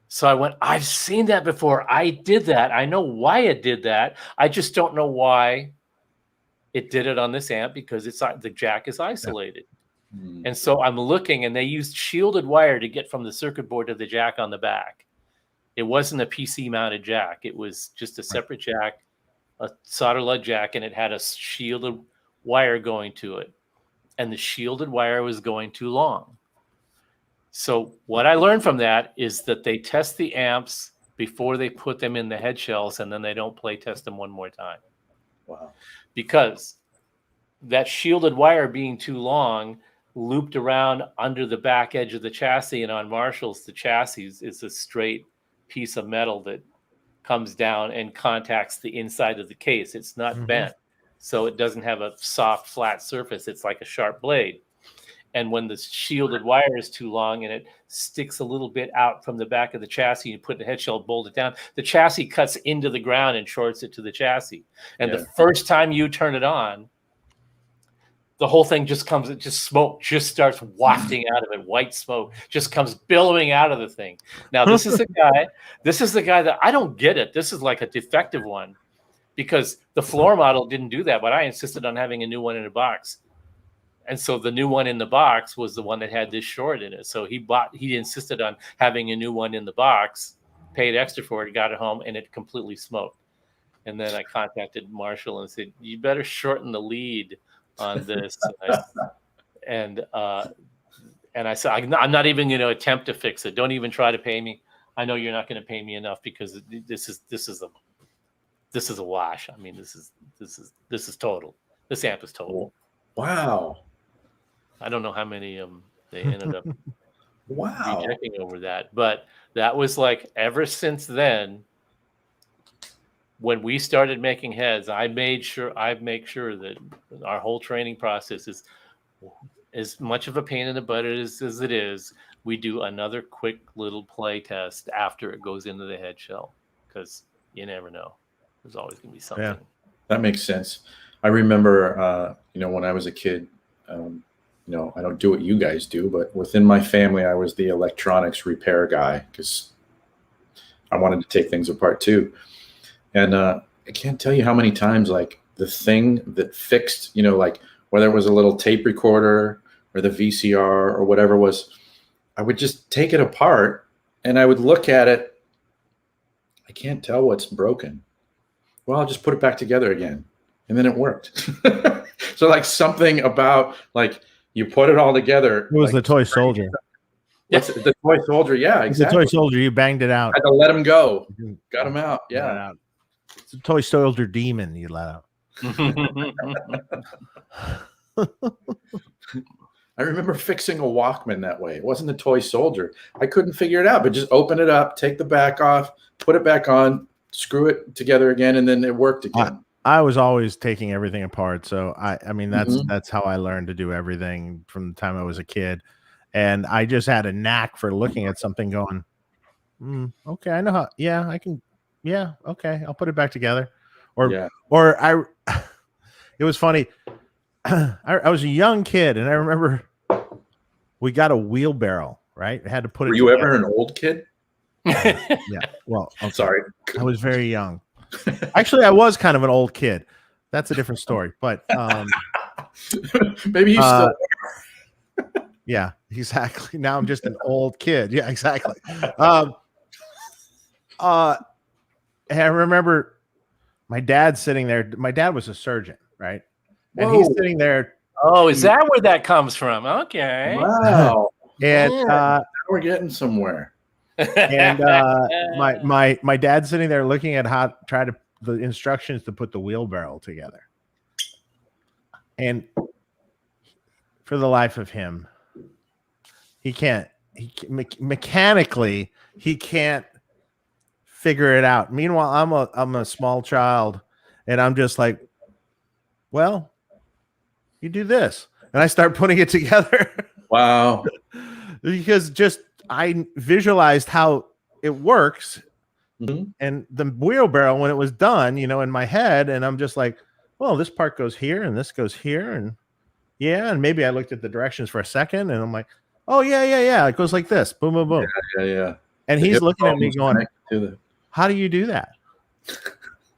so I went, I've seen that before. I did that. I know why it did that. I just don't know why it did it on this amp, because the jack is isolated. And so I'm looking, and they used shielded wire to get from the circuit board to the jack on the back. It wasn't a PC mounted jack. It was just a separate jack, a solder lug jack, and it had a shielded wire going to it. And the shielded wire was going too long. So what I learned from that is that they test the amps before they put them in the head shells, and then they don't play test them one more time. Wow. Because that shielded wire being too long looped around under the back edge of the chassis, and on Marshalls, the chassis is a straight piece of metal that comes down and contacts the inside of the case. It's not bent, so it doesn't have a soft, flat surface. It's like a sharp blade. And when the shielded wire is too long and it sticks a little bit out from the back of the chassis, you put the head shell, bolt it down, the chassis cuts into the ground and shorts it to the chassis. And the first time you turn it on, the whole thing smoke just starts wafting out of it. White smoke just comes billowing out of the thing. Now, this is the guy that I don't get it. This is like a defective one, because the floor model didn't do that, but I insisted on having a new one in a box. And so the new one in the box was the one that had this short in it. So he insisted on having a new one in the box, paid extra for it, got it home, and it completely smoked. And then I contacted Marshall and said, you better shorten the lead on this. And I said, I'm not even going to attempt to fix it. Don't even try to pay me. I know you're not going to pay me enough, because this is a wash. I mean, this is total. This amp is total. Wow. I don't know how many they ended up rejecting over that, but that was like, ever since then, when we started making heads, I make sure that our whole training process is as much of a pain in the butt as it is. We do another quick little play test after it goes into the head shell, because you never know. There's always going to be something. Yeah, that makes sense. I remember, when I was a kid, I don't do what you guys do, but within my family, I was the electronics repair guy, because I wanted to take things apart too. And I can't tell you how many times, like, the thing that fixed, like, whether it was a little tape recorder or the VCR or whatever was, I would just take it apart and I would look at it. I can't tell what's broken. Well, I'll just put it back together again. And then it worked. So, like, something about, like, you put it all together. It was, like, the toy soldier. What's it? The toy soldier? Yeah, exactly. The toy soldier. You banged it out. I had to let him go. Got him out. Yeah. It's a toy soldier demon you let out. I remember fixing a Walkman that way. It wasn't a toy soldier. I couldn't figure it out, but just open it up, take the back off, put it back on, screw it together again, and then it worked again. I was always taking everything apart. So I mean, that's how I learned to do everything from the time I was a kid. And I just had a knack for looking at something going, okay, I know how, I can, okay, I'll put it back together. It was funny. I was a young kid, and I remember we got a wheelbarrow, right? I had to put it. Were you ever an old kid? Yeah. Well, I'm sorry. I was very young. Actually, I was kind of an old kid. That's a different story. But maybe you still. Yeah, exactly. Now I'm just an old kid. Yeah, exactly. I remember my dad sitting there. My dad was a surgeon, right? And he's sitting there Oh, is that where that comes from? Okay. Wow. And now we're getting somewhere. And my dad's sitting there looking at the instructions to put the wheelbarrow together. And for the life of him, mechanically, he can't figure it out. Meanwhile, I'm a small child, and I'm just like, well, you do this. And I start putting it together. Wow. Because I visualized how it works. Mm-hmm. And the wheelbarrow, when it was done, in my head, and I'm just like, well, this part goes here and this goes here. And and maybe I looked at the directions for a second and I'm like, oh, yeah. It goes like this. Boom, boom, boom. Yeah. And he's looking at me going, how do you do that?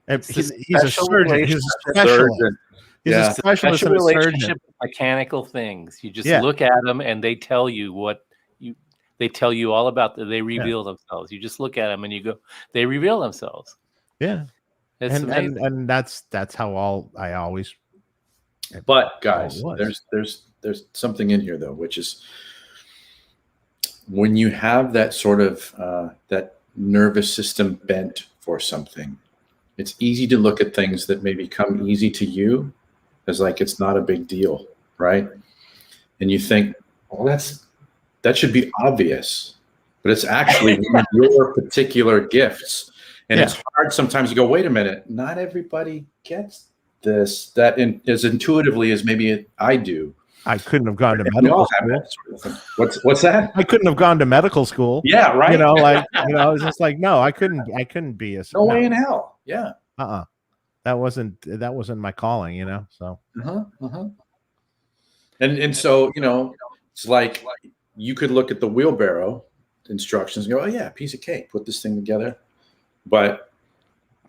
And he's a surgeon. He's a specialist. He's a specialist in relationship with mechanical things. You just look at them and they tell you they tell you all about they reveal themselves. You just look at them and you go, they reveal themselves. Yeah. And that's how I always. But guys, there's something in here though, which is when you have that sort of that nervous system bent for something, it's easy to look at things that may become easy to you as like it's not a big deal, right? And you think, well, that should be obvious, but it's actually one of your particular gifts. And it's hard sometimes to go, wait a minute, not everybody gets this as intuitively as maybe I do. I couldn't have gone to medical school. What's that? I couldn't have gone to medical school. Yeah, right. I was just like, no, I couldn't be a no way in hell. Yeah. That wasn't my calling, so. And so, it's like you could look at the wheelbarrow instructions and go, oh yeah, piece of cake, put this thing together. But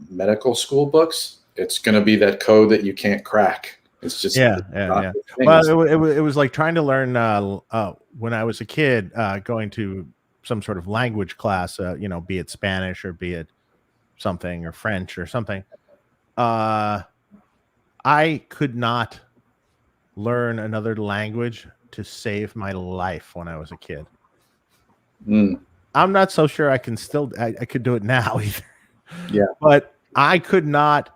medical school books, it's going to be that code that you can't crack. It's just yeah. Well, it was like trying to learn when I was a kid, going to some sort of language class, be it Spanish or be it something or French or something. I could not learn another language to save my life when I was a kid. I'm not so sure I can I could do it now either. Yeah. But I could not.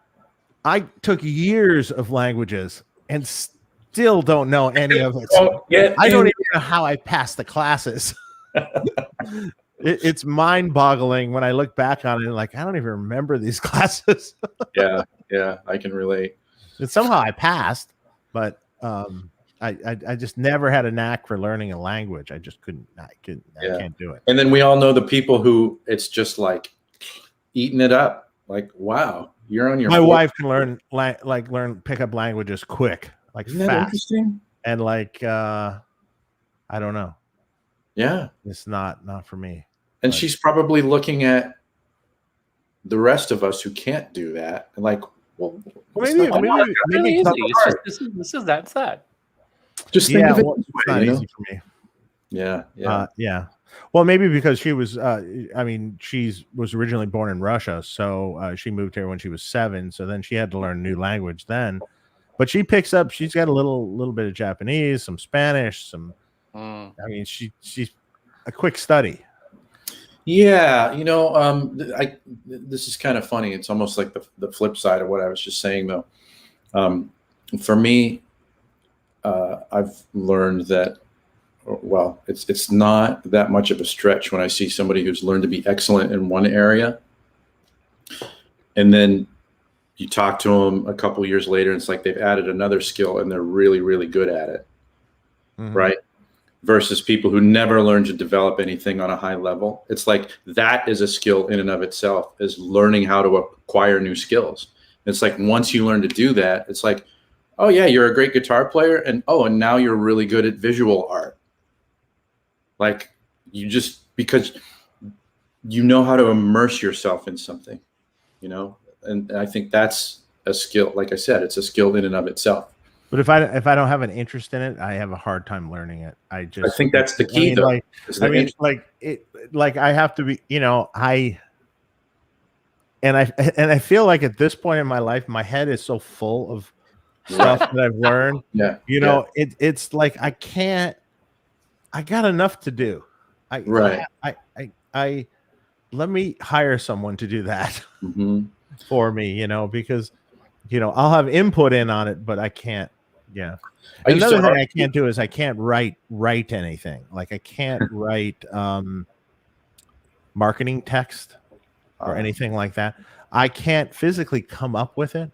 I took years of languages and still don't know any of it. I don't even know how I passed the classes. It's mind-boggling when I look back on it. Like, I don't even remember these classes. Yeah, I can relate. And somehow I passed, but I just never had a knack for learning a language. I just couldn't. I can't do it. And then we all know the people who it's just like eating it up. Like, wow, you're on your. My wife can learn pick up languages quick, like Isn't that fast, interesting? and I don't know. Yeah, it's not for me. And she's probably looking at the rest of us who can't do that, and like, well, maybe this is that. Just think of it. It's not easy for me. Yeah. Well, maybe because she was, she was originally born in Russia, so she moved here when she was 7. So then she had to learn a new language then. But she's got a little bit of Japanese, some Spanish, some. She's a quick study. Yeah, this is kind of funny. It's almost like the flip side of what I was just saying, though. For me, I've learned that. Well, it's not that much of a stretch when I see somebody who's learned to be excellent in one area, and then you talk to them a couple years later, and it's like they've added another skill and they're really, really good at it, right? Versus people who never learn to develop anything on a high level. It's like that is a skill in and of itself, is learning how to acquire new skills. It's like once you learn to do that, it's like, oh yeah, you're a great guitar player, and now you're really good at visual art. Like because you know how to immerse yourself in something, and I think that's a skill. Like I said, it's a skill in and of itself. But if I don't have an interest in it, I have a hard time learning it. I think that's the key, though. I have to be, I feel like at this point in my life, my head is so full of stuff that I've learned. Yeah. You know, it's like I got enough to do. I let me hire someone to do that for me, you know, because I'll have input in on it, but I can't. Yeah. Another thing I can't do is I can't write anything. Like I can't write marketing text or anything like that. I can't physically come up with it.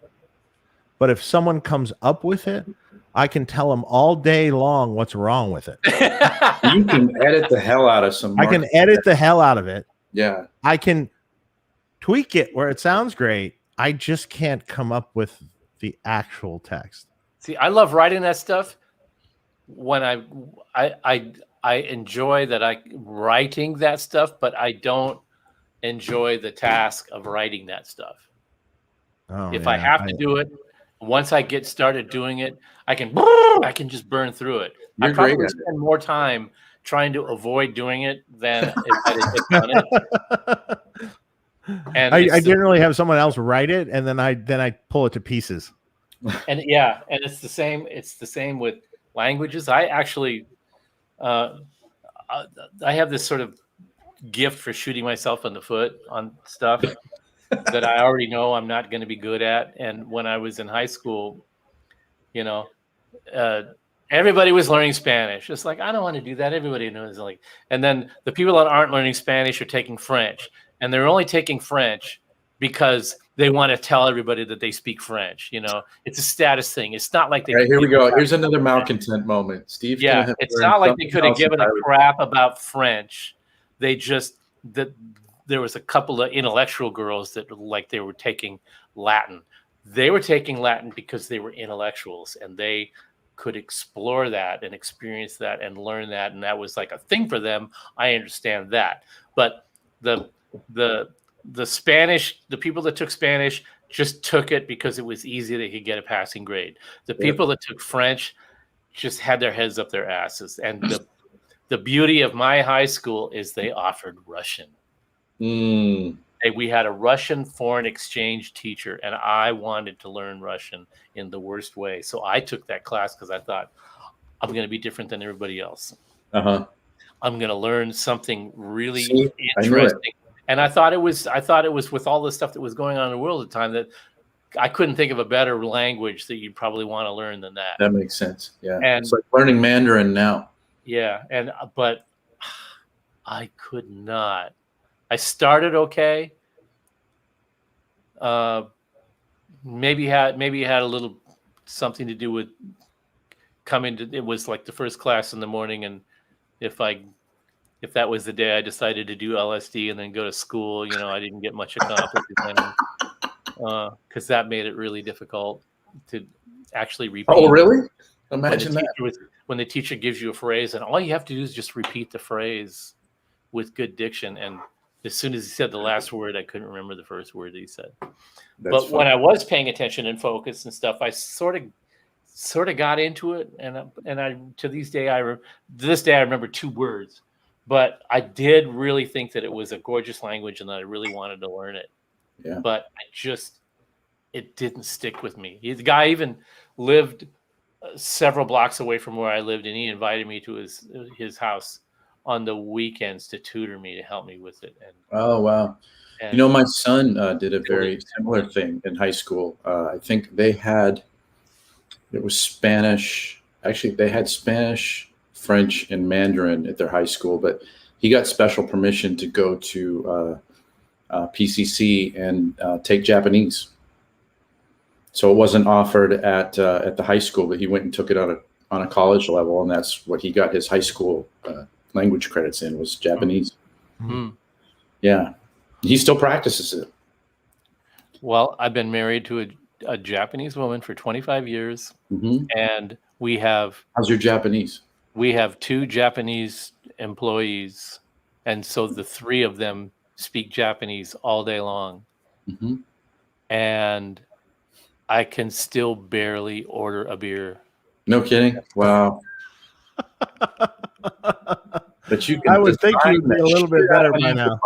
But if someone comes up with it, I can tell them all day long what's wrong with it. You can edit the hell out of some. I can edit the hell out of it. Yeah. I can tweak it where it sounds great. I just can't come up with the actual text. See, I love writing that stuff. When I enjoy that writing that stuff, but I don't enjoy the task of writing that stuff. If I have to do it, once I get started doing it, I can just burn through it. I probably spend more time trying to avoid doing it than if I had just done it. And I generally have someone else write it, and then I pull it to pieces. And it's the same. It's the same with languages. I actually, I have this sort of gift for shooting myself in the foot on stuff that I already know I'm not going to be good at. And when I was in high school, everybody was learning Spanish. It's like, I don't want to do that. Everybody knows. And then the people that aren't learning Spanish are taking French, and they're only taking French because they want to tell everybody that they speak French. It's a status thing. It's not like they. Right, here we go. Here's another malcontent moment. Steve. Yeah, it's not like they could have given a crap about French. They just there was a couple of intellectual girls that they were taking Latin. They were taking Latin because they were intellectuals and they could explore that and experience that and learn that, and that was like a thing for them. I understand that, but the Spanish, the people that took Spanish just took it because it was easy. They could get a passing grade. The people that took French just had their heads up their asses. And the beauty of my high school is they offered Russian. We had a Russian foreign exchange teacher, and I wanted to learn Russian in the worst way. So I took that class because I thought I'm going to be different than everybody else. I'm going to learn something really interesting. And I thought it was with all the stuff that was going on in the world at the time that I couldn't think of a better language that you'd probably want to learn than that. That makes sense. Yeah. And it's like learning Mandarin now. Yeah. But I could not. I started okay. Maybe had a little something to do with coming to, it was like the first class in the morning. And if that was the day I decided to do LSD and then go to school, I didn't get much accomplished because that made it really difficult to actually repeat. Oh, really? Imagine that. When the teacher gives you a phrase and all you have to do is just repeat the phrase with good diction. And as soon as he said the last word, I couldn't remember the first word that he said. But when I was paying attention and focus and stuff, I sort of got into it. And I to this day I remember 2 words. But I did really think that it was a gorgeous language and that I really wanted to learn it. Yeah. But it didn't stick with me. The guy even lived several blocks away from where I lived, and he invited me to his house on the weekends to tutor me, to help me with it. Oh, wow. And, my son did a very similar thing in high school. I think it was Spanish. Actually, they had Spanish, French, and Mandarin at their high school, but he got special permission to go to PCC and take Japanese. So it wasn't offered at the high school, but he went and took it on a college level, and that's what he got his high school language credits in, was Japanese. Mm-hmm. Yeah, he still practices it. Well, I've been married to a Japanese woman for 25 years, and we have. How's your Japanese? We have 2 Japanese employees, and so the 3 of them speak Japanese all day long. And I can still barely order a beer. No kidding? Wow. But I would think you'd be a little bit better by now.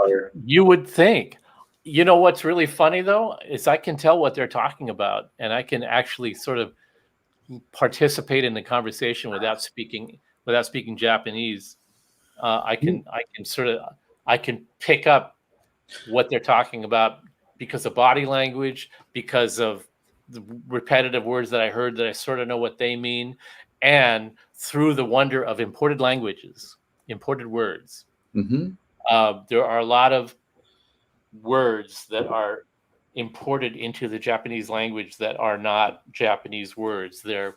You would think. You know what's really funny, though, is I can tell what they're talking about, and I can actually sort of participate in the conversation without speaking Japanese, I can pick up what they're talking about because of body language, because of the repetitive words that I heard that I sort of know what they mean, and through the wonder of imported languages, imported words. Mm-hmm. There are a lot of words that are imported into the Japanese language that are not Japanese words. They're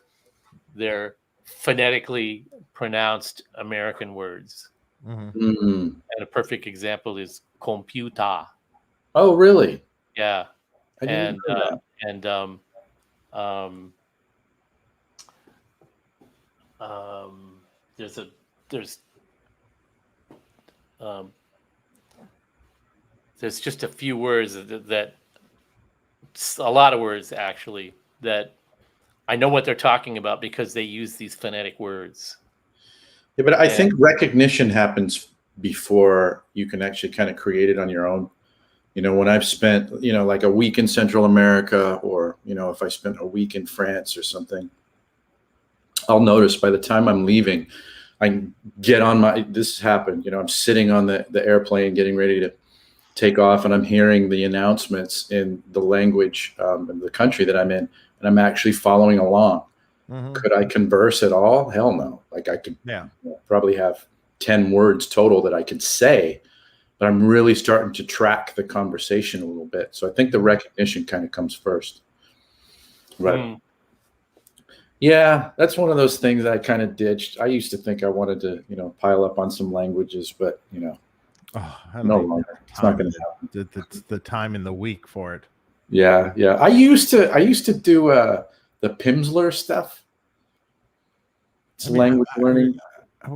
phonetically pronounced American words. Mm-hmm. Mm-hmm. And a perfect example is computer. Oh, really? Yeah. I didn't know that. There's just a few words that a lot of words actually that I know what they're talking about because they use these phonetic words. Yeah, but I think recognition happens before you can actually kind of create it on your own. When I've spent, like a week in Central America, or, if I spent a week in France or something, I'll notice by the time I'm leaving, I get on this has happened, I'm sitting on the airplane getting ready to take off, and I'm hearing the announcements in the language in the country that I'm in, and I'm actually following along. Mm-hmm. Could I converse at all? Hell no. Like I could probably have 10 words total that I could say, but I'm really starting to track the conversation a little bit. So I think the recognition kind of comes first. Right. Yeah, that's one of those things I kind of ditched. I used to think I wanted to, pile up on some languages, but, no longer. It's not going to happen. The time in the week for it. Yeah. I used to do the Pimsleur stuff. It's language learning. I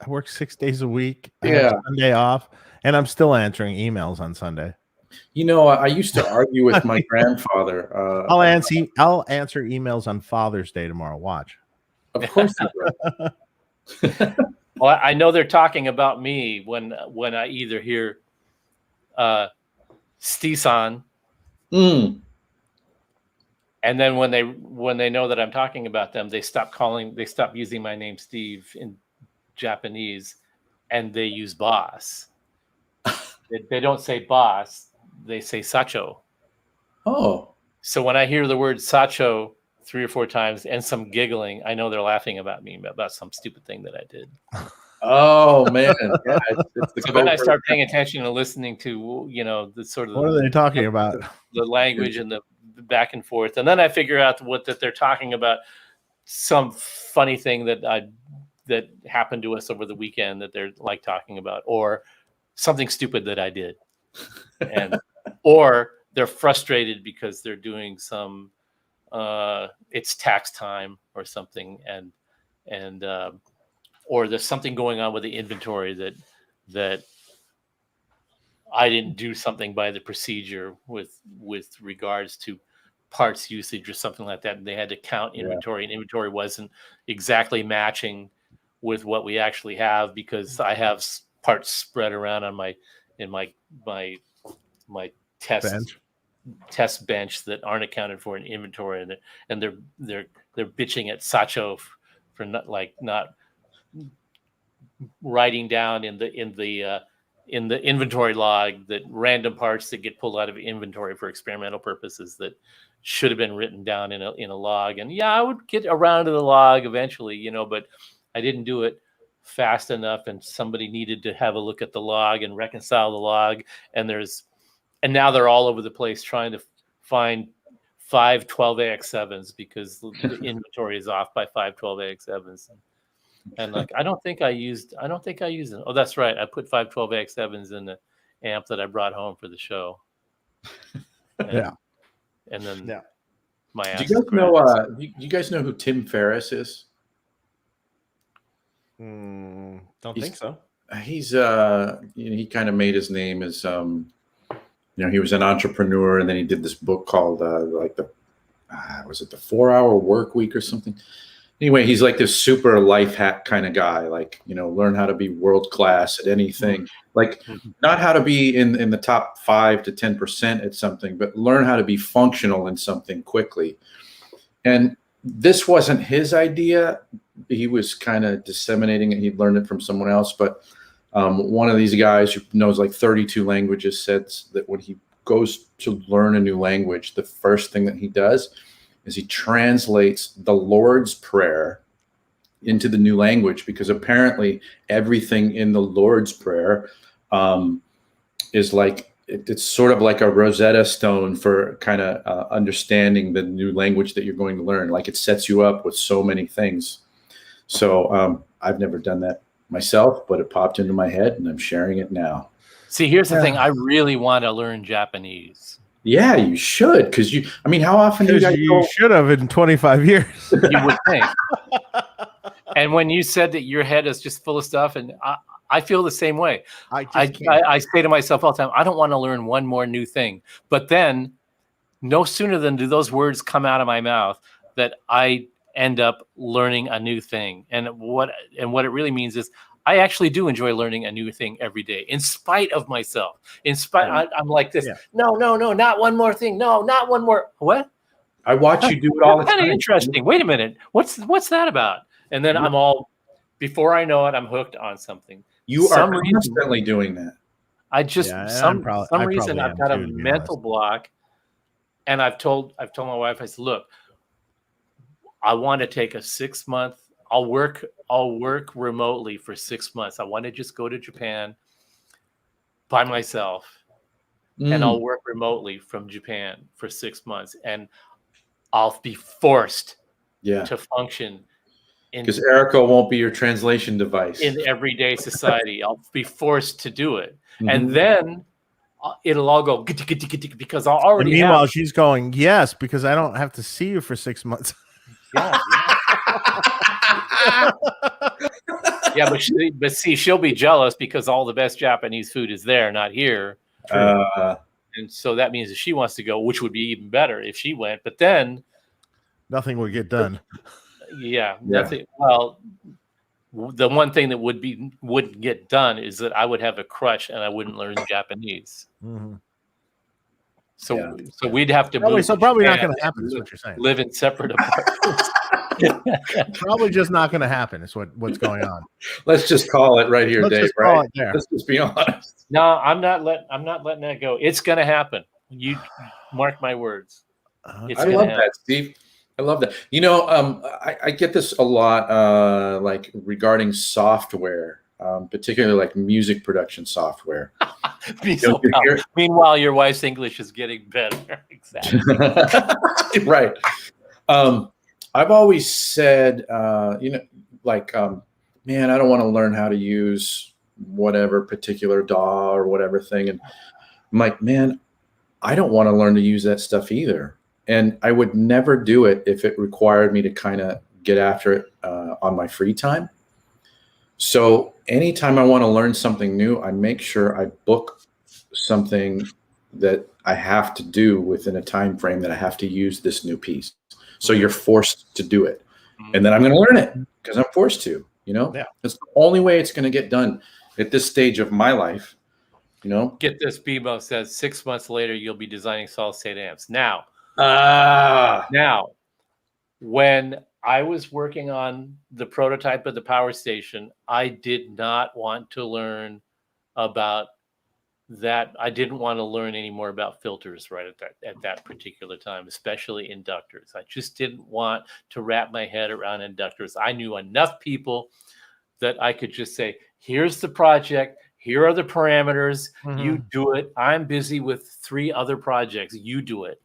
work 6 days a week. I have Sunday off, and I'm still answering emails on Sunday. I used to argue with my grandfather. I'll answer emails on Father's Day tomorrow. Watch. Of course you will. Well, I know they're talking about me when I either hear Steve-san, and then when they know that I'm talking about them, they stop using my name Steve in Japanese, and they use boss. They don't say boss, they say sacho. Oh. So when I hear the word sacho 3 or 4 times and some giggling, I know they're laughing about me about some stupid thing that I did. Oh man. Yeah, so then I start paying attention and listening to, the sort of what are they talking about? The language and the back and forth. And then I figure out that they're talking about some funny thing that happened to us over the weekend that they're like talking about, or something stupid that I did. Or they're frustrated because they're doing some it's tax time or something, and or there's something going on with the inventory that I didn't do something by the procedure with regards to parts usage or something like that, and they had to count inventory, and inventory wasn't exactly matching with what we actually have because I have parts spread around on my test bench that aren't accounted for in inventory, and they're bitching at Sacho for not writing down in the inventory log that random parts that get pulled out of inventory for experimental purposes that should have been written down in a log. And I would get around to the log eventually, but I didn't do it fast enough, and somebody needed to have a look at the log and reconcile the log, and now they're all over the place trying to find 5 12AX7s because the inventory is off by 5 12AX7s. And I don't think I used them. Oh, that's right. I put 5 12AX7s in the amp that I brought home for the show. And then my ass. Do you guys know who Tim Ferriss is? Don't think so. He's he kind of made his name as he was an entrepreneur, and then he did this book called was it the 4-Hour Work Week or something? Anyway, he's like this super life hack kind of guy, learn how to be world class at anything, not how to be in the top 5 to 10% at something, but learn how to be functional in something quickly. And this wasn't his idea. He was kind of disseminating it. He'd learned it from someone else. But one of these guys who knows like 32 languages said that when he goes to learn a new language, the first thing that he does is he translates the Lord's Prayer into the new language, because apparently everything in the Lord's Prayer is like, it's sort of like a Rosetta Stone for kind of understanding the new language that you're going to learn. Like, it sets you up with so many things. So I've never done that myself, but it popped into my head and I'm sharing it now. See, here's the thing. I really want to learn Japanese. Yeah, you should. Because how often do you guys you should have in 25 years. You would think. And when you said that your head is just full of stuff, and I feel the same way. I say to myself all the time, I don't want to learn one more new thing. But then no sooner than do those words come out of my mouth that I end up learning a new thing. And what it really means is I actually do enjoy learning a new thing every day, in spite of myself. I'm like this. Yeah. No, not one more thing. No, not one more. What? I watch you do it all the time. Kind of interesting. Wait a minute. What's that about? And then before I know it, I'm hooked on something. You are constantly doing that. I just, some reason I've got a mental block, and I've told my wife, I said, look, I want to take a 6-month, I'll work remotely for 6 months. I want to just go to Japan by myself, and I'll work remotely from Japan for 6 months, and I'll be forced to function. Because Erica won't be your translation device in everyday society. I'll be forced to do it, and then it'll all go because I'll already. And meanwhile, she's going, yes, because I don't have to see you for 6 months. Yeah. Yeah, but see, she'll be jealous because all the best Japanese food is there, not here. And so that means if she wants to go, which would be even better if she went, but then nothing would get done. Yeah, nothing. Well, the one thing that wouldn't get done is that I would have a crutch and I wouldn't learn Japanese. Mm-hmm. So we'd have to move. So probably not going to happen. Is what you're saying. Live in separate apartments. Probably just not going to happen. Is what's going on. Let's just call it right here, Dave. Right? Let's just be honest. No, I'm not letting that go. It's going to happen. You mark my words. I love that, Steve. I love that. I get this a lot, like regarding software, particularly like music production software. Meanwhile, your wife's English is getting better. Exactly. Right. I've always said, man, I don't want to learn how to use whatever particular DAW or whatever thing. And I'm like, man, I don't want to learn to use that stuff either. And I would never do it if it required me to kind of get after it on my free time. So anytime I want to learn something new, I make sure I book something that I have to do within a time frame that I have to use this new piece. So you're forced to do it. And then I'm going to learn it because I'm forced to, It's the only way it's going to get done at this stage of my life, Get this, Bebo says 6 months later, you'll be designing solid state amps. Now, when I was working on the prototype of the power station, I did not want to learn about that. I didn't want to learn any more about filters right at that particular time, especially inductors. I just didn't want to wrap my head around inductors. I knew enough people that I could just say, here's the project. Here are the parameters. Mm-hmm. You do it. I'm busy with 3 other projects. You do it.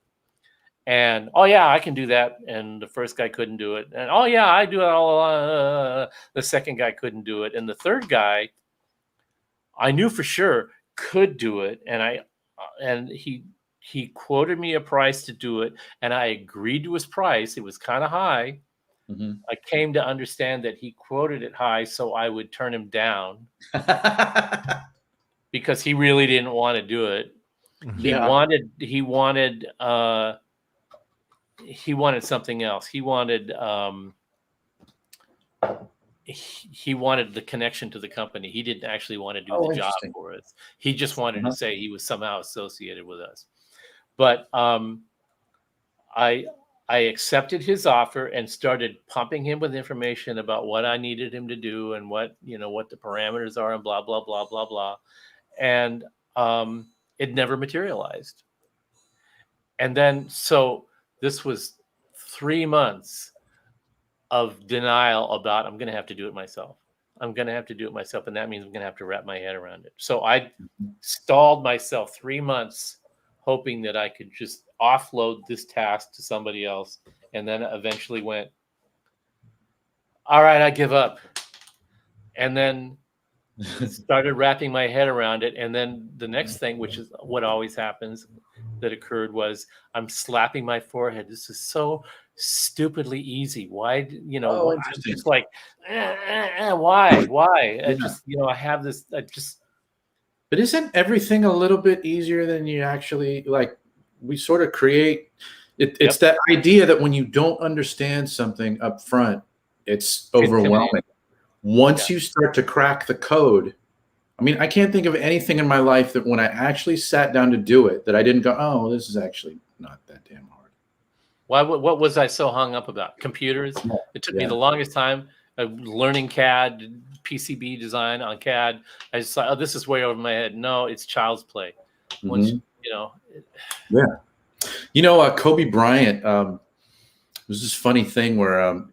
And, oh, yeah, I can do that. And the first guy couldn't do it. And, oh, yeah, I do it all. The second guy couldn't do it. And the third guy, I knew for sure could do it. And he quoted me a price to do it. And I agreed to his price. It was kind of high. Mm-hmm. I came to understand that he quoted it high so I would turn him down because he really didn't want to do it. Yeah. He wanted something else. He wanted the connection to the company. He didn't actually want to do the job for us. He just wanted to say he was somehow associated with us. But I accepted his offer and started pumping him with information about what I needed him to do and what the parameters are and blah, blah, blah, blah, blah. And it never materialized. And then, so this was 3 months of denial about, I'm going to have to do it myself. I'm going to have to do it myself. And that means I'm going to have to wrap my head around it. So I stalled myself 3 months, hoping that I could just offload this task to somebody else. And then eventually went, all right, I give up. And then started wrapping my head around it. And then the next thing, which is what always happens, that occurred was I'm slapping my forehead. This is so stupidly easy. Why, I'm just like, why? I just, I have this, But isn't everything a little bit easier than you actually, like, we sort of create it? It's that idea that when you don't understand something up front, it's overwhelming. Once you start to crack the code, I mean, I can't think of anything in my life that when I actually sat down to do it, that I didn't go, oh, this is actually not that damn hard. Why? What was I so hung up about? Computers? It took me the longest time learning CAD, PCB design on CAD. I just thought, oh, this is way over my head. No, it's child's play. Once, Kobe Bryant, there's this funny thing where,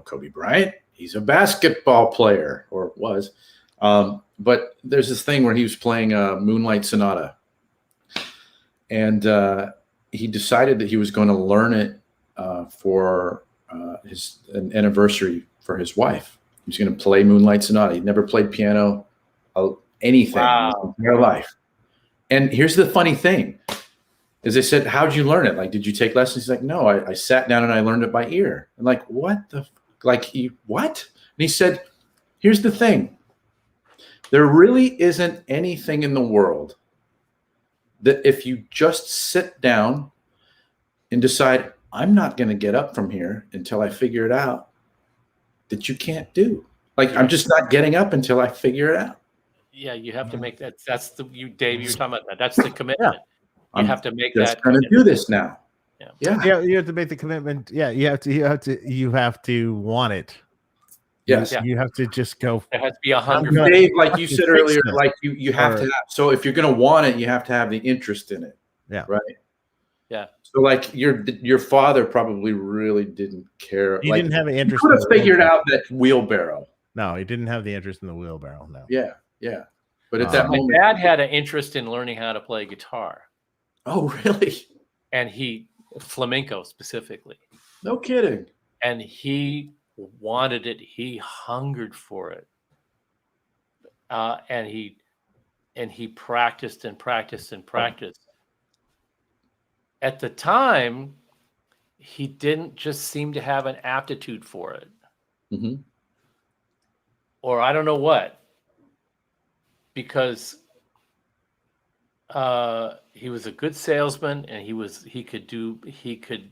Kobe Bryant, he's a basketball player, or was. But there's this thing where he was playing Moonlight Sonata. And he decided that he was going to learn it for an anniversary for his wife. He was going to play Moonlight Sonata. He'd never played piano, anything in his entire life. And here's the funny thing. Is they said, how'd you learn it? Like, did you take lessons? He's like, no, I sat down and I learned it by ear. And like, what the, what? And he said, here's the thing. There really isn't anything in the world that if you just sit down and decide, I'm not going to get up from here until I figure it out, that you can't do. Like, I'm just not getting up until I figure it out. Yeah, you have to make that. That's Dave, you're talking about that. That's the commitment. You have to make that. I'm going to do this now. Yeah. You have to make the commitment. Yeah, you have to want it. Yes. You have to just go. There has to be 100. Dave, like you said earlier, like you have to have. So if you're going to want it, you have to have the interest in it. Yeah. Right. Yeah. So like your father probably really didn't care. He didn't have an interest. He could have figured out that wheelbarrow. No, he didn't have the interest in the wheelbarrow. No. Yeah. But at that moment, my dad had an interest in learning how to play guitar. Oh, really? And flamenco specifically. No kidding. And he wanted it. He hungered for it. And he practiced and practiced and practiced. At the time, he didn't just seem to have an aptitude for it. Mm-hmm. Or I don't know what. Because he was a good salesman, and he could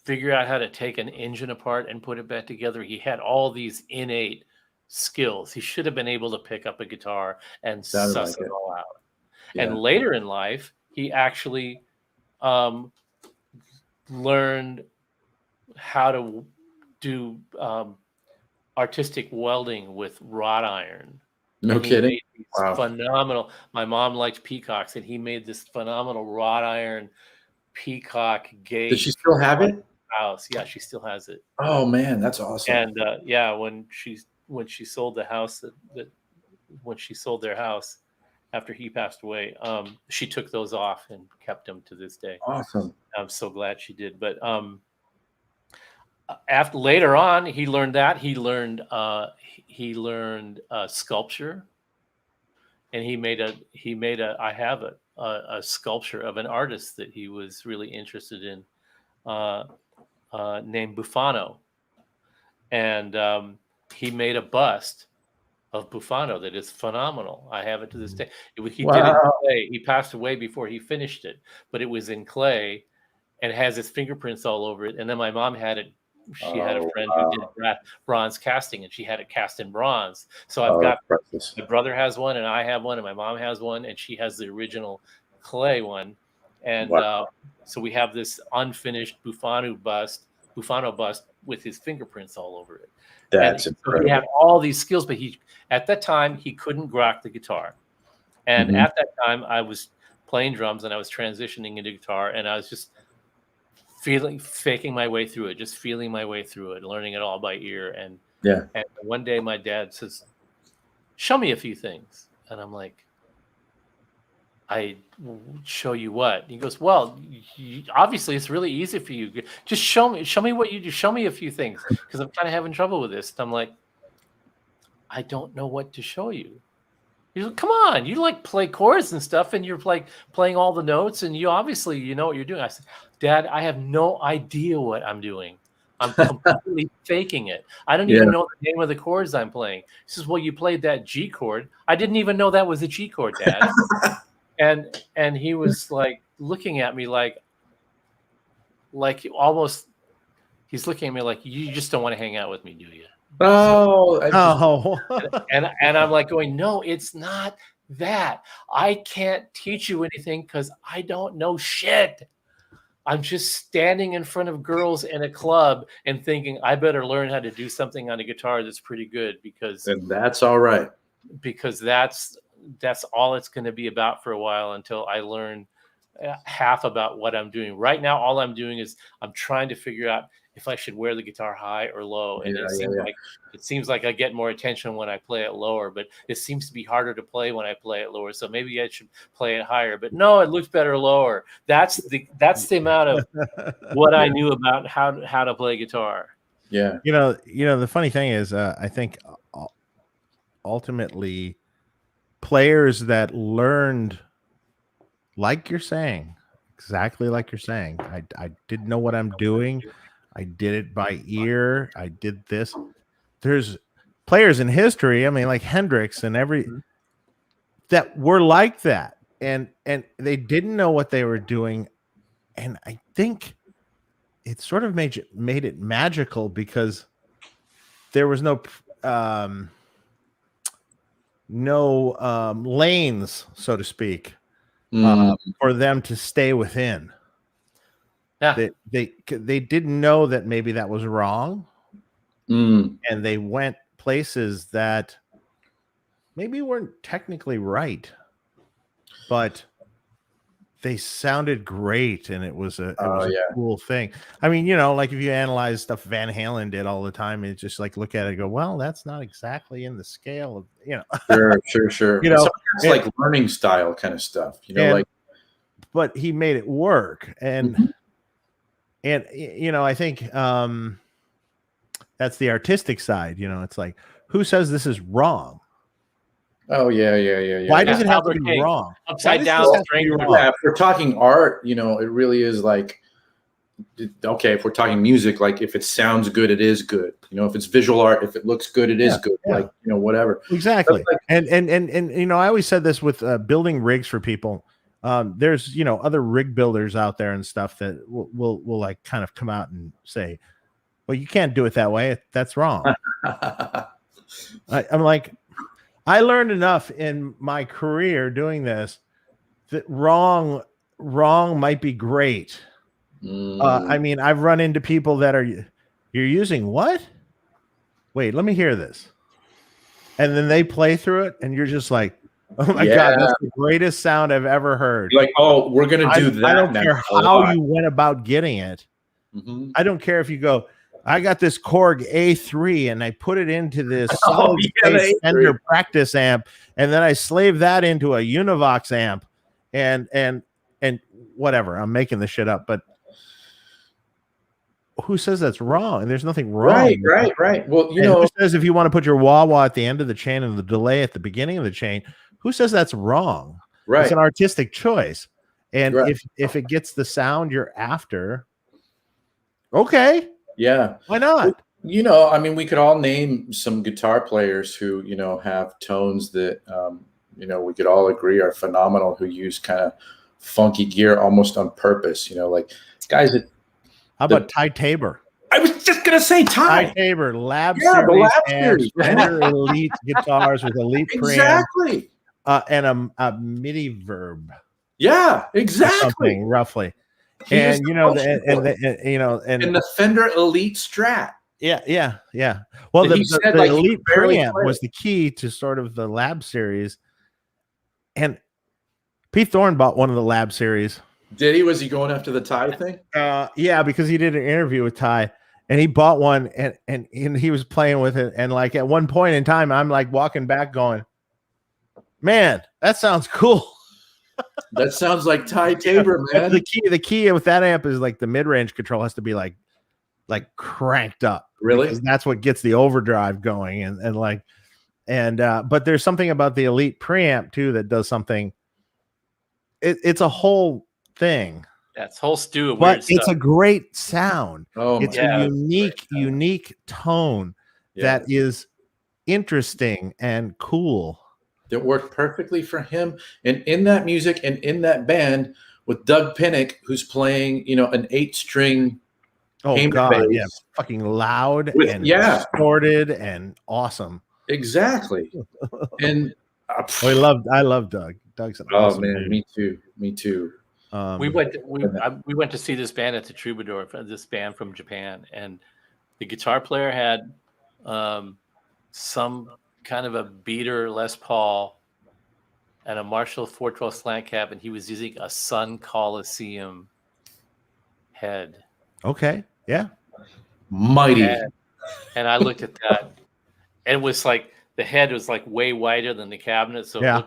figure out how to take an engine apart and put it back together. He had all these innate skills. He should have been able to pick up a guitar and suss it all out. Yeah. And later in life, he actually learned how to do artistic welding with wrought iron. No kidding. Wow. Phenomenal. My mom liked peacocks, and he made this phenomenal wrought iron peacock gate. Does she still have it? House. Yeah, she still has it. Oh man, that's awesome. And when she sold the house when she sold their house after he passed away, she took those off and kept them to this day. Awesome. I'm so glad she did. But after later on, he learned that. He learned sculpture, and he made a sculpture of an artist that he was really interested in, named Buffano, and he made a bust of Buffano that is phenomenal. I have it to this day. He did it in clay. He passed away before he finished it, but it was in clay and has his fingerprints all over it. And then my mom had it. She had a friend who did bronze casting, and she had it cast in bronze. So I've got my brother has one, and I have one, and my mom has one, and she has the original clay one. And Wow. so we have this unfinished Buffano bust with his fingerprints all over it. That's and incredible. he had all these skills, but at that time he couldn't grok the guitar. And at that time I was playing drums and I was transitioning into guitar, and I was just faking my way through it, just feeling my way through it, learning it all by ear. And one day my dad says, "Show me a few things." And I'm like, "I show you what?" He goes, "Well, obviously it's really easy for you. Just show me what you do. Show me a few things, because I'm kind of having trouble with this." And I'm like, "I don't know what to show you." He's like, "Come on, you like play chords and stuff, and you're like playing all the notes, and you obviously you know what you're doing." I said, "Dad, I have no idea what I'm doing. I'm completely faking it. I don't even know the name of the chords I'm playing." He says, "Well, you played that G chord." I didn't even know that was a G chord, Dad. And he was like looking at me like almost, he's looking at me like, "You just don't want to hang out with me, do you?" And I'm like going, "No, it's not that. I can't teach you anything because I don't know shit. I'm just standing in front of girls in a club and thinking I better learn how to do something on a guitar that's pretty good, because that's all right. Because that's all it's going to be about for a while, until I learn half about what I'm doing. Right now, all I'm doing is I'm trying to figure out if I should wear the guitar high or low. And it seems like I get more attention when I play it lower, but it seems to be harder to play when I play it lower. So maybe I should play it higher, but no, it looks better lower. That's the amount of what I knew about how to play guitar. Yeah. You know, the funny thing is, I think ultimately players that learned, like you're saying, exactly like you're saying, I didn't know what I'm doing. I did it by ear. I did this. There's players in history, I mean, like Hendrix and that were like that. And they didn't know what they were doing. And I think it sort of made it magical, because there was no lanes, so to speak, for them to stay within. Yeah. They didn't know that maybe that was wrong. And they went places that maybe weren't technically right, but they sounded great, and it was a cool thing. I mean, you know, like if you analyze stuff Van Halen did all the time, it's just like look at it and go, well, that's not exactly in the scale of, you know. Sure. You know, it's like learning style kind of stuff, you know, but he made it work. And you know, I think that's the artistic side. You know, it's like, who says this is wrong? Oh yeah. Why does it have to be wrong? Upside down string. Yeah, if we're talking art, you know, it really is like, okay, if we're talking music, like if it sounds good, it is good. You know, if it's visual art, if it looks good, it is good. Yeah. Like, you know, whatever. Exactly. And you know, I always said this with building rigs for people. There's, you know, other rig builders out there and stuff that will like kind of come out and say, well, you can't do it that way. That's wrong. I'm like, I learned enough in my career doing this that wrong might be great. I mean, I've run into people that you're using what? Wait, let me hear this. And then they play through it, and you're just like, oh my God, that's the greatest sound I've ever heard. Like, oh, we're going to do that. I don't care how you went about getting it. I don't care if you go, I got this Korg A3 and I put it into this solid state Fender practice amp, and then I slave that into a Univox amp, and whatever. I'm making this shit up, but who says that's wrong? And there's nothing wrong. Right. Well, you know, who says if you want to put your wah-wah at the end of the chain and the delay at the beginning of the chain, who says that's wrong? Right. It's an artistic choice. And if it gets the sound you're after, okay. Yeah. Why not? You know, I mean, we could all name some guitar players who, you know, have tones that, you know, we could all agree are phenomenal, who use kind of funky gear almost on purpose, you know, like guys that. How about Ty Tabor? I was just going to say Ty Tabor, Lab Series amps, Fender Elite guitars with Elite preamp. Exactly. And a MIDI verb. Yeah, exactly. Something roughly. And you know, and the Fender Elite Strat. Yeah. Well, the Elite preamp was the key to sort of the Lab series. And Pete Thorne bought one of the Lab series. Did he? Was he going after the Ty thing? Yeah, because he did an interview with Ty, and he bought one, and he was playing with it. And like at one point in time, I'm like walking back, going, "Man, that sounds cool." That sounds like Ty Tabor, man. The key with that amp is like the mid-range control has to be like cranked up. Really? Because that's what gets the overdrive going. But there's something about the Elite preamp too that does something. It's a whole thing. That's whole stew of but weird it's stuff. a great sound. It's a unique tone that is interesting and cool. That worked perfectly for him, and in that music and in that band with Doug Pinnick, who's playing, an 8-string. Oh God, yeah, fucking loud and distorted and awesome. Exactly. And I love Doug. Doug's an awesome dude. Me too. We went to see this band at the Troubadour, this band from Japan, and the guitar player had some kind of a beater Les Paul and a Marshall 412 slant cab, and he was using a Sun Coliseum head. Okay, yeah, mighty. And I looked at that, and it was like the head was like way wider than the cabinet. So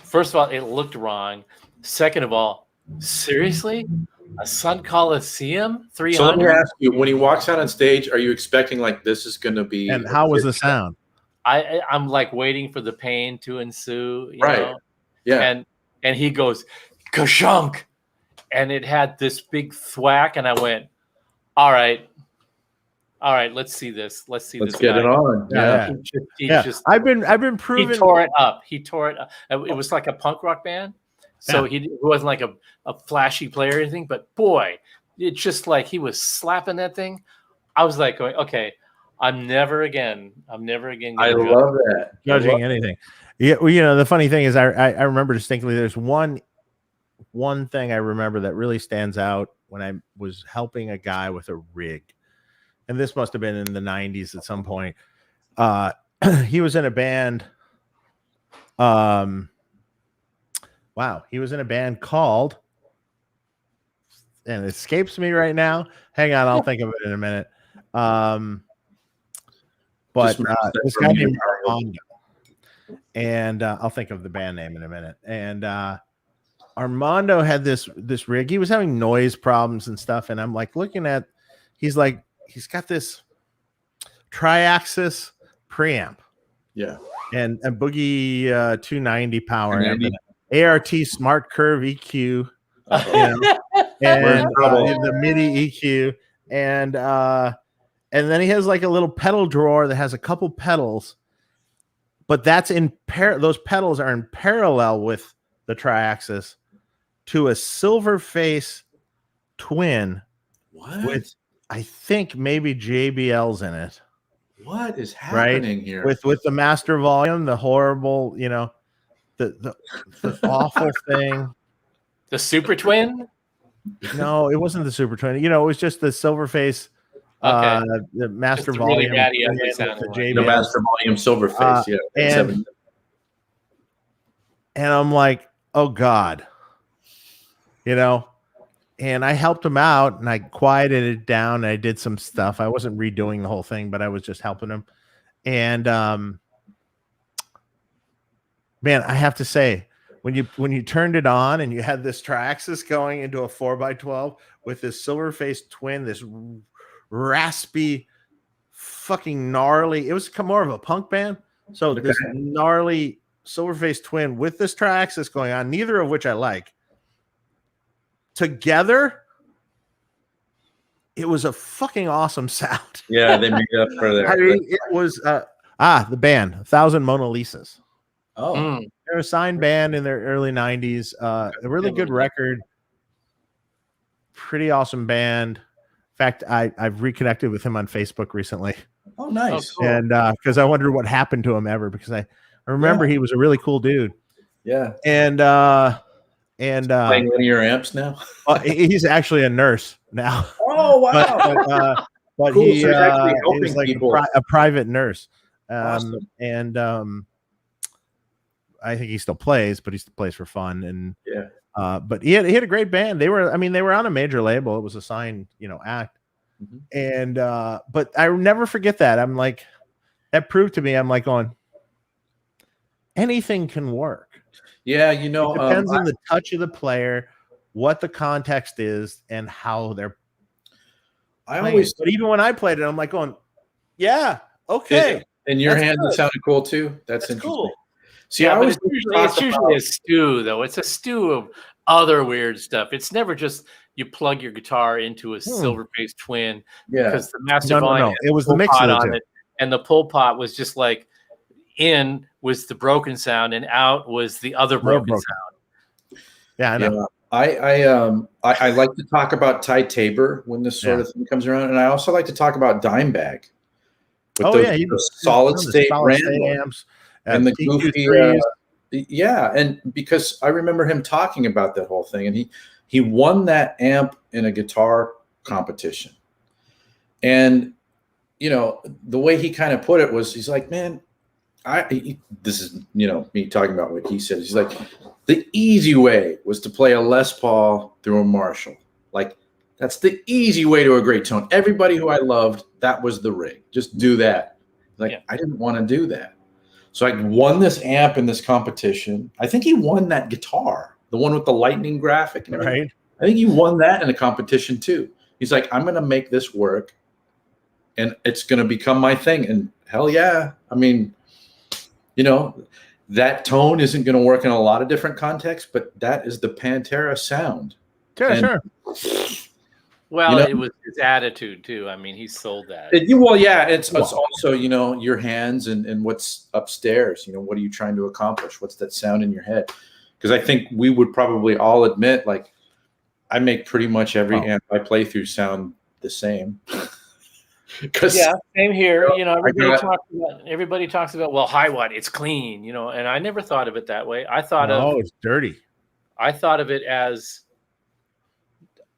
first of all, it looked wrong. Second of all, seriously, a Sun Coliseum 300. So let me ask you: when he walks out on stage, are you expecting like this is going to be? And how was the sound? I'm like waiting for the pain to ensue, you know? Yeah. And he goes, ka-shunk, and it had this big thwack, and I went, all right, let's see this. Let's get it on. I've been proving. He tore it up. It was like a punk rock band. So he wasn't like a flashy player or anything, but boy, it's just like he was slapping that thing. I was like going, okay, I'm never again. I love that. Judging anything. Yeah, well, the funny thing is, I remember distinctly. There's one thing I remember that really stands out when I was helping a guy with a rig, and this must have been in the 90s at some point. He was in a band. He was in a band called, and it escapes me right now. Hang on, I'll think of it in a minute. But this guy named Armando, and I'll think of the band name in a minute. And Armando had this rig. He was having noise problems and stuff, and I'm like looking at. He's got this tri-axis preamp, and a Boogie 290 power amp, and ART Smart Curve EQ, and the MIDI EQ, and then he has like a little pedal drawer that has a couple pedals, but that's those pedals are in parallel with the tri-axis to a Silverface twin with, I think, maybe JBLs in it. What is happening here? With the master volume, the horrible, the awful thing. The Super Twin? No, it wasn't the Super Twin. It was just the Silverface. Okay. The master volume. Really the master volume Silverface. And I'm like, oh God, and I helped him out and I quieted it down. And I did some stuff. I wasn't redoing the whole thing, but I was just helping him. And man, I have to say, when you turned it on and you had this tri-axis going into a 4x12 with this Silverface twin, this raspy, fucking gnarly. It was more of a punk band. So this gnarly Silverface twin with this tri-axis going on, neither of which I like. Together, it was a fucking awesome sound. Yeah, they made up for that. I mean, it was the band 1,000 Mona Lisas. Oh, they're a signed band in their early 90s. A really good record. Pretty awesome band. In fact, I've reconnected with him on Facebook recently. Oh, nice. Cool. And because I wondered what happened to him ever, because I remember he was a really cool dude. Yeah. And And playing linear amps now. He's actually a nurse now. Oh wow! But Cool. he So he's actually helping is like people. a private nurse. Awesome. And I think he still plays, but he still plays for fun. And yeah. But he had a great band. They were on a major label. It was a signed, act. Mm-hmm. And but I never forget that. I'm like, that proved to me. I'm like going, anything can work. Yeah, it depends on the touch of the player, what the context is, and how they're. But even when I played it, I'm like going, yeah, okay. In your hands, it sounded cool too. That's interesting. Cool. See, it's usually a stew, though. It's a stew of other weird stuff. It's never just you plug your guitar into a silver bass twin because the master volume. It was the mixer on it, and the pull pot was just like in was the broken sound and out was the other broken sound. Yeah, I know. I like to talk about Ty Tabor when this sort of thing comes around, and I also like to talk about Dimebag. With those solid state amps and the goofy, and because I remember him talking about that whole thing, and he won that amp in a guitar competition, and the way he kind of put it was, he's like, man, this is me talking about what he said. He's like, the easy way was to play a Les Paul through a Marshall. Like, that's the easy way to a great tone. Everybody who I loved, that was the rig. Just do that. Like, I didn't want to do that. So I won this amp in this competition. I think he won that guitar, the one with the lightning graphic and everything. Right. I think he won that in a competition too. He's like, I'm going to make this work and it's going to become my thing. And hell yeah. I mean, that tone isn't going to work in a lot of different contexts, but that is the Pantera sound. Sure. Well, it was his attitude too. I mean, he sold that. It's also, your hands and what's upstairs. What are you trying to accomplish? What's that sound in your head? Because I think we would probably all admit, like, I make pretty much every amp I play through sound the same. Same here. Everybody talks about, well, high watt, it's clean, and I never thought of it that way. I thought it's dirty. I thought of it as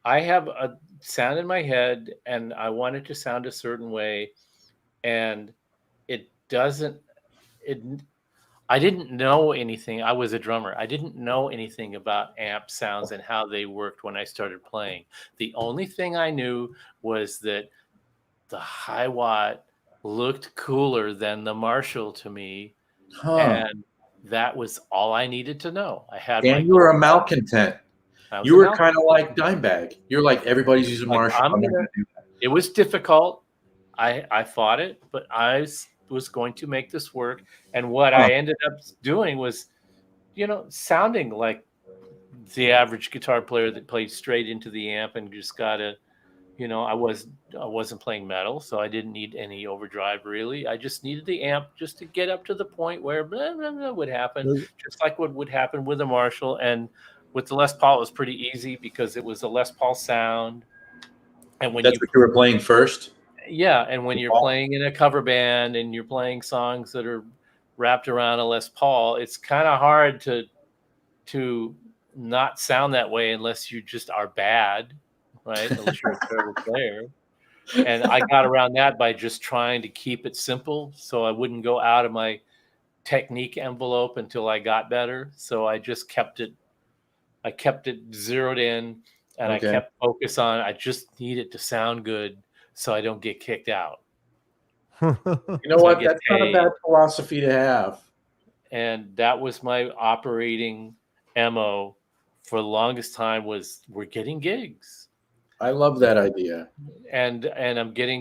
I have a sound in my head and I want it to sound a certain way, and I didn't know anything. I was a drummer. I didn't know anything about amp sounds and how they worked when I started playing. The only thing I knew was that the high watt looked cooler than the Marshall to me. And that was all I needed to know. And you were a malcontent. You were kind of like Dimebag. You're like, everybody's using Marshall. It was difficult. I fought it, but I was going to make this work. And what I ended up doing was, sounding like the average guitar player that played straight into the amp and just got to, I wasn't playing metal, so I didn't need any overdrive really. I just needed the amp just to get up to the point where blah, blah, blah would happen, just like what would happen with a Marshall. And with the Les Paul, it was pretty easy because it was a Les Paul sound. And when that's what you were playing first? Yeah, and when you're playing in a cover band and you're playing songs that are wrapped around a Les Paul, it's kind of hard to not sound that way unless you just are bad, right? Unless you're a terrible player. And I got around that by just trying to keep it simple so I wouldn't go out of my technique envelope until I got better. So I just kept it zeroed in, and I kept focus on, I just need it to sound good so I don't get kicked out. You know what? That's not a bad philosophy to have. And that was my operating MO for the longest time, was we're getting gigs. I love that idea. And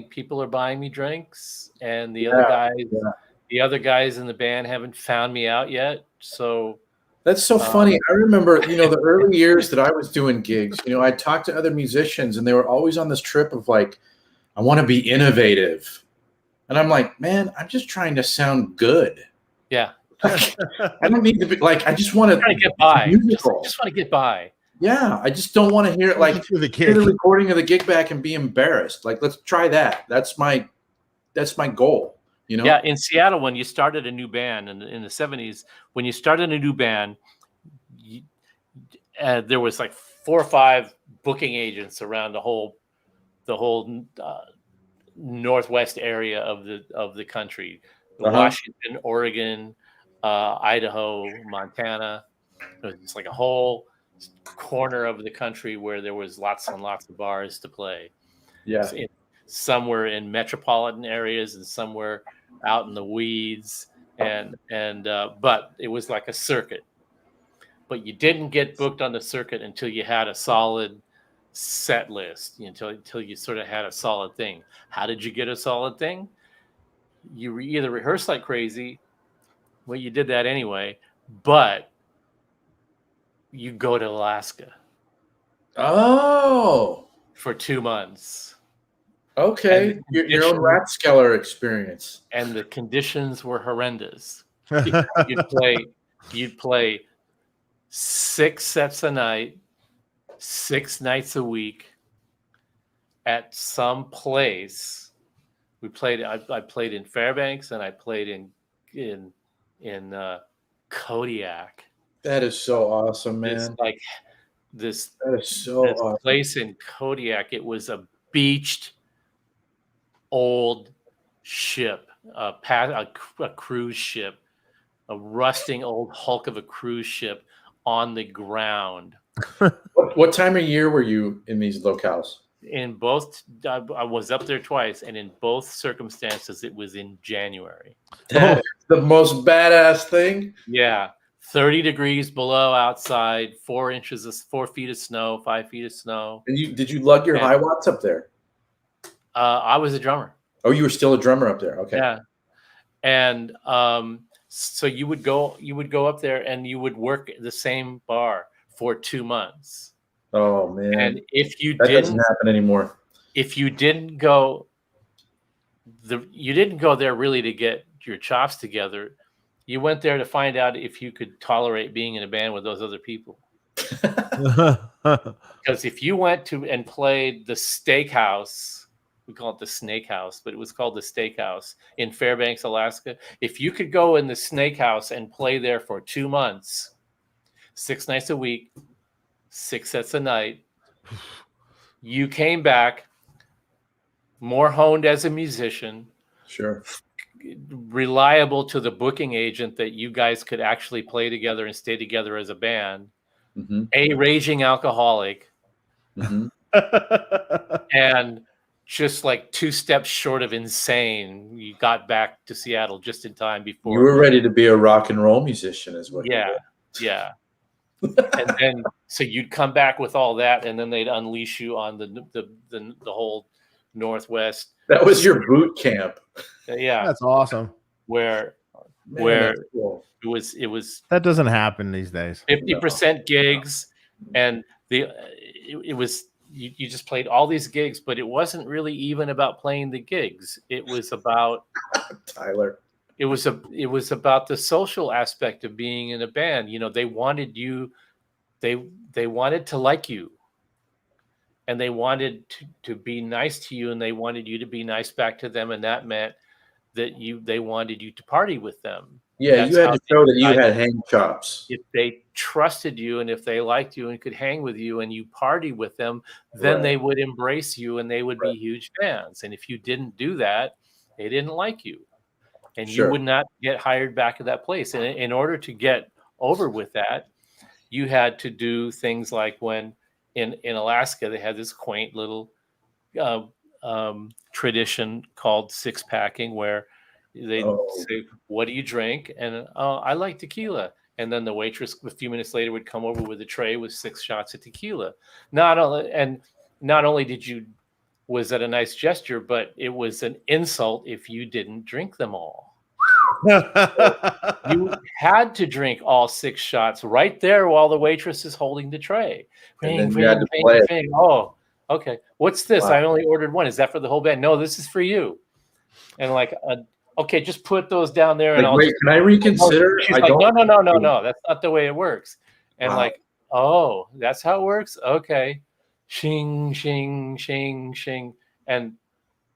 people are buying me drinks, and the other guys in the band haven't found me out yet. So that's so funny. I remember, the early years that I was doing gigs, I talked to other musicians and they were always on this trip of like, I want to be innovative. And I'm like, man, I'm just trying to sound good. Yeah. I don't need to be like, I just want to get by. Just want to get by. Yeah. I just don't want to hear it like hear the recording of the gig back and be embarrassed. Like, let's try that. That's my goal. Yeah. In Seattle, when you started a new band in the 70s, when you started a new band, there was like 4 or 5 booking agents around the whole northwest area of the country, Washington, Oregon, Idaho, Montana. It was just like a whole corner of the country where there was lots and lots of bars to play. Yeah. Some were in metropolitan areas and some were out in the weeds, and but it was like a circuit. But you didn't get booked on the circuit until you had a solid set list, until you sort of had a solid thing. How did you get a solid thing? You either rehearsed like crazy, well, you did that anyway, but you go to Alaska. Oh, for 2 months. Okay, your own Rathskeller experience. And the conditions were horrendous. You'd play 6 sets a night, 6 nights a week at some place. We played. I played in Fairbanks and I played in Kodiak. That is so awesome, man. It's like this. That is so awesome. Place in Kodiak. It was a beached old ship, a cruise ship, a rusting old hulk of a cruise ship on the ground. What time of year were you in these locales? In both, I was up there twice, and in both circumstances, it was in January. That's the most badass thing. Yeah, 30 degrees below outside, 4 feet of snow, 5 feet of snow. And did you lug your high watts up there? I was a drummer. Oh, you were still a drummer up there. Okay. Yeah, and so you would go up there and you would work the same bar for 2 months. Oh man! And if you doesn't happen anymore. If you didn't go, you didn't go there really to get your chops together. You went there to find out if you could tolerate being in a band with those other people. Because if you went to and played the Steakhouse, we call it the Snake House, but it was called the Steakhouse in Fairbanks, Alaska. If you could go in the Snake House and play there for 2 months, 6 nights a week, 6 sets a night, you came back more honed as a musician, sure, reliable to the booking agent that you guys could actually play together and stay together as a band, a raging alcoholic, and just like 2 steps short of insane. You got back to Seattle just in time before. You were ready to be a rock and roll musician, is what? Yeah, yeah. And then so you'd come back with all that, and then they'd unleash you on the whole Northwest. That was your boot camp. Yeah, that's awesome. Where cool. it was that doesn't happen these days. 50% gigs, and it was you just played all these gigs, but it wasn't really even about playing the gigs. It was about Tyler. It was about the social aspect of being in a band. You know, they wanted you, they wanted to like you, and they wanted to be nice to you, and they wanted you to be nice back to them, and that meant that they wanted you to party with them. Yeah, you had to show that you had hang chops. If they trusted you, and if they liked you and could hang with you, and you party with them, then they would embrace you, and they would be huge fans. And if you didn't do that, they didn't like you. And you would not get hired back at that place. And in order to get over with that, you had to do things like when in Alaska, they had this quaint little tradition called 6-packing, where they'd say, "What do you drink?" And I like tequila. And then the waitress a few minutes later would come over with a tray with 6 shots of tequila. Not only was that a nice gesture, but it was an insult if you didn't drink them all. You had to drink all 6 shots right there while the waitress is holding the tray. Oh, okay. What's this? Wow. I only ordered 1. Is that for the whole band? No, this is for you. And like, okay, just put those down there. And wait, can I reconsider? She's like, no. That's not the way it works. And like, oh, that's how it works? Okay. Shing, shing, shing, shing. And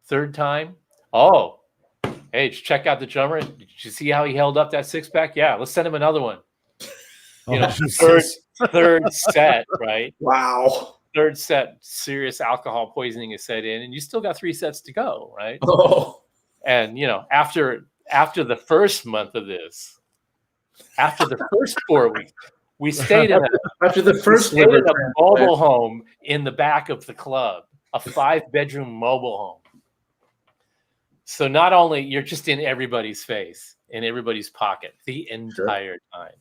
3rd time, oh, hey, check out the drummer. Did you see how he held up that 6-pack? Yeah, let's send him another one. third set, right? Wow. Third set, serious alcohol poisoning is set in, and you still got 3 sets to go, right? Oh. And after the first month of this, after the first 4 weeks, we stayed in after the first a mobile home in the back of the club, a 5-bedroom mobile home. So not only you're just in everybody's face, in everybody's pocket the entire time,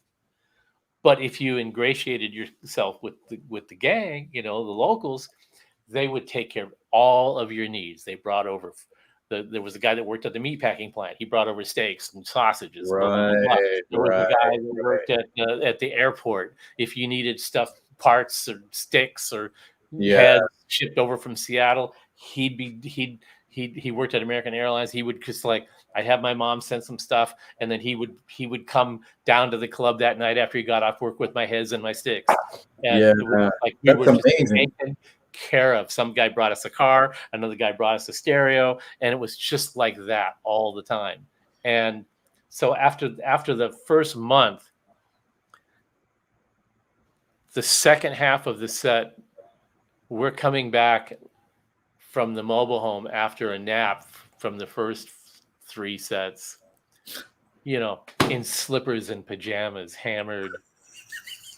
but if you ingratiated yourself with the gang, the locals, they would take care of all of your needs. They brought over there was a guy that worked at the meatpacking plant. He brought over steaks and sausages. Right. There was a guy that worked at the airport. If you needed parts or sticks or heads shipped over from Seattle, he worked at American Airlines. He would just I'd have my mom send some stuff, and then he would come down to the club that night after he got off work with my heads and my sticks. And we were just taken care of. Some guy brought us a car, another guy brought us a stereo, and it was just like that all the time. And so after the first month, the second half of the set, we're coming back from the mobile home after a nap from the first 3 sets, in slippers and pajamas, hammered.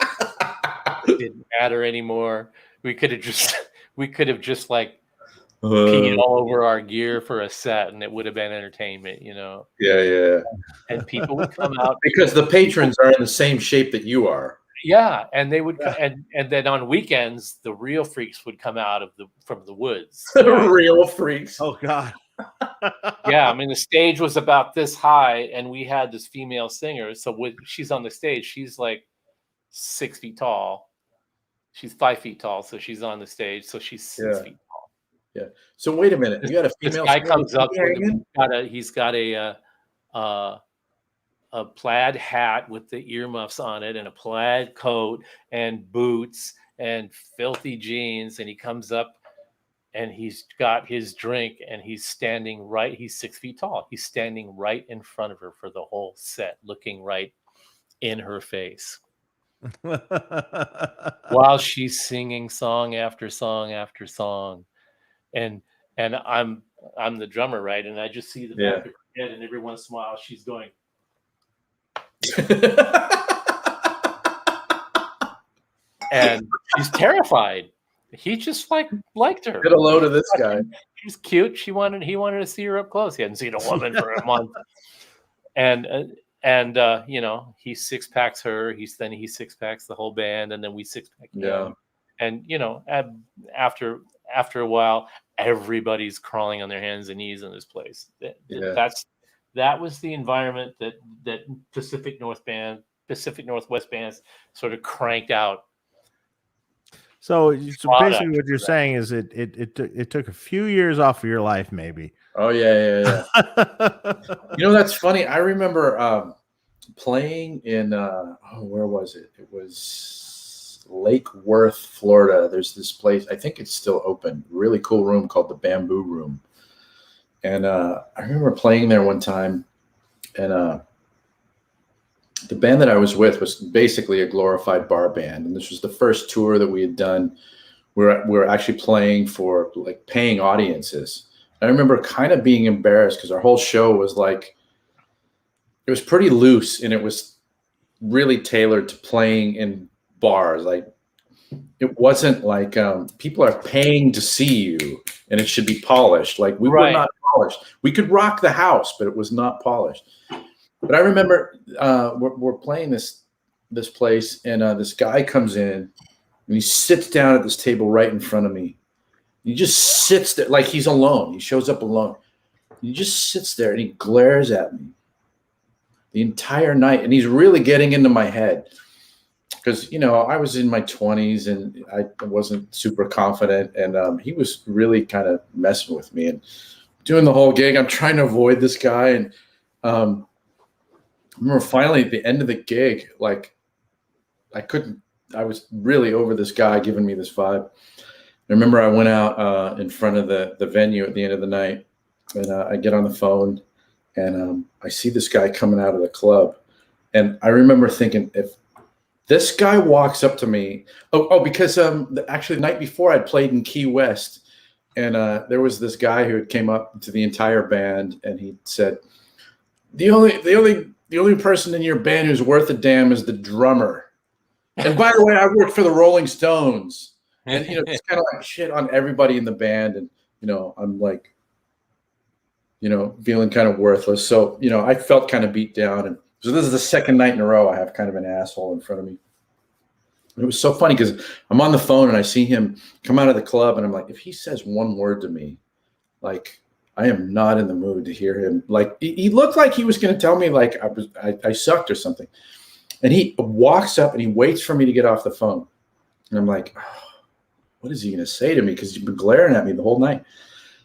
It didn't matter anymore. We could have just peed all over our gear for a set, and it would have been entertainment, Yeah. And people would come out because the patrons are in the same shape that you are. Yeah, and they would, and then on weekends, the real freaks would come out from the woods. Real freaks. Oh God. Yeah, I mean, the stage was about this high, and we had this female singer. So when she's on the stage, she's like 6 feet tall. She's 5 feet tall, so she's on the stage. So she's 6 feet tall. Yeah. So wait a minute. You got a female. This guy comes up. He's got a plaid hat with the earmuffs on it, and a plaid coat, and boots, and filthy jeans. And he comes up, and he's got his drink, and he's 6 feet tall. He's standing right in front of her for the whole set, looking right in her face. While she's singing song after song after song. And I'm the drummer, right? And I just see the back of her head, and every once in a while she's going. And she's terrified. He just liked her. Get a load of this guy. She was cute. He wanted to see her up close. He hadn't seen a woman for a month. And he 6-packs her. He 6-packs the whole band, and then we 6-pack him. Yeah. And after a while, everybody's crawling on their hands and knees in this place. That was the environment that Pacific Northwest bands sort of cranked out. So basically, what you're saying is it took a few years off of your life, maybe. Oh yeah. That's funny. I remember playing in where was it? It was Lake Worth, Florida. There's this place. I think it's still open. Really cool room called the Bamboo Room. And I remember playing there one time, and the band that I was with was basically a glorified bar band. And this was the first tour that we had done. We were actually playing for paying audiences. And I remember kind of being embarrassed because our whole show was it was pretty loose, and it was really tailored to playing in bars. It wasn't people are paying to see you, and it should be polished. We were not polished. We could rock the house, but it was not polished. But I remember we're playing this place, and this guy comes in, and he sits down at this table right in front of me. He just sits there like he's alone. He shows up alone. He just sits there, and he glares at me the entire night, and he's really getting into my head. Because, I was in my 20s, and I wasn't super confident, and he was really kind of messing with me and doing the whole gig. I'm trying to avoid this guy, and I remember finally at the end of the gig, I was really over this guy giving me this vibe. I remember I went out in front of the venue at the end of the night, and I get on the phone, and I see this guy coming out of the club. And I remember thinking, This guy walks up to me. Because actually the night before I'd played in Key West, and there was this guy who had came up to the entire band, and he said, "The only person in your band who's worth a damn is the drummer." And by the way, I worked for the Rolling Stones, and just kind of like shit on everybody in the band, and I'm like, feeling kind of worthless. So I felt kind of beat down, and so this is the second night in a row I have kind of an asshole in front of me. It was so funny because I'm on the phone and I see him come out of the club, and I'm like, if he says one word to me, like, I am not in the mood to hear him. Like, he looked like he was going to tell me like I sucked or something. And he walks up and he waits for me to get off the phone. And I'm like, oh, what is he going to say to me? Because he's been glaring at me the whole night.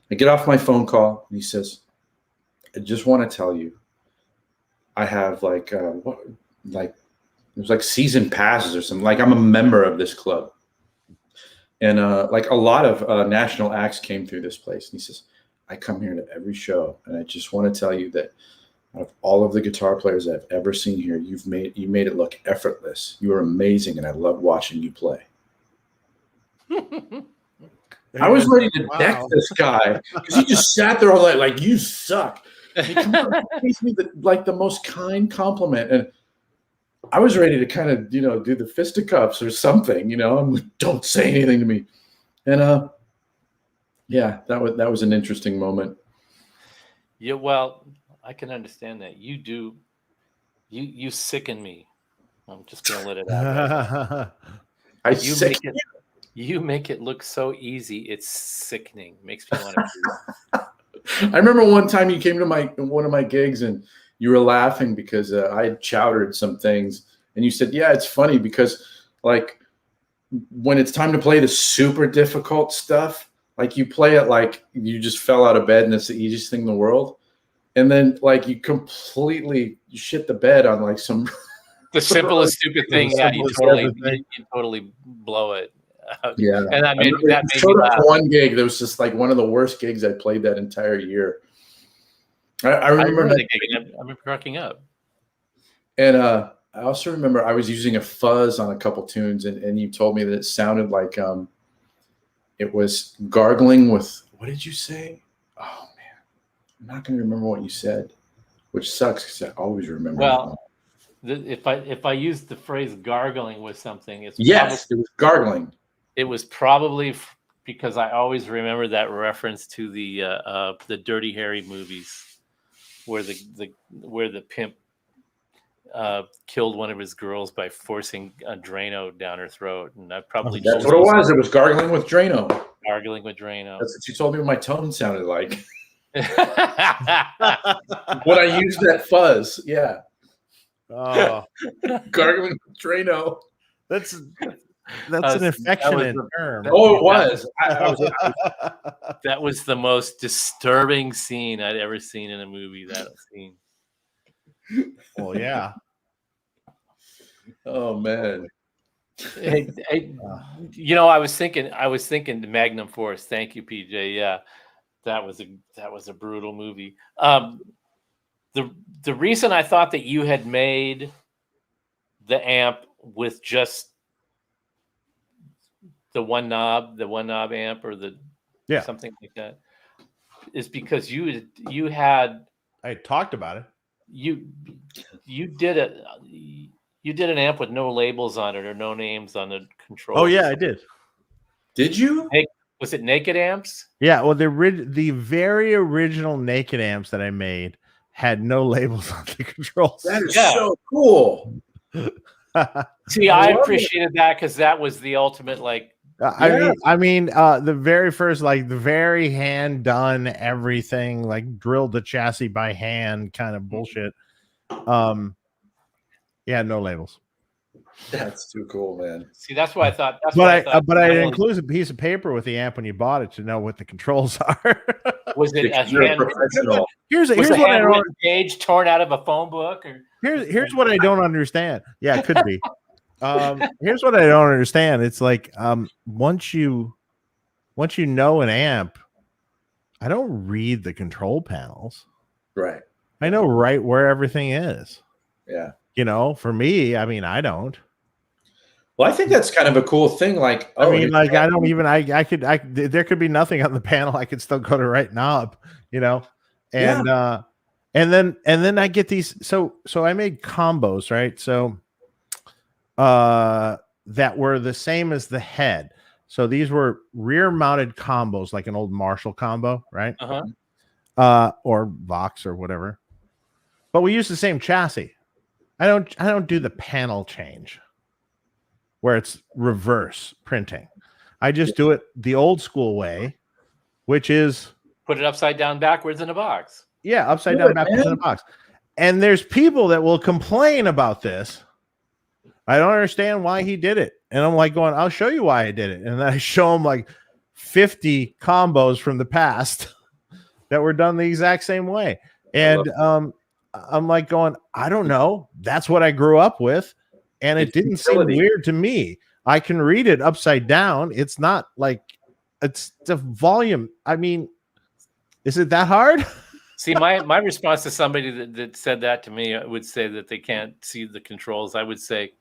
I get off my phone call and he says, I just want to tell you, I have it was like season passes or something. Like, I'm a member of this club. And like a lot of national acts came through this place. And he says, I come here to every show. And I just want to tell you that out of all of the guitar players I've ever seen here, you made it look effortless. You are amazing. And I love watching you play. I was ready to deck this guy because he just sat there all night like, you suck. And he comes up and gives me the most kind compliment. And I was ready to kind of, do the fisticuffs or something, I'm like, don't say anything to me. And yeah, that was an interesting moment. Yeah, well, I can understand that. You sicken me. I'm just gonna let it out. You make it look so easy. It's sickening. Makes me want to. I remember one time you came to one of my gigs and you were laughing because I had chowdered some things, and you said, "Yeah, it's funny because like when it's time to play the super difficult stuff, like you play it like you just fell out of bed and it's the easiest thing in the world, and then like you completely shit the bed on like some the simplest stupid thing. Yeah, you totally blow it." Yeah, and that made me laugh. One gig, there was just like one of the worst gigs I played that entire year. I remember that gig. I'm cracking up. And I also remember I was using a fuzz on a couple tunes, and you told me that it sounded like it was gargling with, what did you say? Oh man, I'm not going to remember what you said, which sucks because I always remember. Well, if I use the phrase gargling with something, it was gargling. It was probably because I always remember that reference to the Dirty Harry movies, where the pimp killed one of his girls by forcing a Drano down her throat, and I probably that's what it was. It was gargling with Drano. Gargling with Drano. That's what you told me my tone sounded like. When I used that fuzz, yeah. Oh, gargling with Drano. That's an affectionate term. It was. That was the most disturbing scene I'd ever seen in a movie. That scene. Well, yeah. Oh man. I was thinking the Magnum Force. Thank you, PJ. Yeah, that was a brutal movie. The reason I thought that you had made the amp with just the one knob amp or something like that is because you had I had talked about it. You did an amp with no labels on it or no names on the controls. Oh yeah, I did. Did you? Was it Naked Amps? Yeah, well, the very original Naked Amps that I made had no labels on the controls. That is so cool. See, I appreciated that because that was the ultimate like. I mean, the very first, like the very hand done everything, like drilled the chassis by hand kind of bullshit. Yeah, no labels. That's too cool, man. See, that's why I thought. But I included a piece of paper with the amp when you bought it to know what the controls are. Was it a hand professional? Here's what I don't page torn out of a phone book. Or here's what I don't understand. Yeah, it could be. Here's what I don't understand. It's like once you know an amp, I don't read the control panels. Right. I know right where everything is. Yeah. For me, I mean, I don't. Well, I think that's kind of a cool thing. Like, I mean, like I don't even there could be nothing on the panel. I could still go to right knob, and and then I get these. So I made combos, right? So that were the same as the head. So these were rear mounted combos, like an old Marshall combo, right? Or Vox or whatever. But we use the same chassis. I don't do the panel change where it's reverse printing. I just do it the old school way, which is put it upside down backwards in a box. Yeah, upside down backwards in a box. And there's people that will complain about this. I don't understand why he did it. And I'm like going, I'll show you why I did it. And then I show him like 50 combos from the past that were done the exact same way. And I'm like going, I don't know. That's what I grew up with. And it didn't seem weird to me. I can read it upside down. It's not like it's the volume. I mean, is it that hard? See, my response to somebody that said that to me, I would say that they can't see the controls. I would say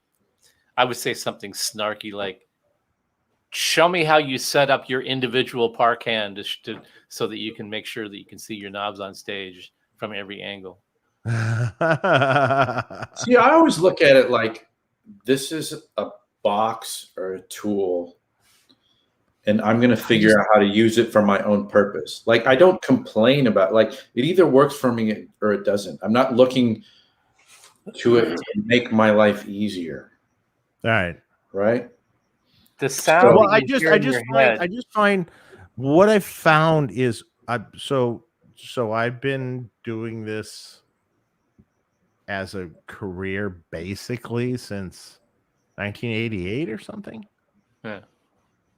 something snarky like, show me how you set up your individual park hand so that you can make sure that you can see your knobs on stage from every angle. See, I always look at it like this is a box or a tool, and I'm going to figure out how to use it for my own purpose. Like, I don't complain about, like, it either works for me or it doesn't. I'm not looking to it to make my life easier. All right. Right. The sound. Well, I just find what I've found is so I've been doing this as a career basically since 1988 or something. Yeah.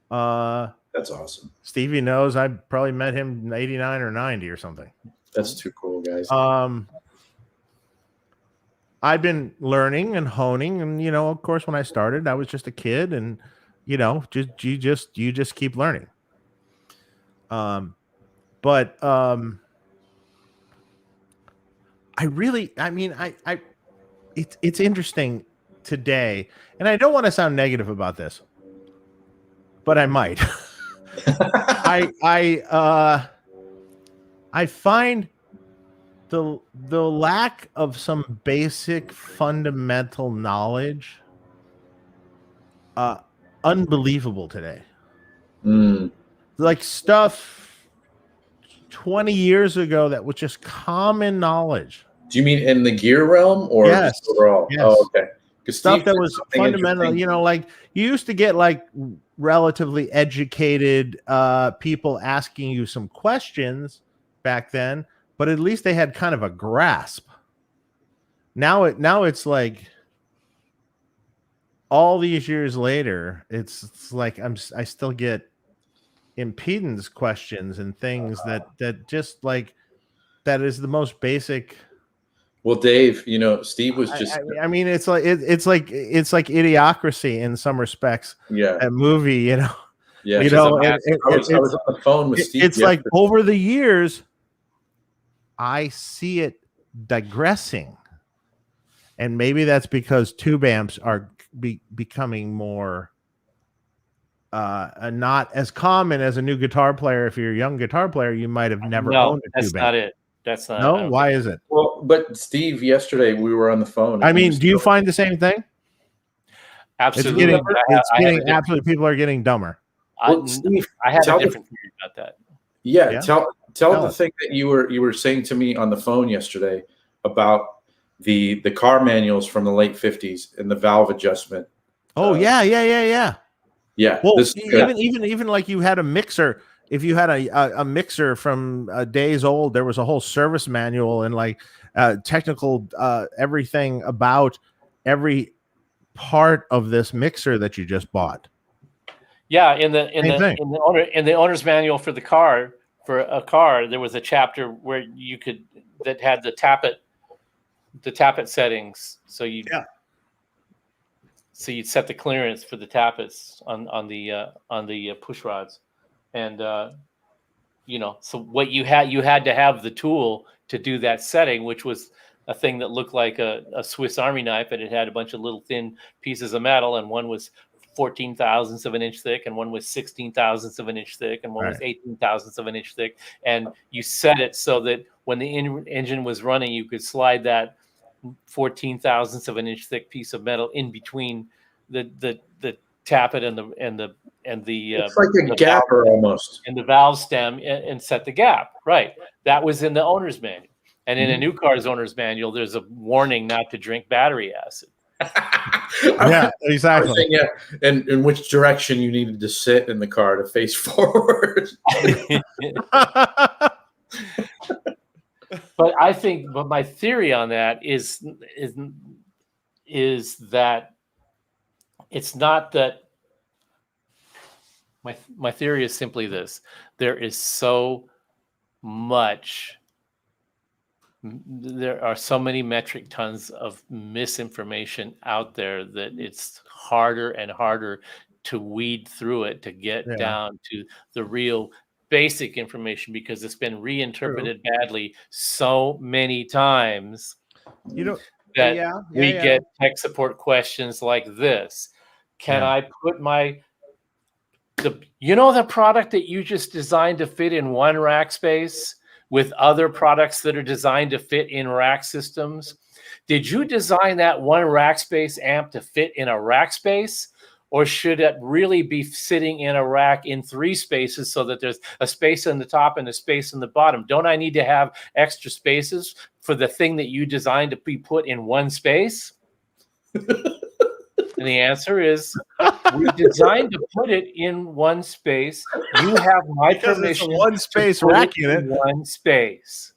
That's awesome. Stevie knows I probably met him in 89 or 90 or something. That's too cool, guys. I've been learning and honing, and of course, when I started, I was just a kid, and you just keep learning. But it's interesting today, and I don't want to sound negative about this, but I might. I find the lack of some basic fundamental knowledge unbelievable today. Like stuff 20 years ago that was just common knowledge. Do you mean in the gear realm or just overall? Yes. Oh, okay. Stuff that was fundamental, like you used to get like relatively educated people asking you some questions back then, but at least they had kind of a grasp. Now it's like all these years later, it's like I still get impedance questions and things that just like that is the most basic. Well, Dave, Steve was just. I mean, it's like Idiocracy in some respects. Yeah, a movie, Yeah, I was on the phone with Steve. It's like over the years, I see it digressing, and maybe that's because tube amps are becoming more not as common as a new guitar player. If you're a young guitar player, you might have never owned a tube amp. That's not it. That's not. No, why is it? Well, but Steve, yesterday we were on the phone. I mean, do you find the same thing? Absolutely. Absolutely. People are getting dumber. Well, Steve, I have a different theory about that. Yeah. Tell the thing that you were saying to me on the phone yesterday about the car manuals from the late 50s and the valve adjustment. Oh, yeah. Yeah. Well, even like you had a mixer. If you had a mixer from days old, there was a whole service manual and like technical everything about every part of this mixer that you just bought. Yeah, in the owner's manual for a car, there was a chapter where that had the tappet settings. So you'd set the clearance for the tappets on the push rods. And so what you had to have the tool to do that setting, which was a thing that looked like a Swiss Army knife, and it had a bunch of little thin pieces of metal, and one was 14 thousandths of an inch thick, and one was 16 thousandths of an inch thick, and one was 18 thousandths of an inch thick. And you set it so that when the engine was running, you could slide that 14 thousandths of an inch thick piece of metal in between the tappet and the it's like a gapper almost, and the valve stem, and set the gap. Right. That was in the owner's manual. And in a new car's owner's manual, there's a warning not to drink battery acid. Yeah, exactly. Saying, yeah, and in which direction you needed to sit in the car to face forward. But I think, but my theory on that is that it's not that. My theory is simply this: there is so much. There are so many metric tons of misinformation out there that it's harder and harder to weed through it to get down to the real basic information, because it's been reinterpreted badly so many times. That we get tech support questions like this. Can I put the product that you just designed to fit in one rack space with other products that are designed to fit in rack systems? Did you design that one rack space amp to fit in a rack space? Or should it really be sitting in a rack in 3 spaces so that there's a space on the top and a space on the bottom? Don't I need to have extra spaces for the thing that you designed to be put in one space? And the answer is, we designed to put it in one space. You have my permission it's a one space rack in it. One space.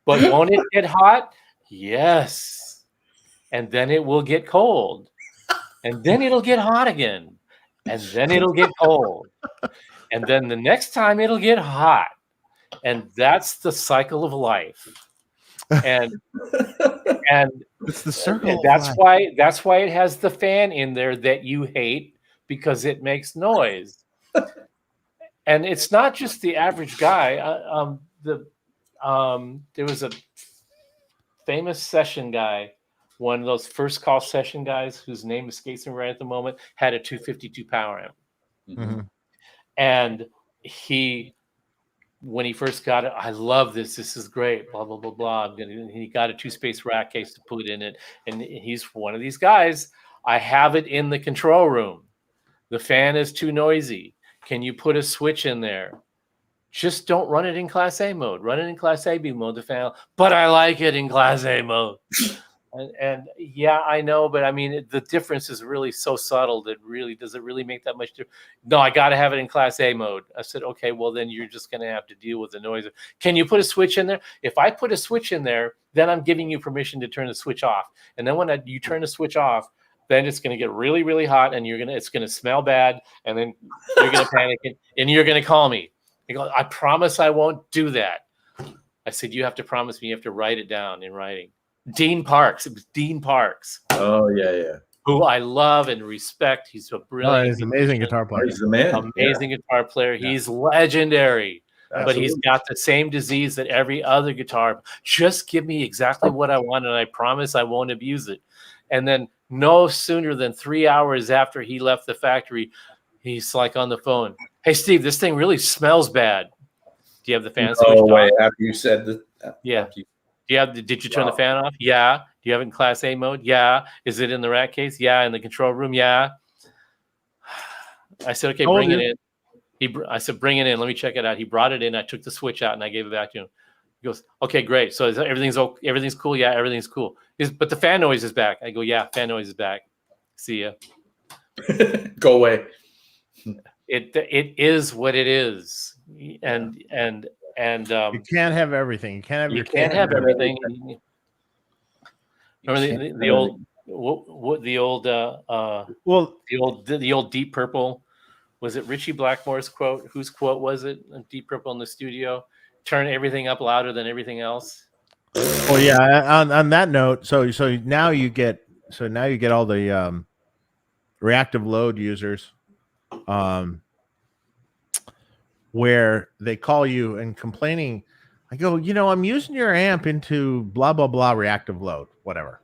But won't it get hot? Yes. And then it will get cold. And then it'll get hot again. And then it'll get cold. And then the next time it'll get hot. And that's the cycle of life. And it's the circle. And that's why it has the fan in there that you hate, because it makes noise. And it's not just the average guy. There was a famous session guy, one of those first call session guys whose name escapes me right at the moment, had a 252 power amp. Mm-hmm. And when he first got it, I love this. This is great. Blah, blah, blah, blah. He got a 2-space rack case to put in it. And he's one of these guys. I have it in the control room. The fan is too noisy. Can you put a switch in there? Just don't run it in Class A mode. Run it in Class AB mode, the fan. But I like it in Class A mode. And yeah, I know, but I mean, the difference is really so subtle that really, does it really make that much difference? No, I got to have it in Class A mode. I said, okay, well, then you're just going to have to deal with the noise. Can you put a switch in there? If I put a switch in there, then I'm giving you permission to turn the switch off. And then when you turn the switch off, then it's going to get really, really hot, and it's going to smell bad. And then you're going to panic, and you're going to call me. You go, I promise I won't do that. I said, you have to promise me. You have to write it down in writing. Dean Parks. It was Dean Parks. Oh, yeah. Who I love and respect. He's a brilliant. He's an amazing guitar player. He's the man. Amazing guitar player. Yeah. He's legendary. Absolutely. But he's got the same disease that every other guitar. Just give me exactly what I want, and I promise I won't abuse it. And then no sooner than 3 hours after he left the factory, he's like on the phone. Hey, Steve, this thing really smells bad. Do you have the fan switched off? Wait, after you said that. Yeah. Did you turn the fan off? Yeah. Do you have it in Class A mode? Yeah. Is it in the rack case? Yeah. In the control room? Yeah. I said, okay, bring it in. I said, bring it in. Let me check it out. He brought it in. I took the switch out and I gave it back to him. He goes, okay, great. So everything's cool? Yeah, everything's cool. But the fan noise is back. I go, yeah, fan noise is back. See ya. Go away. It is what it is. And you can't have everything. You can't have everything. Remember the old Deep Purple? Was it Richie Blackmore's quote? Whose quote was it? Deep Purple in the studio. Turn everything up louder than everything else. Well, yeah. On that note, so now you get all the reactive load users, where they call you and complaining. I go, I'm using your amp into blah, blah, blah, reactive load, whatever.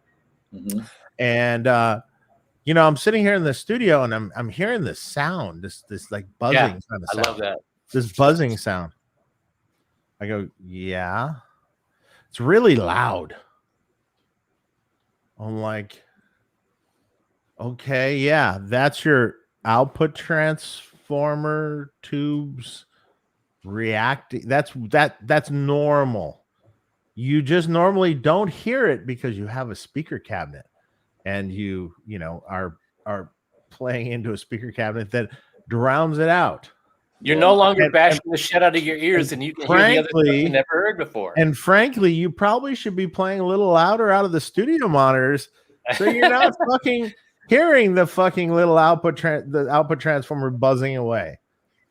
Mm-hmm. And, I'm sitting here in the studio and I'm hearing this sound, this like buzzing kind of sound. I love that. This buzzing sound. I go, yeah, it's really loud. I'm like, okay, yeah, that's your output transformer tubes reacting. That's normal. You just normally don't hear it because you have a speaker cabinet and you are playing into a speaker cabinet that drowns it out. You're no longer bashing the shit out of your ears, and you can hear the other stuff you never heard before. And frankly, you probably should be playing a little louder out of the studio monitors, so you're not fucking hearing the fucking little output transformer buzzing away.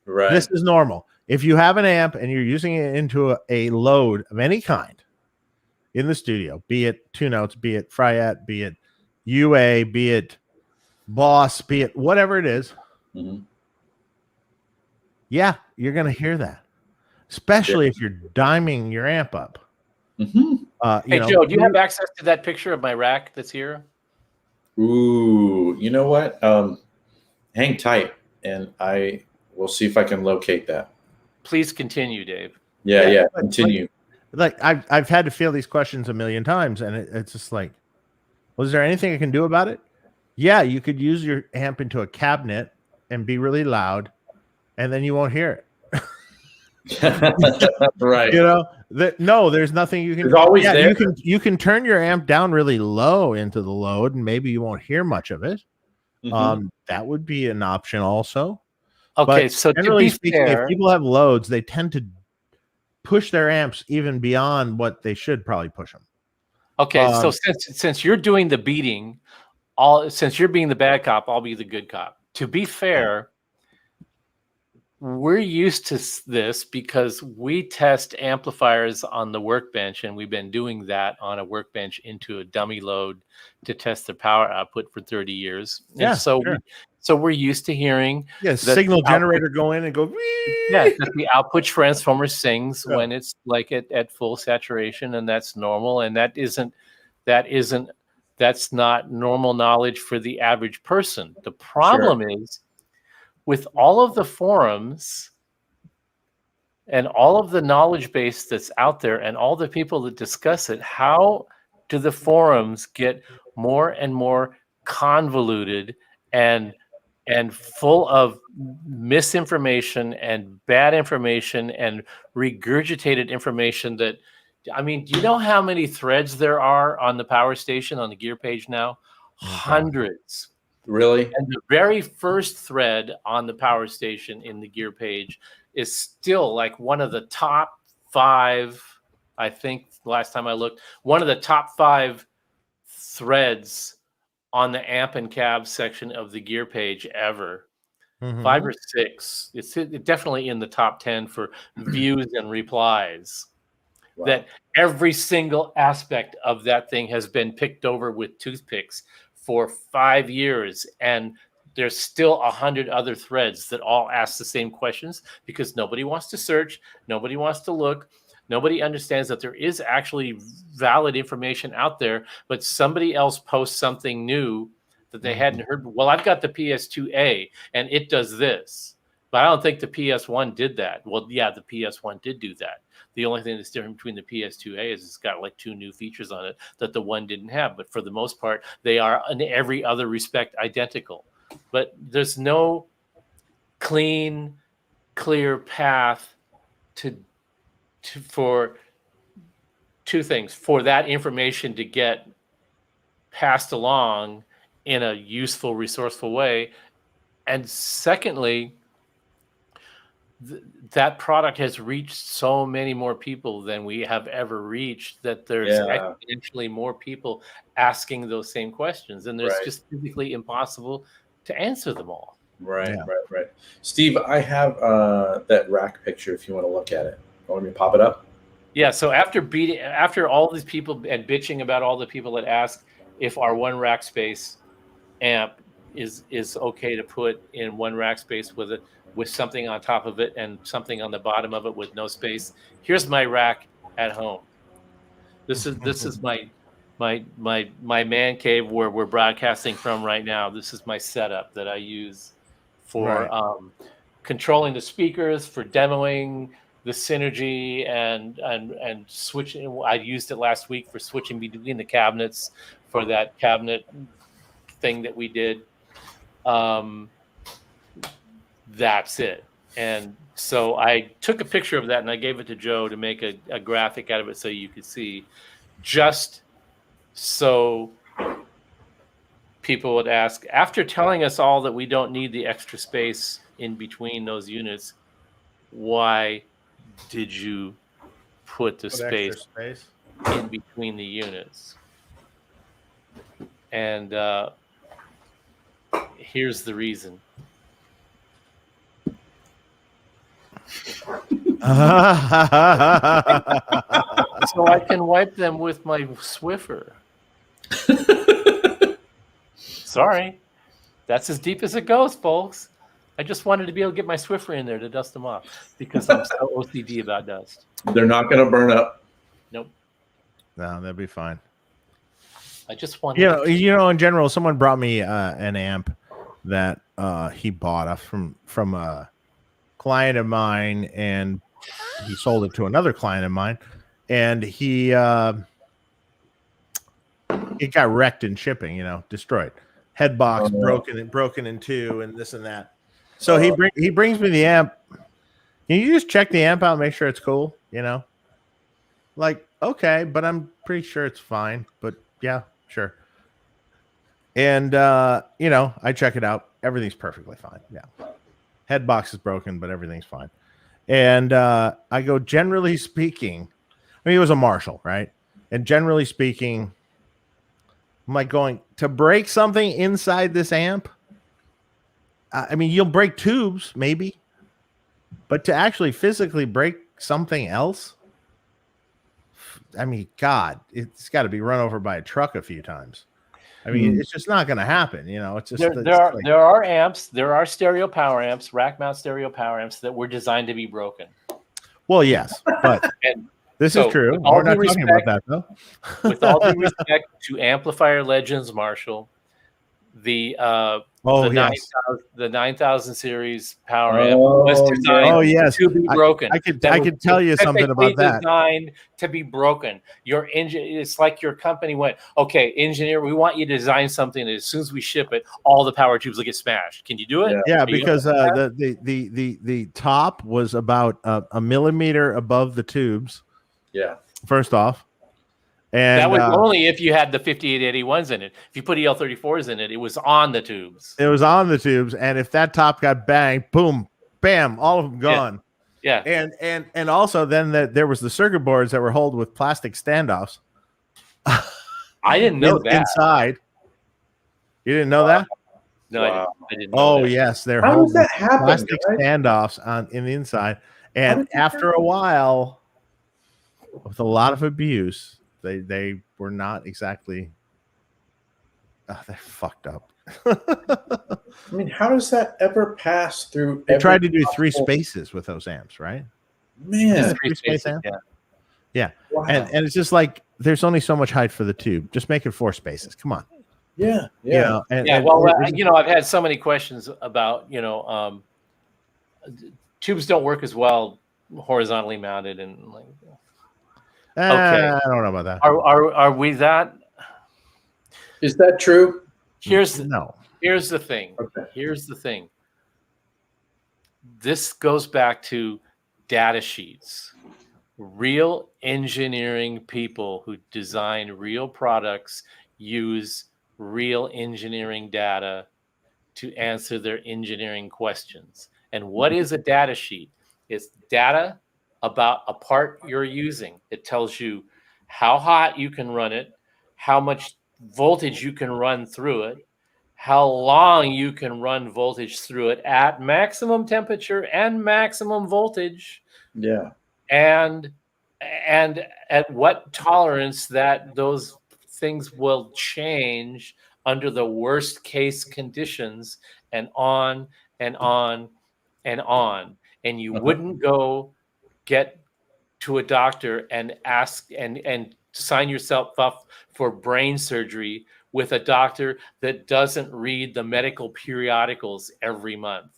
Right. This is normal. If you have an amp and you're using it into a load of any kind in the studio, be it 2 notes, be it Fryette, be it UA, be it Boss, be it whatever it is. Mm-hmm. Yeah, you're going to hear that, especially if you're diming your amp up. Mm-hmm. Hey, Joe, do you have access to that picture of my rack that's here? Ooh, you know what? Hang tight, and I will see if I can locate that. Please continue, Dave. Yeah, continue. Like I've had to feel these questions a million times, and it's just like, was there anything I can do about it? Yeah, you could use your amp into a cabinet and be really loud, and then you won't hear it. Right. No, there's nothing you can. There's always there. You can turn your amp down really low into the load, and maybe you won't hear much of it. Mm-hmm. That would be an option also. Okay, but so generally speaking, if people have loads, they tend to push their amps even beyond what they should probably push them. Okay, so since you're doing the beating, since you're being the bad cop, I'll be the good cop. To be fair, we're used to this because we test amplifiers on the workbench, and we've been doing that on a workbench into a dummy load to test the power output for 30 years. Yeah, and so sure. So we're used to hearing signal generator go in and go. Yeah, that the output transformer sings when it's like at full saturation, and that's normal. And that's not normal knowledge for the average person. The problem is with all of the forums and all of the knowledge base that's out there and all the people that discuss it, how do the forums get more and more convoluted and full of misinformation and bad information and regurgitated information that, I mean, do you know how many threads there are on the power station on the gear page now? Hundreds. Really? And the very first thread on the power station in the gear page is still like one of the top 5, I think last time I looked, one of the top 5 threads on the amp and cab section of the gear page ever. 5 or 6. It's definitely in the top 10 for views and replies. Wow. That every single aspect of that thing has been picked over with toothpicks for 5 years, and there's still 100 other threads that all ask the same questions because nobody wants to search, nobody wants to look. Nobody understands that there is actually valid information out there, but somebody else posts something new that they hadn't heard. Well, I've got the PS2A and it does this, but I don't think the PS1 did that. Well, yeah, the PS1 did do that. The only thing that's different between the PS2A is it's got like 2 new features on it that the one didn't have. But for the most part, they are in every other respect identical. But there's no clear path for 2 things: for that information to get passed along in a useful, resourceful way, and secondly, that product has reached so many more people than we have ever reached that there's exponentially more people asking those same questions, and it's just physically impossible to answer them all. Right. Steve, I have that rack picture if you want to look at it. Want me to pop it up? Yeah. So after all these people and bitching about all the people that ask if our one rack space amp is okay to put in one rack space with something on top of it and something on the bottom of it with no space. Here's my rack at home. This is my man cave where we're broadcasting from right now. This is my setup that I use for controlling the speakers, for demoing the synergy and switching. I used it last week for switching between the cabinets for that cabinet thing that we did. That's it. And so I took a picture of that and I gave it to Joe to make a graphic out of it so you could see, just so people would ask, after telling us all that we don't need the extra space in between those units, why did you put the space in between the units? And here's the reason. So I can wipe them with my Swiffer. Sorry. That's as deep as it goes, folks. I just wanted to be able to get my Swiffer in there to dust them off because I'm so OCD about dust. They're not going to burn up. Nope. No, that'd be fine. I just wanted in general, someone brought me an amp that he bought from a client of mine, and he sold it to another client of mine, and he it got wrecked in shipping, destroyed. Head box broken in two, and this and that. So he brings me the amp. Can you just check the amp out and make sure it's cool? Like, okay, but I'm pretty sure it's fine. But yeah, sure. And I check it out. Everything's perfectly fine. Yeah. Head box is broken, but everything's fine. And I go, generally speaking, I mean, it was a Marshall, right? And generally speaking, I'm like going to break something inside this amp. I mean, you'll break tubes, maybe, but to actually physically break something else, I mean, God, it's got to be run over by a truck a few times. I mean, it's just not going to happen. It's just there are amps, there are stereo power amps, rack mount stereo power amps that were designed to be broken. Well, yes, but this is true. We're not talking about that, though. With all due respect to Amplifier Legends Marshall, the 9000 series power amp was designed to be broken. I could tell you something about that. Designed to be broken. Your engine, it's like your company went, okay, engineer, we want you to design something that as soon as we ship it, all the power tubes will get smashed. Can you do it? Yeah, because the top was about a millimeter above the tubes. Yeah. First off. And that was only if you had the 5881s in it. If you put EL34s in it, it was on the tubes. It was on the tubes, and if that top got banged, boom, bam, all of them gone. Yeah. And also then there was the circuit boards that were held with plastic standoffs. I didn't know that. Inside. You didn't know that? No, I didn't know that. Yes, they're How does that happen, plastic standoffs in the inside. And after a while, with a lot of abuse, they were not exactly they're fucked up. I mean, how does that ever pass through? They tried to do 3 spaces with those amps, right? Man, 3 space amp? Yeah. Wow. And it's just like there's only so much height for the tube. Just make it 4 spaces. Come on. Yeah. Well, I've had so many questions about, tubes don't work as well horizontally mounted and like. Okay. I don't know about that. Are we that? Is that true? Here's the thing. Okay. Here's the thing. This goes back to data sheets. Real engineering people who design real products use real engineering data to answer their engineering questions. And what is a data sheet? It's data about a part you're using. It tells you how hot you can run it, how much voltage you can run through it, how long you can run voltage through it at maximum temperature and maximum voltage. Yeah. And at what tolerance that those things will change under the worst case conditions, and on and on and on. And you wouldn't go get to a doctor and ask and sign yourself up for brain surgery with a doctor that doesn't read the medical periodicals every month.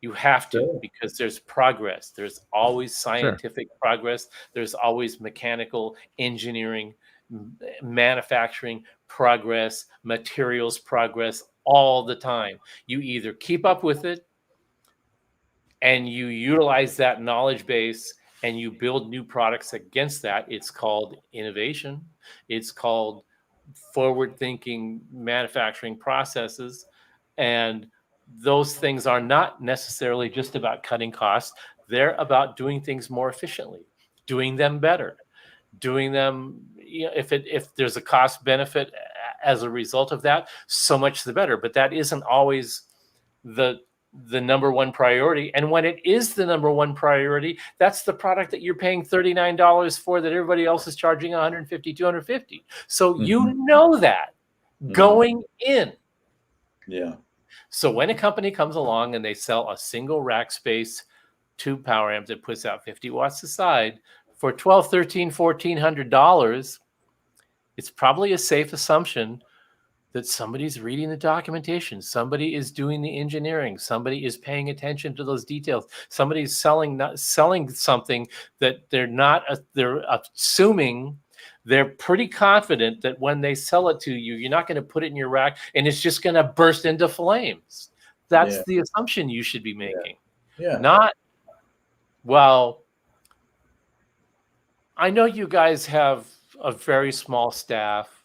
You have to, because there's progress. There's always scientific progress. There's always mechanical engineering, manufacturing progress, materials progress all the time. You either keep up with it and you utilize that knowledge base and you build new products against that. It's called innovation. It's called forward-thinking manufacturing processes. And those things are not necessarily just about cutting costs. They're about doing things more efficiently, doing them better, doing them, if there's a cost benefit as a result of that, so much the better. But that isn't always the number one priority. And when it is the number one priority, that's the product that you're paying $39 for that everybody else is charging $150, $250. So you know that going in. Yeah. So when a company comes along and they sell a single rack space tube power amp that puts out 50 watts aside for $1,200, $1,300, $1,400, it's probably a safe assumption that somebody's reading the documentation, somebody is doing the engineering, somebody is paying attention to those details, somebody's selling something that they're assuming. They're pretty confident that when they sell it to you, you're not going to put it in your rack and it's just going to burst into flames. That's the assumption you should be making. Not, well, I know you guys have a very small staff,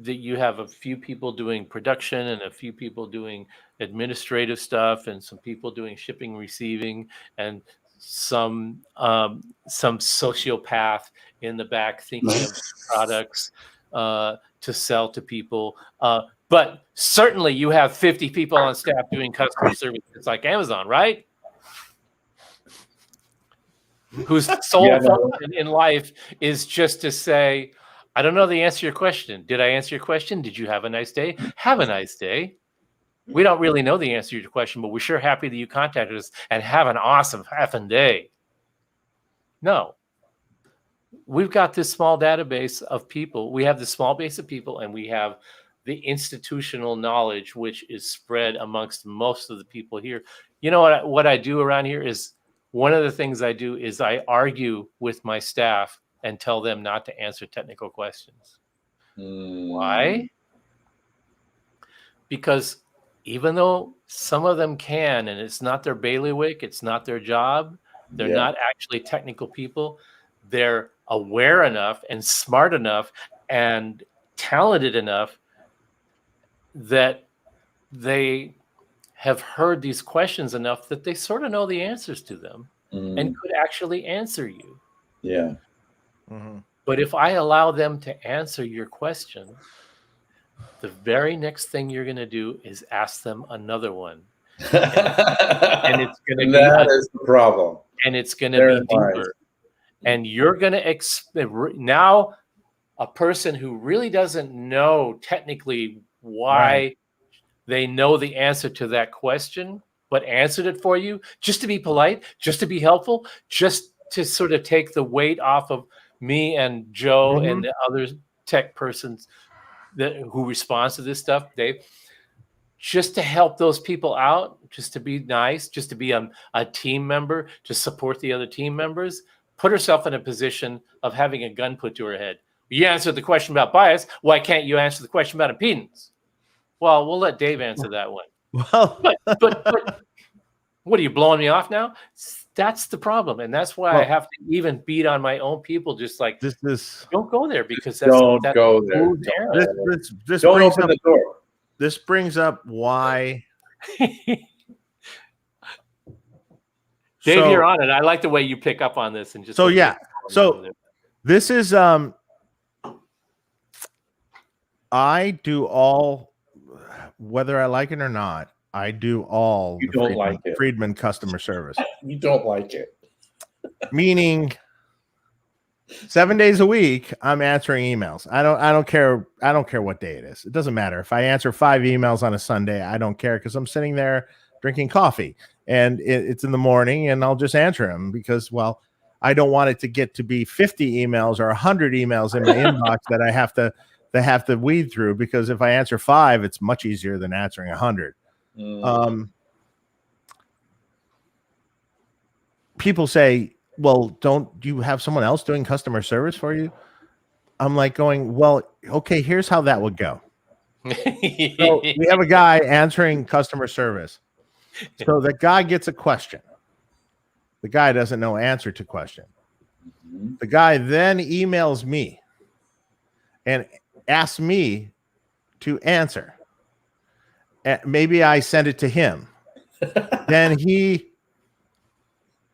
that you have a few people doing production and a few people doing administrative stuff and some people doing shipping, receiving, and some sociopath in the back thinking of products to sell to people. But certainly you have 50 people on staff doing customer service. It's like Amazon, right? Whose sole function in life is just to say, I don't know the answer to your question. Did I answer your question? Did you have a nice day? Have a nice day. We don't really know the answer to your question, but we're sure happy that you contacted us and have an awesome effing day. No. We've got this small database of people. We have this small base of people, and we have the institutional knowledge, which is spread amongst most of the people here. You know what I do around here is, one of the things I do is I argue with my staff and tell them not to answer technical questions. Why? Because even though some of them can, and it's not their bailiwick, it's not their job, they're not actually technical people, they're aware enough and smart enough and talented enough that they have heard these questions enough that they sort of know the answers to them and could actually answer you. Yeah. But if I allow them to answer your question, the very next thing you're going to do is ask them another one. And it's going to be that is the problem. And it's going to be deeper. And you're going to now a person who really doesn't know technically why they know the answer to that question, but answered it for you just to be polite, just to be helpful, just to sort of take the weight off of me and Joe and the other tech persons who responds to this stuff, Dave, just to help those people out, just to be nice, just to be a team member, to support the other team members, put herself in a position of having a gun put to her head. You answered the question about bias. Why can't you answer the question about impedance? Well, we'll let Dave answer that one. Well, but what are you blowing me off now? That's the problem, and that's why I have to even beat on my own people. Just like don't go there because don't go there. This don't brings open up, the door. This brings up why. Dave, you're on it. I like the way you pick up on this and just. So this is I do all, whether I like it or not. I do all you don't like it. Friedman customer service. You don't like it. Meaning 7 days a week, I'm answering emails. I don't care. I don't care what day it is. It doesn't matter. If I answer 5 emails on a Sunday, I don't care because I'm sitting there drinking coffee and it's in the morning and I'll just answer them because, well, I don't want it to get to be 50 emails or 100 emails in my inbox that I have to weed through, because if I answer 5, it's much easier than answering 100. People say, well, don't you have someone else doing customer service for you? I'm like going, well, okay, here's how that would go. So we have a guy answering customer service. So the guy gets a question. The guy doesn't know answer to question. The guy then emails me and asks me to answer. Maybe I send it to him. Then he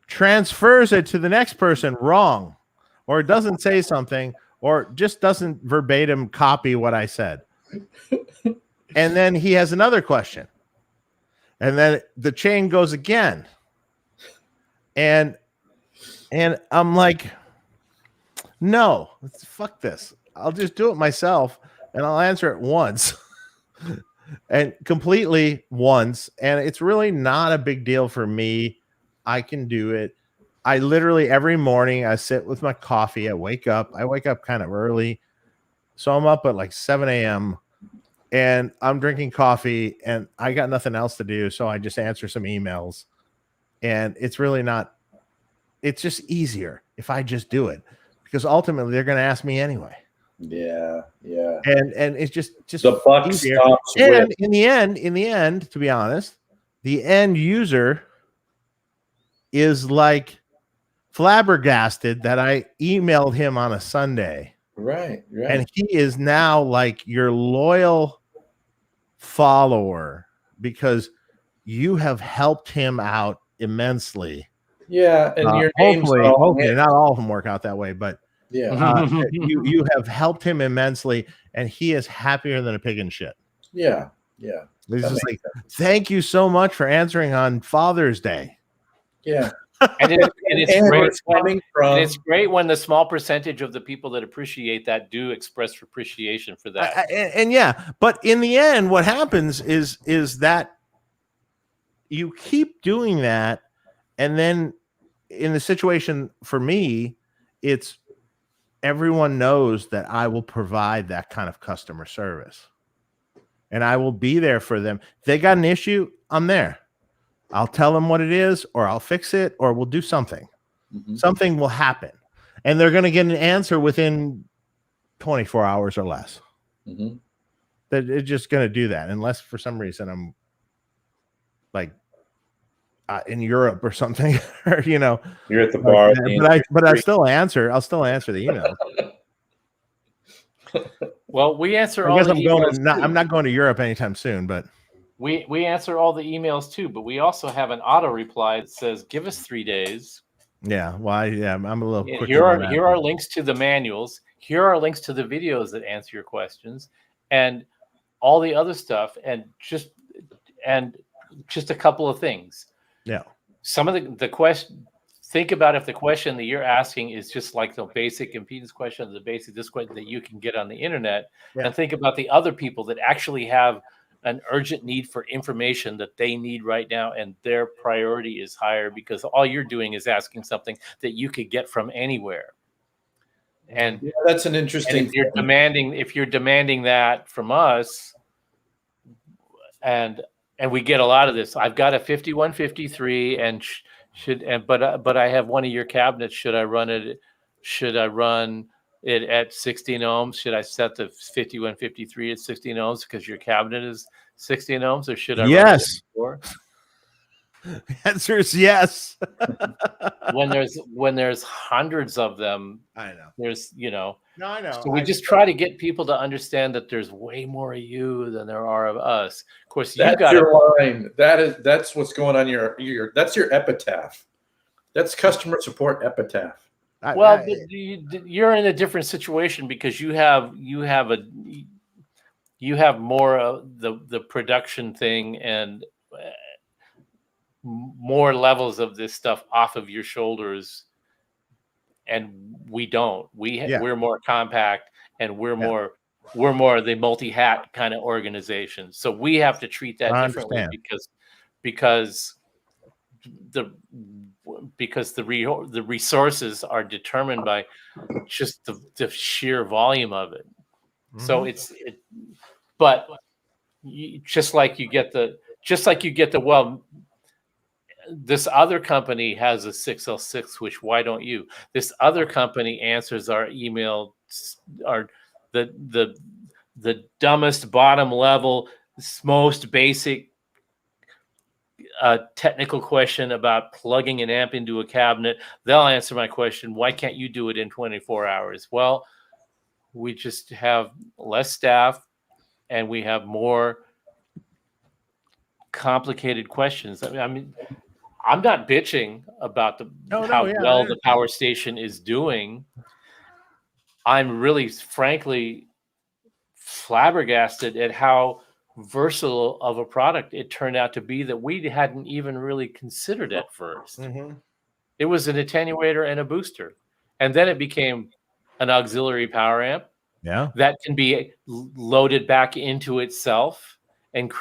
transfers it to the next person wrong, or doesn't say something, or just doesn't verbatim copy what I said. And then he has another question. And then the chain goes again. And I'm like, no, fuck this. I'll just do it myself and I'll answer it once. And completely once. And it's really not a big deal for me. I can do it. I literally every morning I sit with my coffee. I wake up kind of early. So I'm up at like 7 a.m. and I'm drinking coffee and I got nothing else to do. So I just answer some emails, and it's really not, it's just easier if I just do it, because ultimately they're going to ask me anyway. Yeah. Yeah. And it's just the buck easier. stops And with. in the end, to be honest, the end user is like flabbergasted that I emailed him on a Sunday. Right. And he is now like your loyal follower because you have helped him out immensely. Yeah, and your name's hopefully not all of them work out that way, but yeah, you have helped him immensely, and he is happier than a pig in shit. Yeah. He's just like, thank you so much for answering on Father's Day. Yeah. And it's great when the small percentage of the people that appreciate that do express appreciation for that. And yeah, but in the end, what happens is that you keep doing that, and then in the situation for me, it's everyone knows that I will provide that kind of customer service, and I will be there for them. If they got an issue, I'm there. I'll tell them what it is, or I'll fix it, or we'll do something. Something will happen, and they're going to get an answer within 24 hours or less. That it's just going to do that, unless for some reason I'm like in Europe or something, or you're at the bar. But I'll still answer the email. Well, we answer I all guess the I'm emails. I'm not going to Europe anytime soon, but we answer all the emails too. But we also have an auto reply that says, "Give us 3 days." Yeah, well, I'm a little quicker. Here are links to the manuals. Here are links to the videos that answer your questions, and all the other stuff, and just a couple of things. Yeah. Some of the question. Think about if the question that you're asking is just like the basic impedance question, the basic this question that you can get on the internet, and think about the other people that actually have an urgent need for information that they need right now, and their priority is higher because all you're doing is asking something that you could get from anywhere. And that's an interesting. If you're demanding that from us, and we get a lot of this. I've got a 5153 and but I have one of your cabinets. Should I run it? Should I run it at 16 ohms? Should I set the 5153 at 16 ohms because your cabinet is 16 ohms, or should I? Yes. Run it The answer is yes. when there's hundreds of them, I know. There's No, I know. So we just try to get people to understand that there's way more of you than there are of us. Of course, you got your line. That's what's going on that's your epitaph. That's customer support epitaph. You're in a different situation because you have more of the production thing and more levels of this stuff off of your shoulders, and we don't. We're more compact, and we're more the multi-hat kind of organization. So we have to treat that differently because because the resources are determined by just the sheer volume of it. So but just like you get the well, this other company has a 606 switch. Why don't you? This other company answers our email, our the dumbest bottom level, most basic technical question about plugging an amp into a cabinet. They'll answer my question. Why can't you do it in 24 hours? Well, we just have less staff and we have more complicated questions. I mean, I'm not bitching about how well the power station is doing. I'm really, frankly, flabbergasted at how versatile of a product it turned out to be that we hadn't even really considered at first. It was an attenuator and a booster, and then it became an auxiliary power amp that can be loaded back into itself and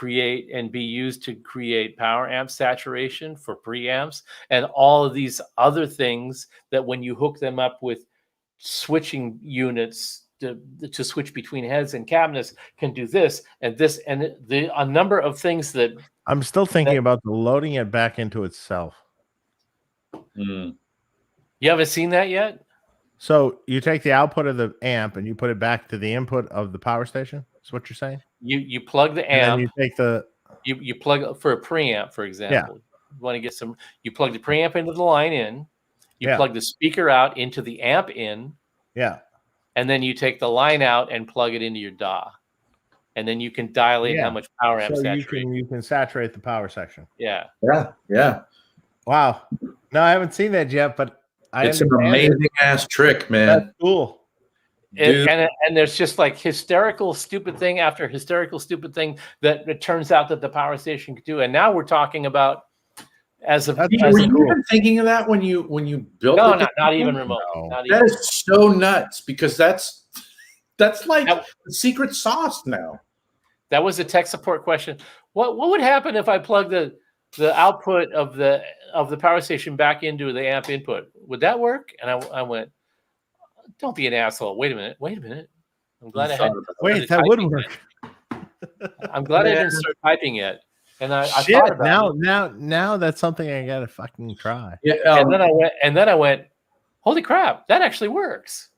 be used to create power amp saturation for preamps and all of these other things that when you hook them up with switching units to switch between heads and cabinets can do this and this and a number of things that I'm still thinking about the loading it back into itself. You haven't seen that yet? So you take the output of the amp and you put it back to the input of the power station? That's what you're saying? You plug the amp. And then you take the you plug for a preamp, for example. You want to get some. You plug the preamp into the line in. You plug the speaker out into the amp in. And then you take the line out and plug it into your DAW. And then you can dial in how much power amp saturation. You can saturate the power section. Yeah. Wow. No, I haven't seen that yet, but it's an amazing ass trick, man. That's cool. And there's just like hysterical stupid thing after hysterical stupid thing that it turns out that the power station could do. And now we're talking about were you even thinking of that when you built it? No, not even remotely. No. That is so nuts because that's like the secret sauce now. That was a tech support question. What would happen if I plug the output of the power station back into the amp input? Would that work? And I went, don't be an asshole. Wait a minute. I'm glad I had. Wait, that would work. I'm glad I didn't start typing yet. And I thought about it. Now that's something I gotta fucking try. Yeah. And then I went, holy crap, that actually works.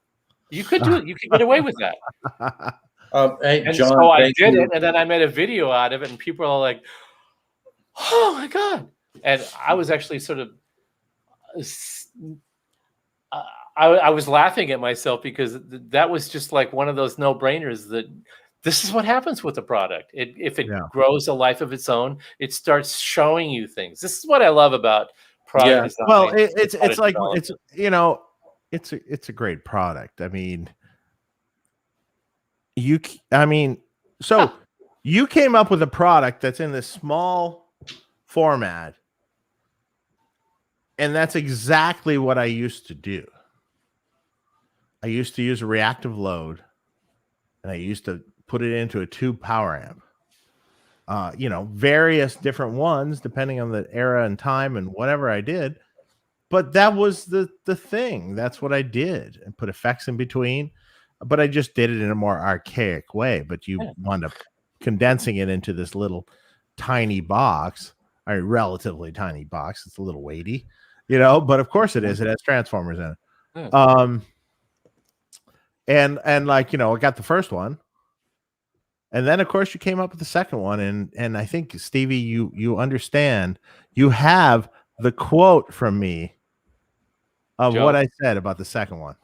You could do it. You could get away with that. Hey, and John, so I did it, and then I made a video out of it, and people are like, "Oh my god!" And I was actually sort of, I was laughing at myself because that was just like one of those no-brainers that this is what happens with the product. If it grows a life of its own, it starts showing you things. This is what I love about product design. Well, it's like it's a great product. I mean, so you came up with a product that's in this small format, and that's exactly what I used to do. I used to use a reactive load, and I used to put it into a tube power amp. Various different ones depending on the era and time and whatever I did. But that was the thing. That's what I did, and put effects in between. But I just did it in a more archaic way. But you wound up condensing it into this little tiny box, a relatively tiny box. It's a little weighty, but of course it is. It has transformers in it. And I got the first one. And then, of course, you came up with the second one. And I think, Stevie, you understand. You have the quote from me of what I said about the second one.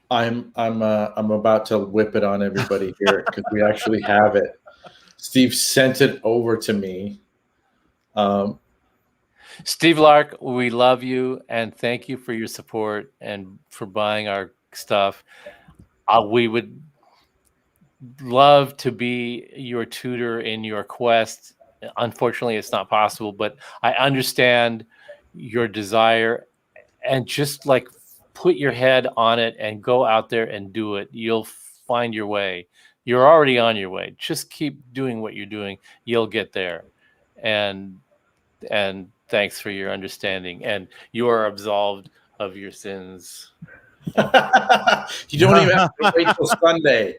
I'm about to whip it on everybody here because we actually have it. Steve sent it over to me. Steve Lark, we love you and thank you for your support and for buying our stuff. We would love to be your tutor in your quest. Unfortunately, it's not possible, but I understand your desire, and just like put your head on it and go out there and do it. You'll find your way. You're already on your way. Just keep doing what you're doing. You'll get there. And Thanks for your understanding, and you are absolved of your sins. You don't even have to wait till Sunday.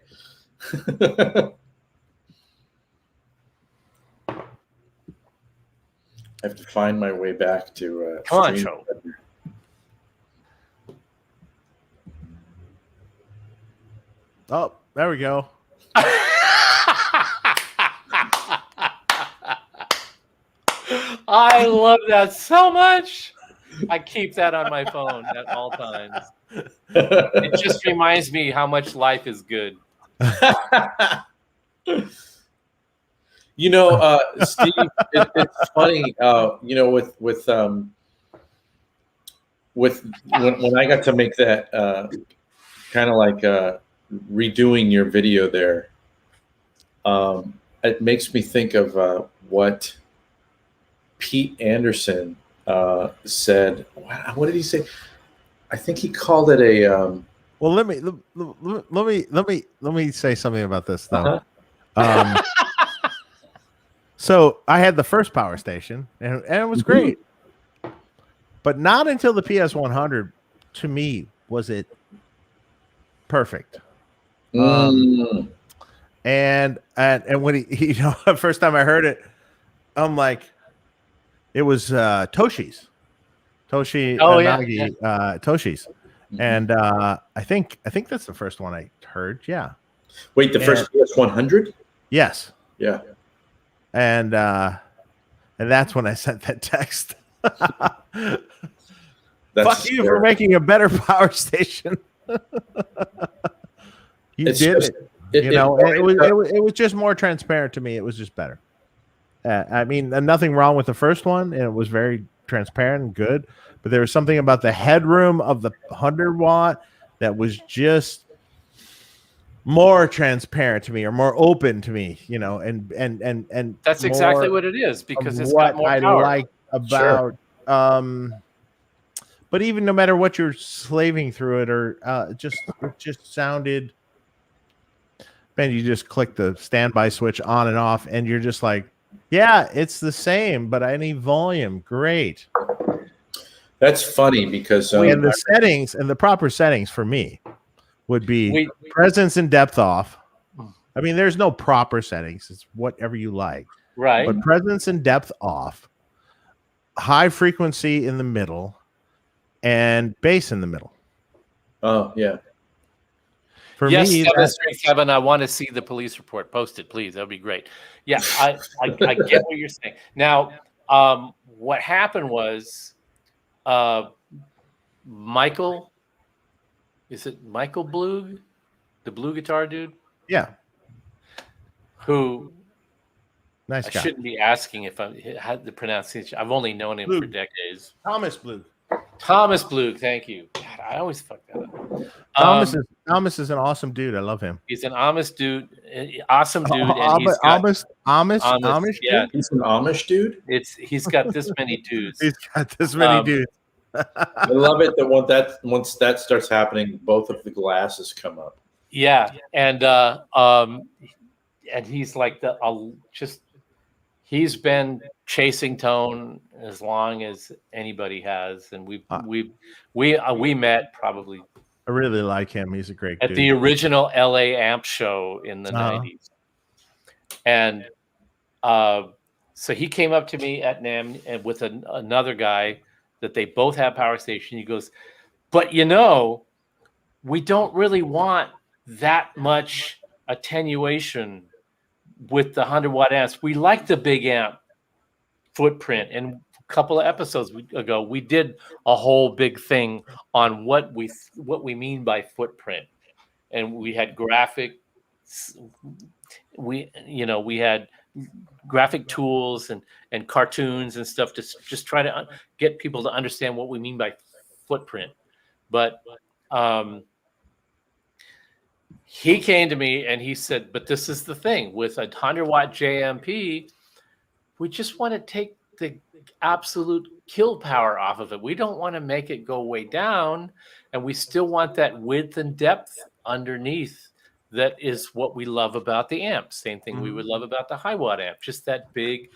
I have to find my way back to Come on, Joe. Oh, there we go. I love that so much. I keep that on my phone at all times. It just reminds me how much life is good. You know, Steve, it's funny. You know, with when I got to make that kind of like redoing your video there, it makes me think of what Pete Anderson said. What did he say? I think he called it a. Well, let me say something about this though. So I had the first power station, and it was great, but not until the PS100, to me, was it perfect. And when he you know, the first time I heard it, I'm like, it was Toshi's. Toshi Nagi, Toshi's. And I think that's the first one I heard. Yeah. Wait, the first PS100? Yes. Yeah. And that's when I sent that text. Fuck you for making a better power station. You did it. It was just more transparent to me. It was just better. I mean, nothing wrong with the first one, and it was very transparent and good. But there was something about the headroom of the 100-watt that was just more transparent to me, or more open to me, you know, and that's exactly what it is, because it's what got more I power. like about. Sure. But even no matter what you're slaving through it, or it just sounded. Man, you just click the standby switch on and off, and you're just like, yeah, it's the same, but I need volume. Great. That's funny because and the settings and the proper settings for me would be presence and depth off. I mean, there's no proper settings. It's whatever you like. Right. But presence and depth off, high frequency in the middle, and bass in the middle. Oh, yeah. For me, 737, I want to see the police report posted, please. That would be great. Yeah, I get what you're saying. Now, what happened was Michael, is it Michael Blug, the blue guitar dude? Yeah. Who nice guy. I shouldn't be asking if I had the pronunciation. I've only known him for decades. Thomas Blug. Thomas Blug, thank you. God, I always fuck that up. Thomas is an awesome dude. I love him. He's an Amish dude, awesome dude. And Amish yeah. dude? He's an Amish dude? He's got this many dudes. He's got this many dudes. I love it that once that starts happening, both of the glasses come up. Yeah, and he's like he's been chasing Tone as long as anybody has, and we met probably. I really like him. He's a great at dude. The original LA Amp show in the 90s, and so he came up to me at NAMM and with another guy that they both have power station. He goes, but you know, we don't really want that much attenuation with the 100-watt amps. We like the big amp footprint. And a couple of episodes ago, we did a whole big thing on what we mean by footprint. And we had graphics. We had graphic tools and cartoons and stuff to just try to get people to understand what we mean by footprint. But he came to me and he said, but this is the thing with a 100-watt JMP, we just want to take the absolute kill power off of it. We don't want to make it go way down, and we still want that width and depth underneath. That is what we love about the amp. Same thing we would love about the high watt amp. Just that big,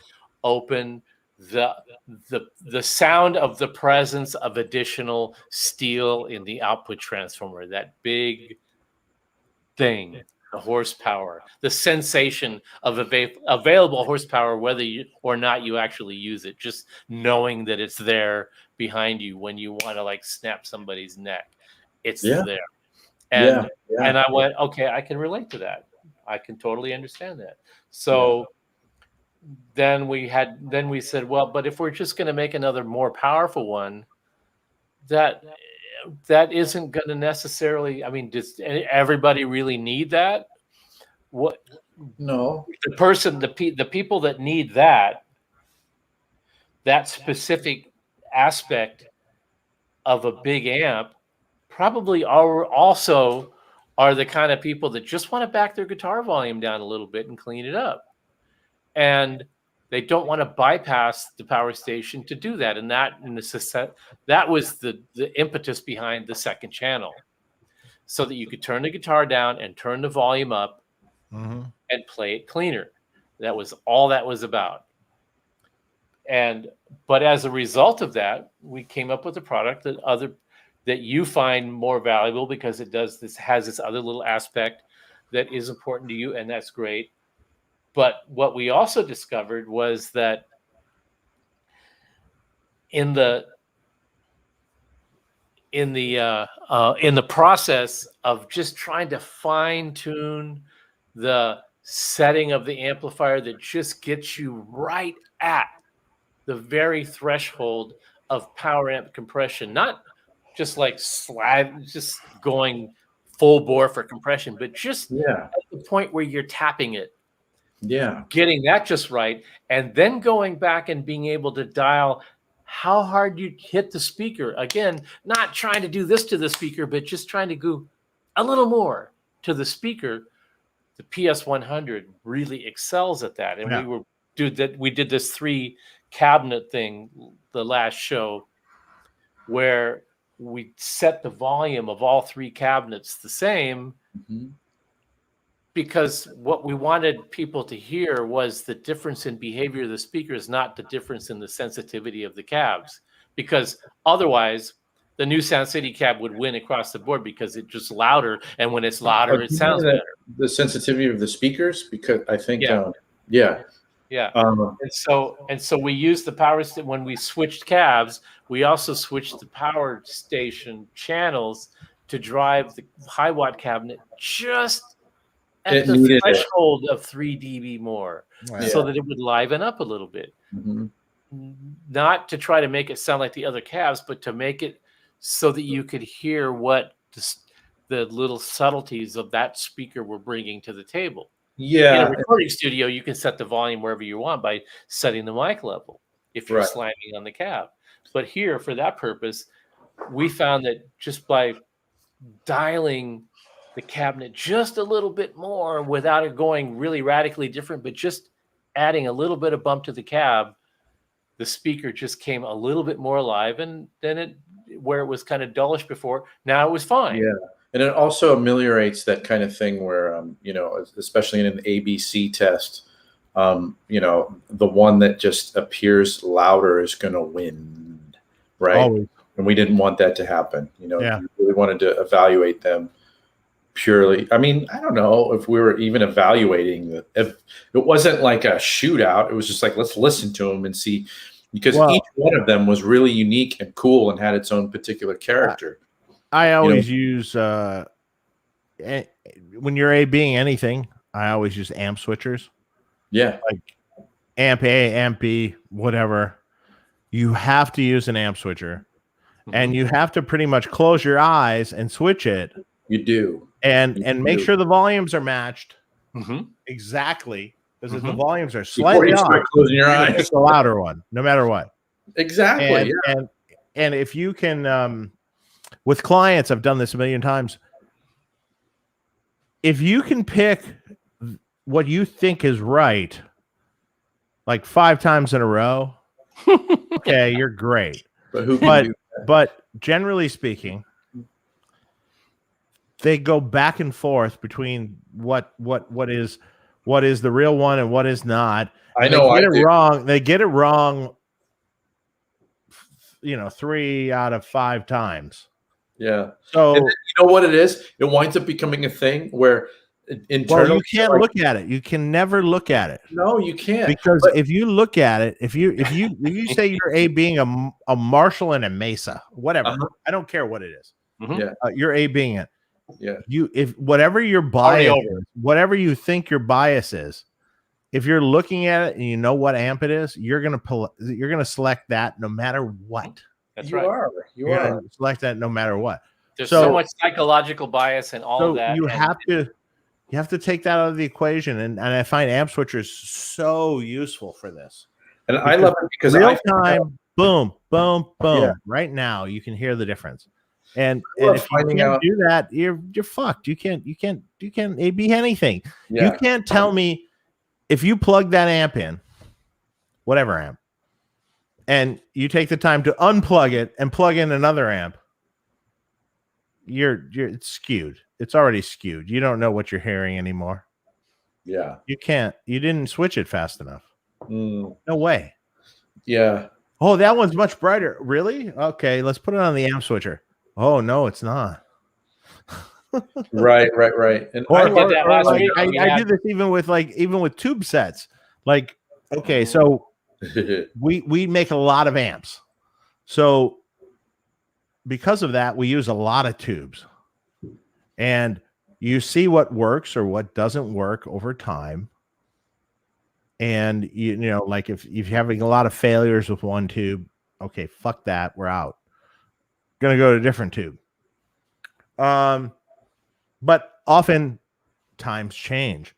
open, the sound of the presence of additional steel in the output transformer, that big thing, the horsepower, the sensation of available horsepower, whether you or not you actually use it, just knowing that it's there behind you when you want to like snap somebody's neck, it's there. And and I went, okay, I can relate to that. I can totally understand that. So then we said, well, but if we're just going to make another more powerful one, that isn't going to necessarily, I mean, does everybody really need that? What? No. The people that need that specific aspect of a big amp probably also are the kind of people that just want to back their guitar volume down a little bit and clean it up. And they don't want to bypass the power station to do that. And that was the impetus behind the second channel, so that you could turn the guitar down and turn the volume up and play it cleaner. That was all that was about. But as a result of that, we came up with a product that you find more valuable because it has this other little aspect that is important to you, and that's great. But what we also discovered was that in the process of just trying to fine tune the setting of the amplifier that just gets you right at the very threshold of power amp compression, not just like just going full bore for compression, but just at the point where you're tapping it. Yeah. Getting that just right, and then going back and being able to dial how hard you hit the speaker. Again, not trying to do this to the speaker, but just trying to go a little more to the speaker. The PS100 really excels at that. And we did this 3 cabinet thing the last show where we set the volume of all 3 cabinets the same. Because what we wanted people to hear was the difference in behavior of the speakers, not the difference in the sensitivity of the cabs. Because otherwise, the new Sound City cab would win across the board because it's just louder, and when it's louder, it sounds better. The sensitivity of the speakers, because I think, and so we used the power when we switched cabs. We also switched the power station channels to drive the high watt cabinet just at the threshold of 3 dB more, so that it would liven up a little bit. Not to try to make it sound like the other cabs, but to make it so that you could hear what the little subtleties of that speaker were bringing to the table. In a recording studio, you can set the volume wherever you want by setting the mic level if you're slamming on the cab. But here, for that purpose, we found that just by dialing the cabinet just a little bit more without it going really radically different, but just adding a little bit of bump to the cab, the speaker just came a little bit more alive, and then where it was kind of dullish before, now it was fine. And it also ameliorates that kind of thing where, especially in an ABC test, the one that just appears louder is going to win, right? Always. And we didn't want that to happen. We really wanted to evaluate them purely. I mean, I don't know if we were even evaluating if it wasn't like a shootout. It was just like, let's listen to them and see, because each one of them was really unique and cool and had its own particular character. I always use when you're A-Bing anything, I always use amp switchers. Like amp A, amp B, whatever. You have to use an amp switcher, and you have to pretty much close your eyes and switch it. You do. And make sure the volumes are matched exactly, because if the volumes are slightly off, closing your eyes, pick the louder one, no matter what. Exactly. And if you can, with clients, I've done this a million times. If you can pick what you think is right, like 5 times in a row, okay, you're great. But generally speaking, they go back and forth between what is the real one and what is not. I know they get it wrong. They get it wrong 3 out of 5 times. Yeah. So and then, you know what it is? It winds up becoming a thing where internally you can't look at it. You can never look at it. No, you can't. Because if you look at it, if you say you're A being a Marshall and a Mesa, whatever, I don't care what it is. Yeah. You're A being it. Yeah. If whatever your bias is, whatever you think your bias is, if you're looking at it and you know what amp it is, you're gonna select that no matter what. That's you right. You are select that no matter what. There's so much psychological bias and all of that. You have to take that out of the equation, and I find amp switchers so useful for this. And I love it because real time, boom, boom, boom. Yeah. Right now, you can hear the difference. And if you can't do that, you're fucked. You can't be anything. Yeah. You can't tell me if you plug that amp in, whatever amp, and you take the time to unplug it and plug in another amp, it's skewed. It's already skewed. You don't know what you're hearing anymore. Yeah. You didn't switch it fast enough. No way. Yeah. Oh, that one's much brighter. Really? Okay, let's put it on the amp switcher. Oh no, it's not. Right. And I did that last week. I do this even with tube sets. Like, okay, so we make a lot of amps. So because of that, we use a lot of tubes. And you see what works or what doesn't work over time. And you know, like if you're having a lot of failures with one tube, okay, fuck that, we're out. Gonna go to a different tube. But often times change.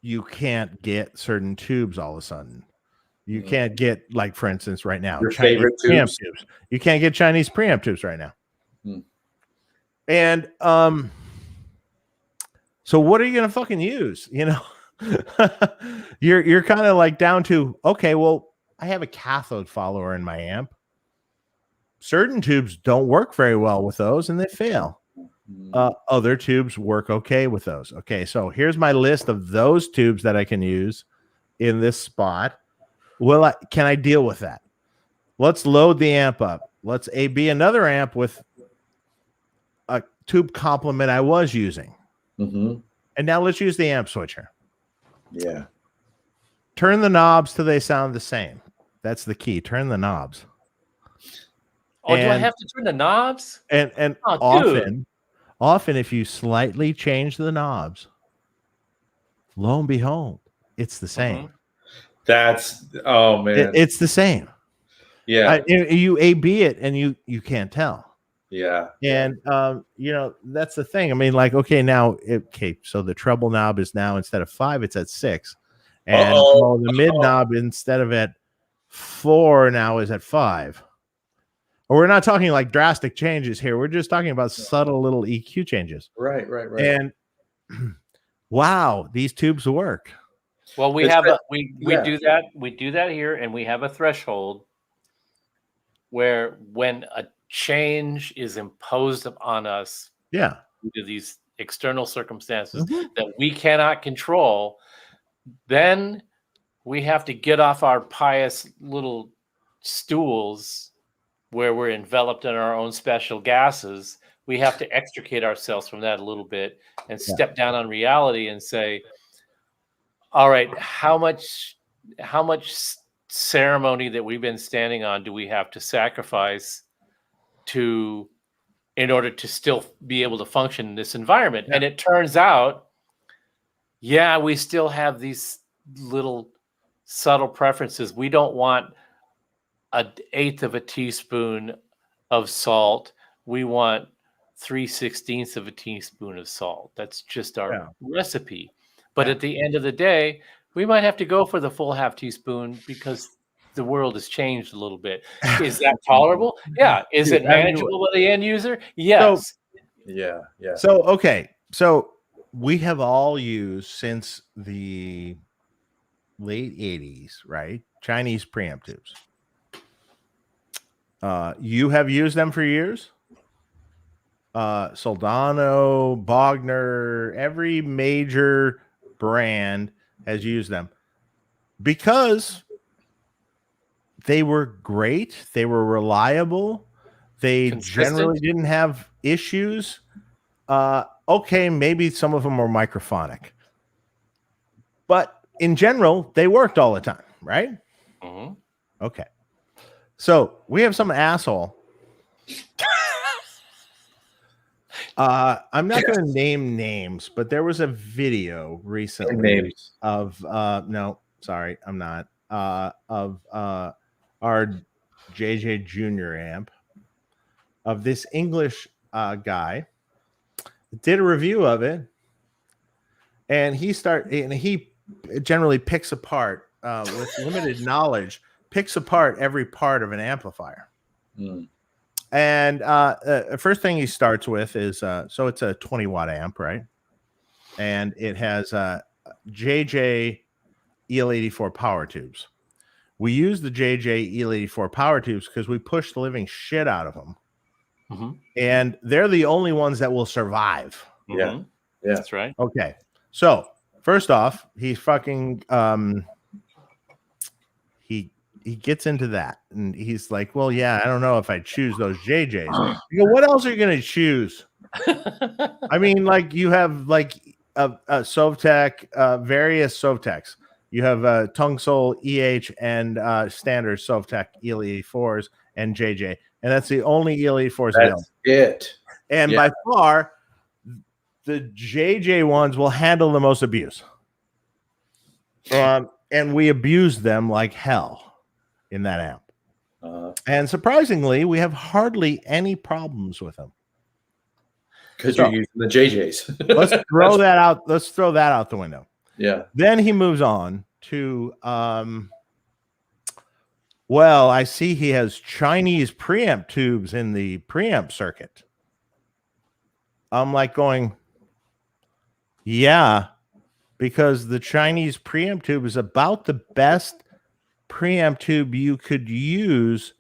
You can't get certain tubes all of a sudden. You can't get, like, for instance, right now, your favorite tubes. You can't get Chinese preamp tubes right now. And so what are you gonna fucking use? You know, you're kind of like down to, okay, well, I have a cathode follower in my amp. Certain tubes don't work very well with those and they fail. Other tubes work okay with those. Okay, so here's my list of those tubes that I can use in this spot. Can I deal with that? Let's load the amp up. Let's AB another amp with a tube complement I was using. And now let's use the amp switcher. Yeah. Turn the knobs till they sound the same. That's the key. Turn the knobs. Oh, do I have to turn the knobs? And often if you slightly change the knobs, lo and behold, it's the same. That's man. It's the same. Yeah. You AB it and you can't tell. Yeah. And you know, that's the thing. I mean, like, okay, now so the treble knob is now, instead of 5, it's at 6. And the mid knob, instead of at 4, now is at 5. We're not talking like drastic changes here. We're just talking about subtle little EQ changes. Right. And wow, these tubes work. Well, we do that. We do that here, and we have a threshold where when a change is imposed upon us, due to these external circumstances that we cannot control, then we have to get off our pious little stools where we're enveloped in our own special gases. We have to extricate ourselves from that a little bit and step down on reality and say, all right, how much ceremony that we've been standing on do we have to sacrifice in order to still be able to function in this environment? And it turns out, we still have these little subtle preferences. We don't want 1/8 of a teaspoon of salt. We want 3/16 of a teaspoon of salt. That's just our recipe. But at the end of the day, we might have to go for the full half teaspoon because the world has changed a little bit. Is that tolerable? Yeah. Is it manageable by the end user? Yes. Yeah. So, okay. So we have all used, since the late 80s, right, Chinese preamp tubes. You have used them for years. Soldano, Bogner, every major brand has used them because they were great. They were reliable. They generally didn't have issues. Okay, maybe some of them were microphonic, but in general, they worked all the time, right? Mm-hmm. Okay. So we have some asshole. I'm not going to name names, but there was a video recently of no, sorry, I'm not of our JJ Junior amp of this English guy did a review of it, and he generally picks apart with limited knowledge, picks apart every part of an amplifier. And first thing he starts with is so it's a 20-watt amp, right? And it has JJ EL84 power tubes. We use the JJ EL84 power tubes because we push the living shit out of them. Mm-hmm. And they're the only ones that will survive. Mm-hmm. Yeah, that's right. Okay. So first off, he's fucking he gets into that, and he's like, well, yeah, I don't know if I choose those JJs. You go, what else are you going to choose? I mean, like, you have like a Sovtek, various Sovteks. You have Tungsol, EH, and standard Sovtek EL84s and JJ, and that's the only EL84s available. It. And by far, the JJ ones will handle the most abuse. And we abuse them like hell in that amp. And surprisingly, we have hardly any problems with them. Because you're using the JJs. Let's throw that out. Let's throw that out the window. Yeah. Then he moves on to well, I see he has Chinese preamp tubes in the preamp circuit. I'm like going, yeah, because the Chinese preamp tube is about the best preamp tube you could use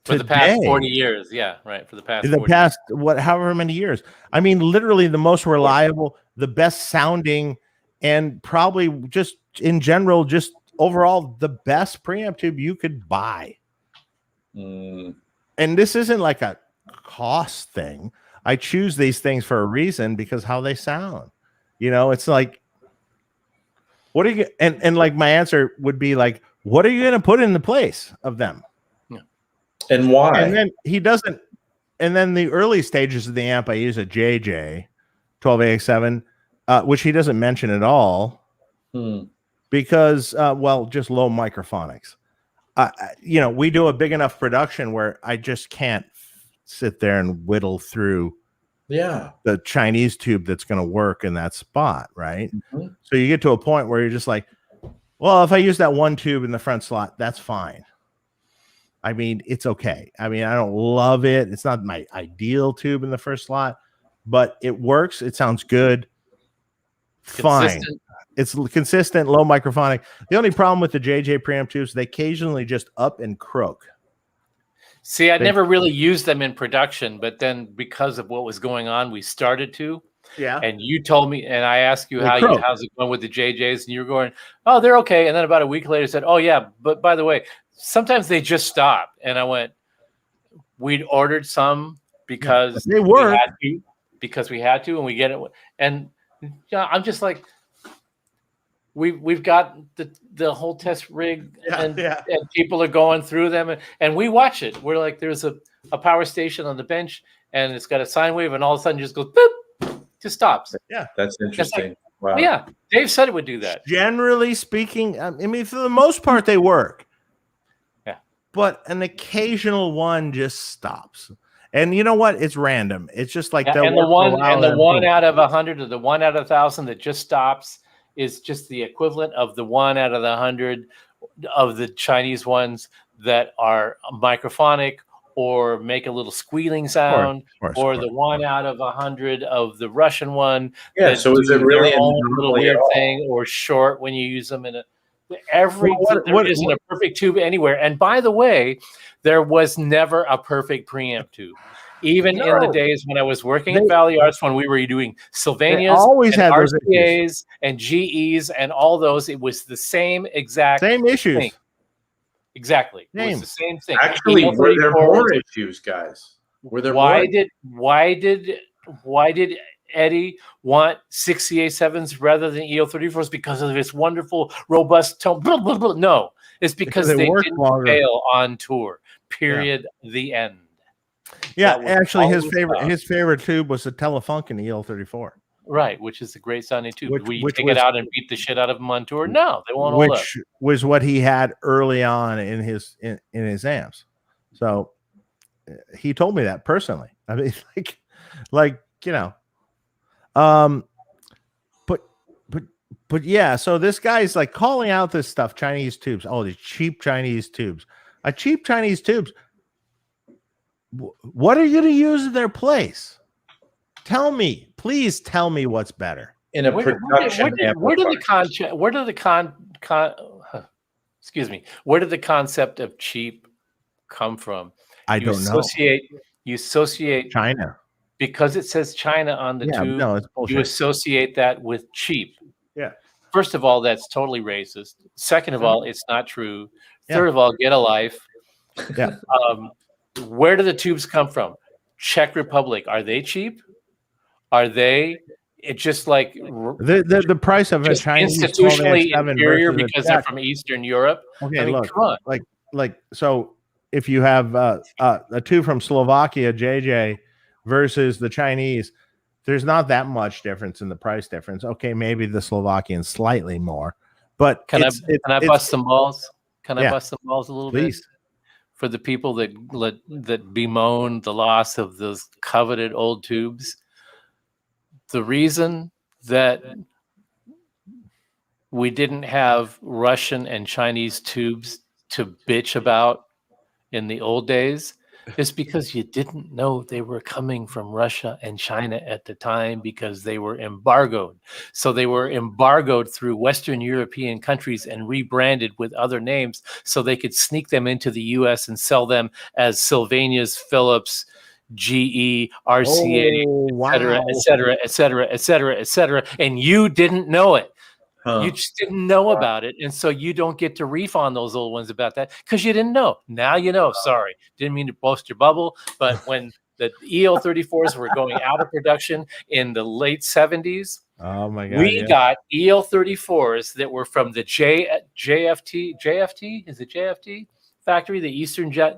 for the past 40 years. Yeah, right. For the past however many years. I mean, literally the most reliable, the best sounding, and probably just in general, just overall the best preamp tube you could buy. And this isn't like a cost thing. I choose these things for a reason because how they sound. You know, it's like, what are you, and like my answer would be like, what are you going to put in the place of them? Yeah. And why? And then he doesn't, and then the early stages of the amp, I use a JJ 12AX7, which he doesn't mention at all because, well, just low microphonics. You know, we do a big enough production where I just can't sit there and whittle through the Chinese tube that's going to work in that spot, right? So you get to a point where you're just like, well, if I use that one tube in the front slot, that's fine. I mean, it's okay. I mean, I don't love it. It's not my ideal tube in the first slot, but it works. It sounds good. Fine. It's consistent, low microphonic. The only problem with the JJ preamp tubes, they occasionally just up and croak. See, I never really used them in production, but then because of what was going on, we started to. Yeah. And you told me, and I asked you how's it going with the JJs, and you were going, oh, they're okay. And then about a week later said, oh yeah, but by the way, sometimes they just stop. And I went, we'd ordered some because they were we had to, and we get it. And I'm just like, we've got the whole test rig, and people are going through them, and we watch it. We're like, there's a power station on the bench, and it's got a sine wave, and all of a sudden just goes boop, just stops. Yeah, that's interesting. Like, wow. Oh, yeah, Dave said it would do that. Generally speaking, I mean, for the most part, they work. Yeah, but an occasional one just stops. And you know what? It's random. It's just like the one out of 100 or the 1 out of 1,000 that just stops is just the equivalent of the 1 out of 100 of the Chinese ones that are microphonic or make a little squealing sound, or the 1 out of 100 of the Russian one. Yeah, so is it really a little weird thing, or short when you use them in a there isn't a perfect tube anywhere. And by the way, there was never a perfect preamp tube. Even in the days when I was working at Valley Arts, when we were doing Sylvanias, always had those RCAs and GEs and all those, it was the same exact issues. thing. Exactly. Same. It was the same thing. Actually, were there more issues, guys? Were there why more? Why did Eddie want 68.7s rather than EL34s? Because of its wonderful, robust tone. Blah, blah, blah. No, it's because they didn't fail on tour. Period. Yeah. The end. Yeah, actually, his favorite tube was the Telefunken EL34. Right, which is a great sounding tube. We take it out and beat the shit out of them on tour. No, they won't hold up. Which was what he had early on in his amps. So he told me that personally. I mean, like you know, but yeah. So this guy's like calling out this stuff, Chinese tubes. Oh, these cheap Chinese tubes. A cheap Chinese tubes. What are you going to use in their place? Tell me, please tell me what's better. In a production where did the concept of cheap come from? You associate China because it says China on the tube. No, it's bullshit. You associate that with cheap. Yeah. First of all, that's totally racist. Second of all, it's not true. Third of all, get a life. Yeah. Where do the tubes come from? Czech Republic. Are they cheap? Are they? It's just like the price of a Chinese institutionally inferior because they're from Eastern Europe. Okay, I mean, look, come on. Like so, if you have a tube from Slovakia, JJ, versus the Chinese, there's not that much difference in the price difference. Okay, maybe the Slovakian slightly more, but can I bust some balls? Can I bust some balls a little bit? Please. For the people that bemoan the loss of those coveted old tubes, the reason that we didn't have Russian and Chinese tubes to bitch about in the old days is because you didn't know they were coming from Russia and China at the time because they were embargoed. So they were embargoed through Western European countries and rebranded with other names so they could sneak them into the US and sell them as Sylvania's, Philips, GE, RCA, et cetera. And you didn't know it. You just didn't know about it. And so you don't get to reef on those old ones about that because you didn't know. Now you know. Sorry. Didn't mean to burst your bubble. But when the EL34s were going out of production in the late 70s, oh my God, we got EL34s that were from the JFT. Is it JFT factory? The Eastern German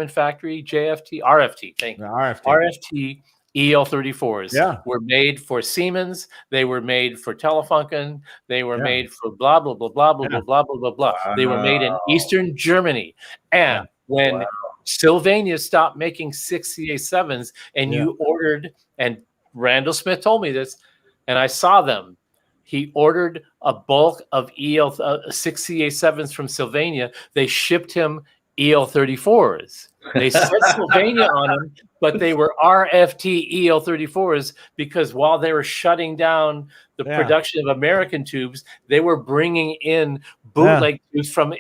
factory, JFT, RFT. Thank you. RFT. EL34s were made for Siemens. They were made for Telefunken. They were made for blah, blah, blah, blah, blah, blah, blah, blah, blah, blah. They were made in Eastern Germany. And when Sylvania stopped making 68.7s and you ordered, and Randall Smith told me this, and I saw them. He ordered a bulk of 68.7s from Sylvania. They shipped him EL34s. They said Sylvania on them, but they were RFT EL34s because while they were shutting down the production of American tubes, they were bringing in bootleg tubes from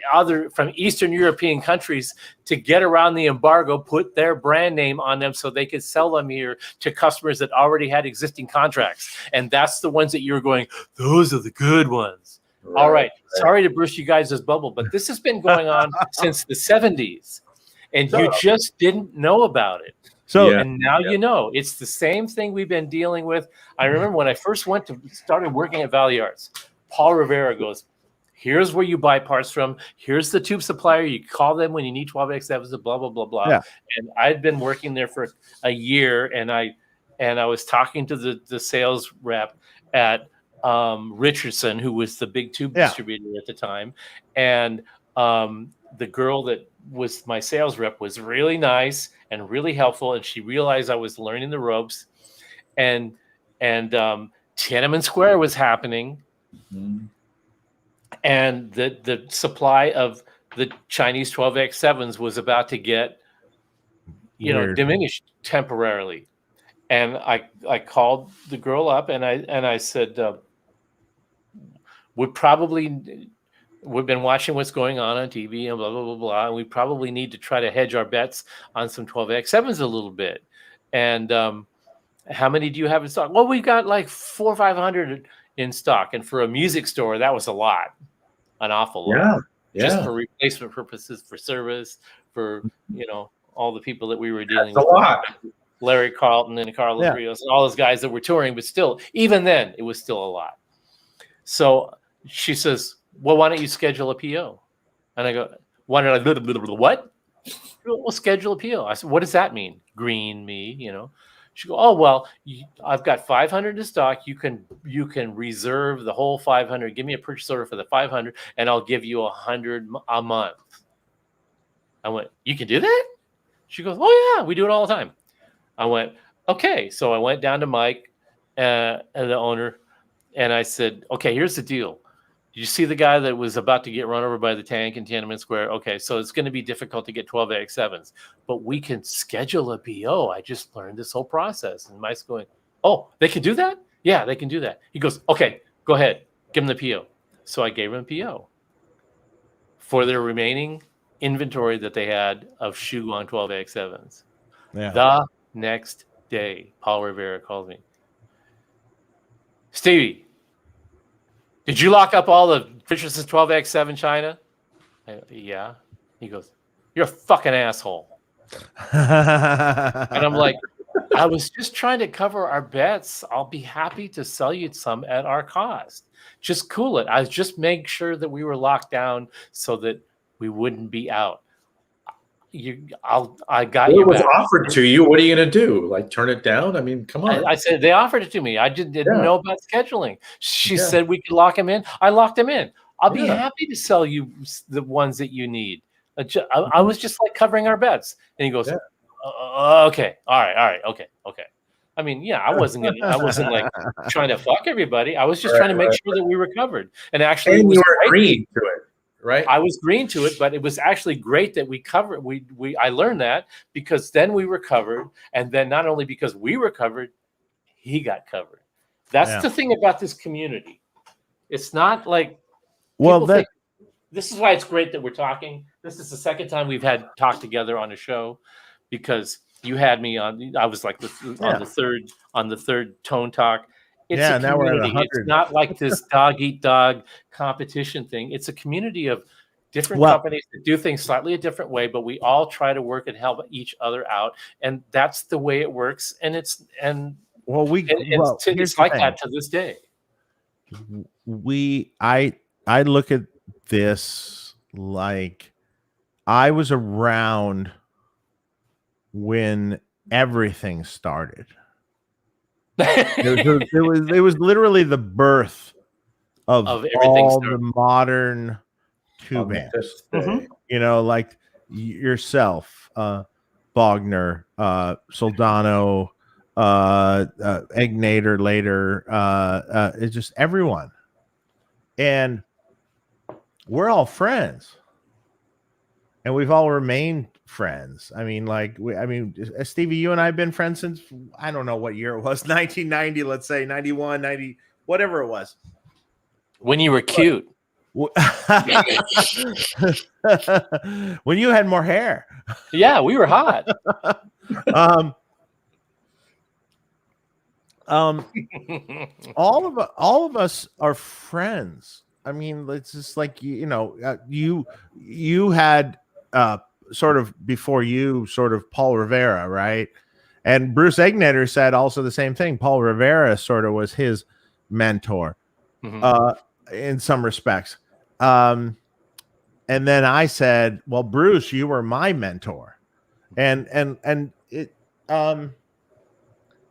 Eastern European countries to get around the embargo, put their brand name on them so they could sell them here to customers that already had existing contracts. And that's the ones that you were going, those are the good ones. Right. All right. Sorry to burst you guys' bubble, but this has been going on since the 70s. And you just didn't know about it. And now you know. It's the same thing we've been dealing with. I remember when I first started working at Valley Arts, Paul Rivera goes, here's where you buy parts from. Here's the tube supplier. You call them when you need 12X7s, blah, blah, blah, blah. Yeah. And I'd been working there for a year, and I was talking to the sales rep at Richardson, who was the big tube distributor at the time. And the girl that was my sales rep was really nice and really helpful, and she realized I was learning the ropes, and Tiananmen Square was happening, and the supply of the Chinese 12X7s was about to get diminished temporarily. And I called the girl up and I said, we've been watching what's going on TV and blah, blah, blah, blah. And we probably need to try to hedge our bets on some 12X7s a little bit. And how many do you have in stock? Well, we've got like 400 or 500 in stock. And for a music store, that was a lot, an awful lot. just for replacement purposes, for service, for all the people that we were dealing with. A lot. Larry Carlton and Carlos Rios and all those guys that were touring, but still, even then, it was still a lot. So she says, well, why don't you schedule a PO? And I go, why don't I, what? We'll schedule a PO. I said, what does that mean? Green me, She go, oh, well, I've got 500 in stock. You can reserve the whole 500. Give me a purchase order for the 500, and I'll give you 100 a month. I went, you can do that? She goes, oh, yeah, we do it all the time. I went, okay. So I went down to Mike, and the owner, and I said, okay, here's the deal. Did you see the guy that was about to get run over by the tank in Tiananmen Square? Okay, so it's going to be difficult to get 12AX7s, but we can schedule a PO. I just learned this whole process. And Mike's going, oh, they can do that? Yeah, they can do that. He goes, okay, go ahead. Give him the PO. So I gave him a PO for their remaining inventory that they had of Shuguang 12AX7s. Yeah. The next day, Paul Rivera calls me. Stevie, did you lock up all the Fisher's 12X7 China? Yeah. He goes, you're a fucking asshole. And I'm like, I was just trying to cover our bets. I'll be happy to sell you some at our cost. Just cool it. I was just making sure that we were locked down so that we wouldn't be out. I got you. It was offered to you. What are you going to do? Like turn it down? I mean, come on. I said they offered it to me. I just didn't know about scheduling. She said we could lock him in. I locked him in. I'll be happy to sell you the ones that you need. I was just like covering our bets. And he goes, okay, all right, okay. I mean, I wasn't like trying to fuck everybody. I was just trying to make sure that we were covered. And actually, and you were agreeing to it. Right. I was green to it, but it was actually great that we covered. I learned that because then we were covered, and then not only because we were covered, he got covered. That's the thing about this community. It's not like this is why it's great that we're talking. This is the second time we've had talk together on a show because you had me on. I was like on the third Tone Talk. It's a community. It's not like this dog eat dog competition thing. It's a community of different companies that do things slightly a different way, but we all try to work and help each other out, and that's the way it works. And it's like that to this day. I look at this like I was around when everything started. It was literally the birth of all the modern tube amps. Like yourself, Bogner, Soldano, Egnator later, it's just everyone. And we're all friends. And we've all remained friends. I mean, Stevie, you and I have been friends since, I don't know what year it was, 1990, let's say, 91, 90, whatever it was. When you were cute. When you had more hair. Yeah, we were hot. All of us are friends. I mean, it's just like, you had sort of before you sort of Paul Rivera, right? And Bruce Egnator said also the same thing. Paul Rivera sort of was his mentor in some respects. And then I said, well, Bruce, you were my mentor. And it but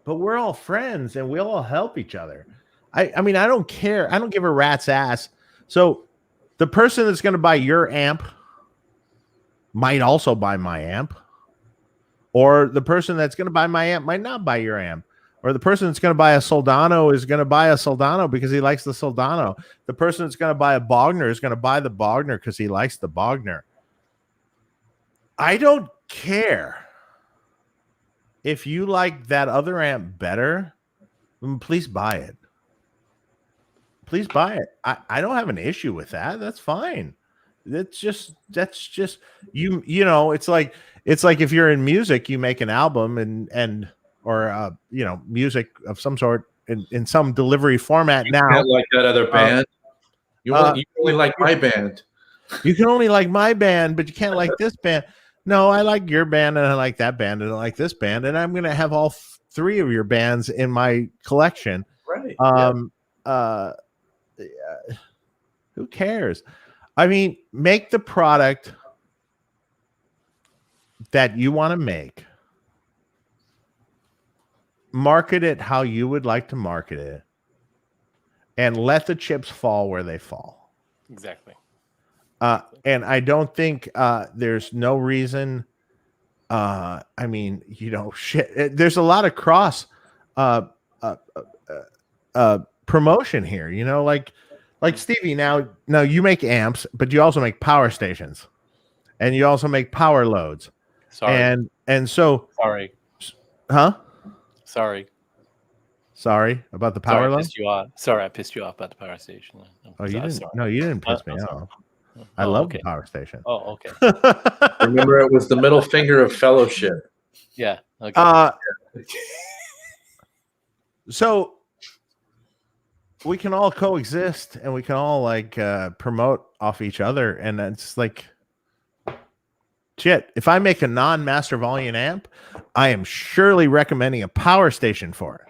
we're all friends and we'll all help each other. I mean, I don't care. I don't give a rat's ass. So the person that's going to buy your amp might also buy my amp, or the person that's going to buy my amp might not buy your amp, or the person that's going to buy a Soldano is going to buy a Soldano because he likes the Soldano. The person that's going to buy a Bogner is going to buy the Bogner because he likes the Bogner. I don't care if you like that other amp better, then please buy it. Please buy it. I don't have an issue with that. That's fine. That's just you know, it's like if you're in music, you make an album or music of some sort in some delivery format. You now can't like that other band. You only like my band. You can only like my band, but you can't like this band. No, I like your band and I like that band and I like this band, and I'm gonna have all three of your bands in my collection. Right. Who cares? I mean, make the product that you want to make. Market it how you would like to market it, and let the chips fall where they fall. Exactly. And I don't think there's no reason. I mean, shit. There's a lot of cross promotion here. Like Stevie. Now you make amps, but you also make power stations, and you also make power loads. Sorry. And so. Sorry. Huh? Sorry about the power load. Sorry, I pissed you off about the power station. You didn't. Sorry. No, you didn't piss me off. I love the power station. Oh, okay. Remember, it was the middle finger of fellowship. Yeah. Okay. So we can all coexist, and we can all promote off each other, and it's like, shit. If I make a non-master volume amp, I am surely recommending a power station for it.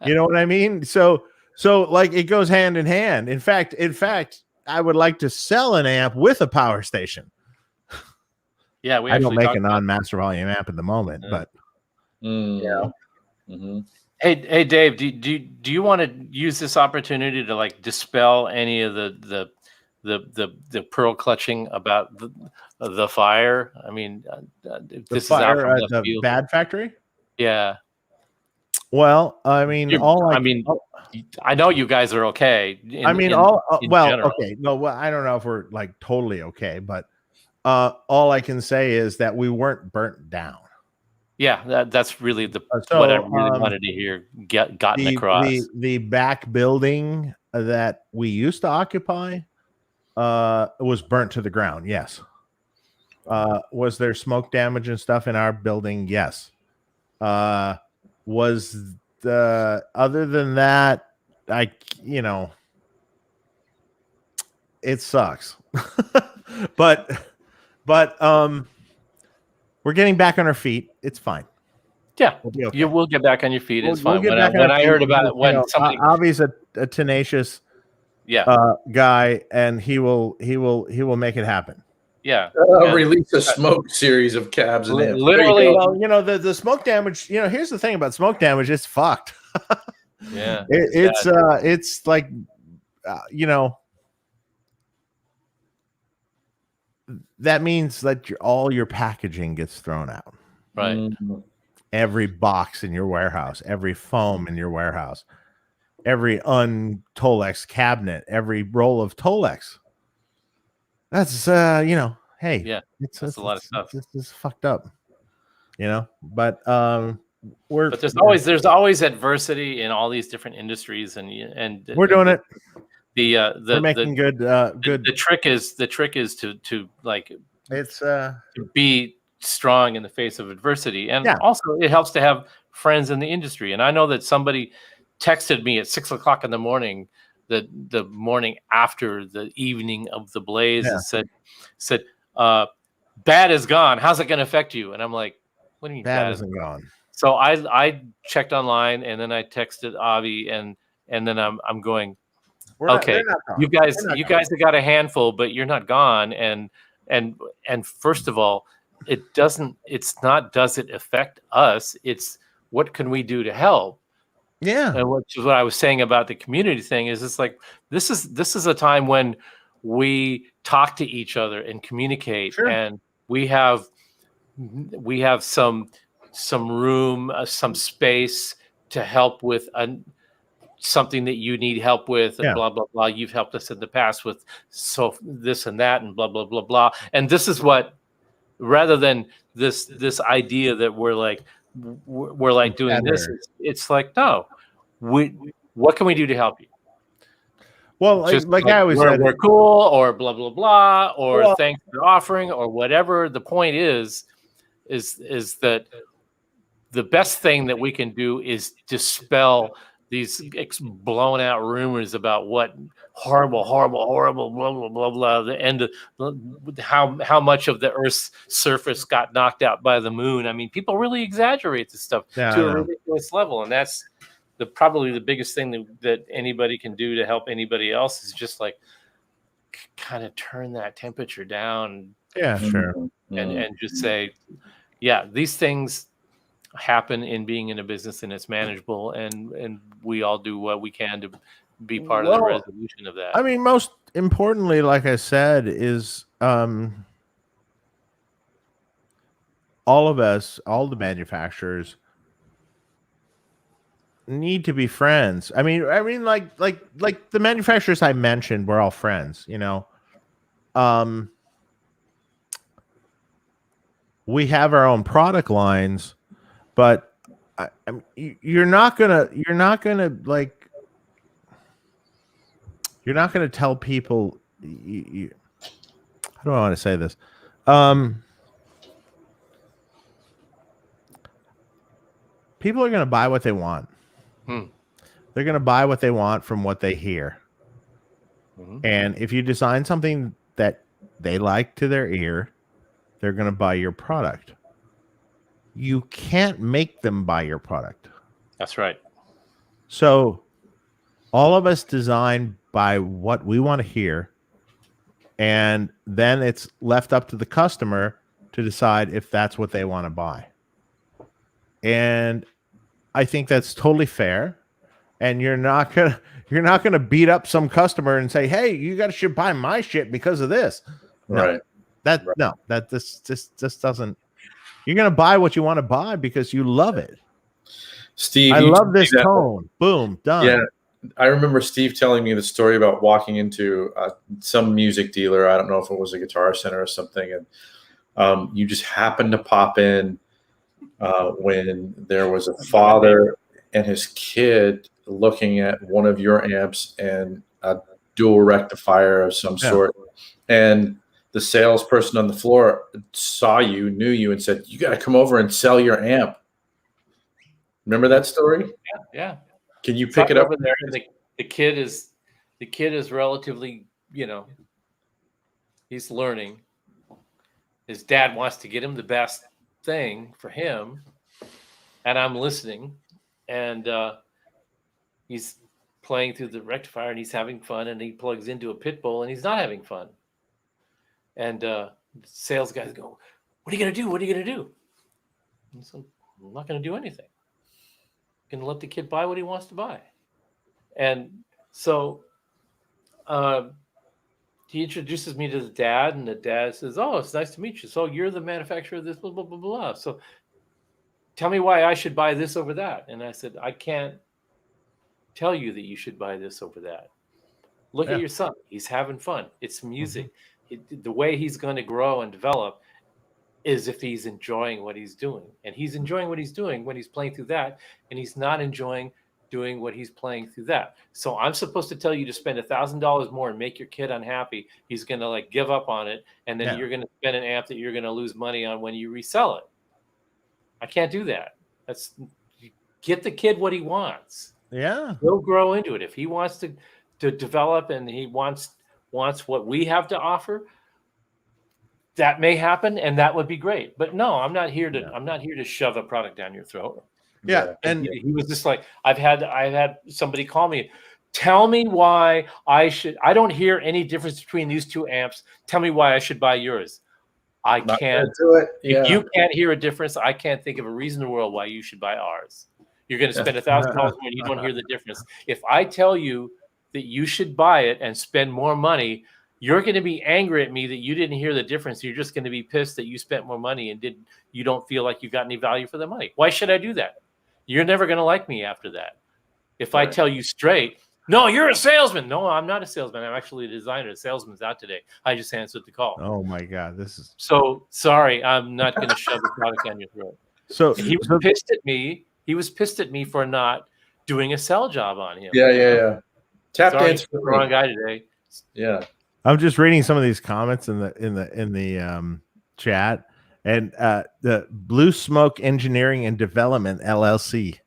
You know what I mean? So like it goes hand in hand. In fact, I would like to sell an amp with a power station. Yeah, I don't make a non-master volume amp at the moment, but Yeah. Mm-hmm. Hey, Dave, do you want to use this opportunity to like dispel any of the pearl clutching about the fire? I mean, this is out from the field. Bad Factory. Yeah. Well, I mean, I know you guys are okay. Okay. No, well, I don't know if we're like totally okay, but all I can say is that we weren't burnt down. Yeah, that's really what I really wanted to hear gotten across. The back building that we used to occupy was burnt to the ground. Yes. Was there smoke damage and stuff in our building? Yes. Was other than that, it sucks. but we're getting back on our feet. It's fine. Yeah, we'll be okay. You will get back on your feet. It's fine. When I heard about it, when somebody Avi's a tenacious guy, and he will make it happen. Yeah, release a smoke series of cabs and literally. Well, the smoke damage. Here's the thing about smoke damage: it's fucked. Yeah, it's like that means that all your packaging gets thrown out. Right. Mm-hmm. Every box in your warehouse, every foam in your warehouse, every un-Tolex cabinet, every roll of Tolex. That's hey, yeah, that's a lot of stuff. This is fucked up, But but there's always adversity in all these different industries, and we're doing it. We're making good. The trick is to like to be strong in the face of adversity, and also it helps to have friends in the industry. And I know that somebody texted me at 6 o'clock in the morning, the morning after the evening of the blaze, and said, "Bad is gone. How's it going to affect you?" And I'm like, "What do you mean bad isn't gone?" So I checked online, and then I texted Avi, and then I'm going, okay, you guys have got a handful, but you're not gone. And first of all, does it affect us? It's what can we do to help? Yeah. And which is what I was saying about the community thing is it's like this is a time when we talk to each other and communicate, and we have some room, some space to help with something that you need help with, and blah blah blah. You've helped us in the past with this and that, and blah blah blah blah. And this is what, rather than this idea that we're like doing this, it's like, no, what can we do to help you? Well, like I always said, we're cool, or blah blah blah, or thanks for offering, or whatever. The point is that the best thing that we can do is dispel blown out rumors about what horrible, blah blah blah blah. The end of how much of the Earth's surface got knocked out by the moon. I mean, people really exaggerate this stuff to a ridiculous level, and that's probably the biggest thing that anybody can do to help anybody else is just like kind of turn that temperature down. Yeah, sure. And just say, yeah, these things happen in being in a business and it's manageable, and we all do what we can to be part of the resolution of that. I mean, most importantly, like I said, is all of us, all the manufacturers need to be friends. I mean, like the manufacturers I mentioned, we're all friends, you know. We have our own product lines, but you're not gonna tell people. How do I want to say this? People are gonna buy what they want. They're gonna buy what they want from what they hear. And if you design something that they like to their ear, they're going to buy your product. You can't make them buy your product. That's right. So all of us design by what we want to hear, and then it's left up to the customer to decide if that's what they want to buy. And I think that's totally fair. And you're not gonna beat up some customer and say, "Hey, you should buy my shit because of this." No. Right. This doesn't. You're gonna buy what you want to buy because you love it. Steve, I love this tone. Boom, done. Yeah, I remember Steve telling me the story about walking into some music dealer. I don't know if it was a Guitar Center or something, and you just happened to pop in when there was a father and his kid looking at one of your amps and a dual rectifier of some sort, and the salesperson on the floor saw you, knew you, and said, "You got to come over and sell your amp." Remember that story? Yeah. Can you pick it up? Over there? The kid is relatively, he's learning. His dad wants to get him the best thing for him, and I'm listening, and he's playing through the rectifier, and he's having fun, and he plugs into a pit bull, and he's not having fun. And the sales guys go, "What are you going to do? What are you going to do?" And so, "I'm not going to do anything. I'm going to let the kid buy what he wants to buy." And so he introduces me to the dad, and the dad says, "Oh, it's nice to meet you. So you're the manufacturer of this, blah, blah, blah, blah. So tell me why I should buy this over that." And I said, "I can't tell you that you should buy this over that. Look at your son. He's having fun. It's music. The way he's going to grow and develop is if he's enjoying what he's doing. And he's enjoying what he's doing when he's playing through that, and he's not enjoying doing what he's playing through that. So I'm supposed to tell you to spend $1,000 more and make your kid unhappy. He's going to give up on it, and then you're going to spend an amp that you're going to lose money on when you resell it. I can't do that. Get the kid what he wants. Yeah, he'll grow into it. If he wants to develop and he wants what we have to offer, that may happen, and that would be great. But no, I'm not here to shove a product down your throat. Yeah. And he was just like, I've had somebody call me, "Tell me why I don't hear any difference between these two amps. Tell me why I should buy yours." I can't do it. Yeah. If you can't hear a difference, I can't think of a reason in the world why you should buy ours. You're going to spend $1,000 more and you don't hear the difference. If I tell you that you should buy it and spend more money, you're going to be angry at me that you didn't hear the difference. You're just going to be pissed that you spent more money and you don't feel like you got any value for the money. Why should I do that? You're never going to like me after that. If I tell you straight, "No, you're a salesman." No, I'm not a salesman. I'm actually a designer. The salesman's out today. I just answered the call. Oh my God, this is so sorry. I'm not going to shove the product down your throat. So he was pissed at me. He was pissed at me for not doing a sell job on him. Yeah. Tap dance for the wrong guy today. Yeah. I'm just reading some of these comments in the chat, and the Blue Smoke Engineering and Development LLC.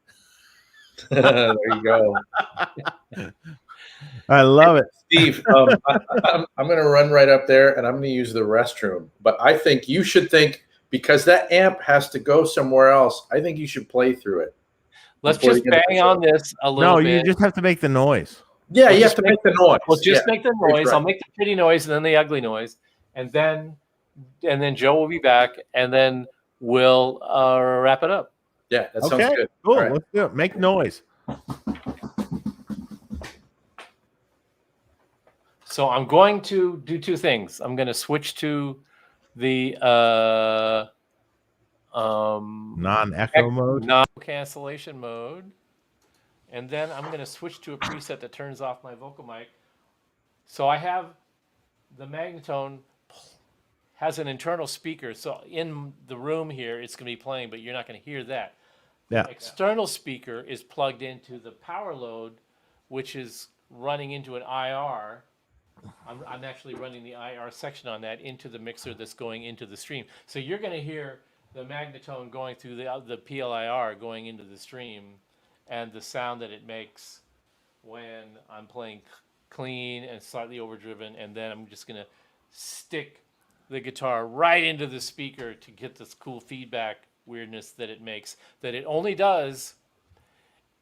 There you go. I love it. Steve, I'm going to run right up there and I'm going to use the restroom. But I think you should think, because that amp has to go somewhere else, I think you should play through it. Let's just bang on this a little bit. No, you just have to make the noise. Yeah, you have to make the noise. Well, just make the noise. Right. I'll make the pretty noise and then the ugly noise. And then Joe will be back and then we'll wrap it up. Yeah, that sounds good. Cool. Right. Let's do it. Make noise. So I'm going to do two things. I'm going to switch to the non-echo mode, non-cancellation mode, and then I'm going to switch to a preset that turns off my vocal mic. So I have the Magnetone has an internal speaker, so in the room here it's going to be playing, but you're not going to hear that. Yeah. The external speaker is plugged into the power load, which is running into an IR. I'm actually running the IR section on that into the mixer that's going into the stream. So you're going to hear the Magnetone going through the PLIR going into the stream, and the sound that it makes when I'm playing clean and slightly overdriven, and then I'm just going to stick the guitar right into the speaker to get this cool feedback weirdness that it makes, that it only does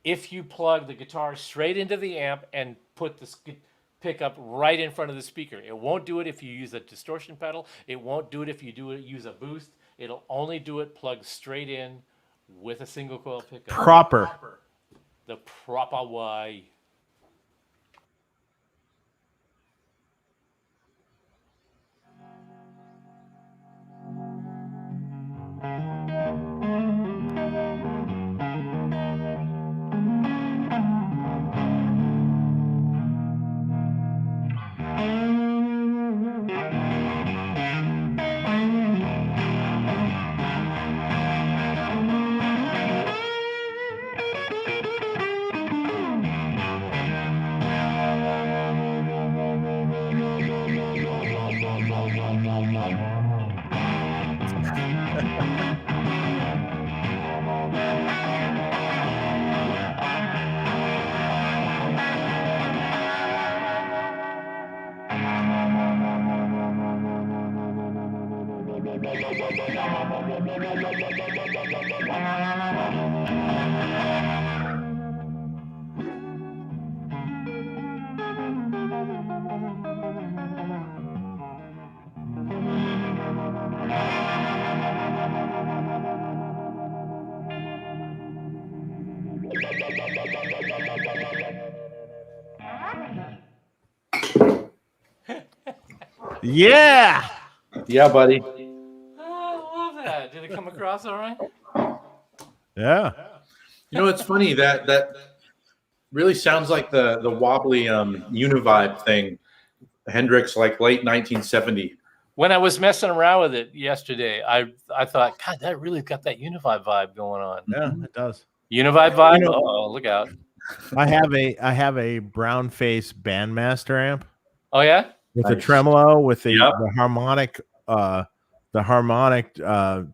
if you plug the guitar straight into the amp and put this pickup right in front of the speaker. It won't do it if you use a distortion pedal. It won't do it if you use a boost. It'll only do it plugged straight in with a single coil pickup. Proper. The proper way. Yeah. Yeah, buddy. I love that. Did it come across all right? Yeah. You know, it's funny that really sounds like the wobbly Univibe thing, Hendrix, like late 1970. When I was messing around with it yesterday, I thought, God, that really got that Univibe vibe going on. Yeah, it does. Univibe vibe. Oh, look out! I have a brown face Bandmaster amp. Oh yeah, with nice. a tremolo, with the harmonic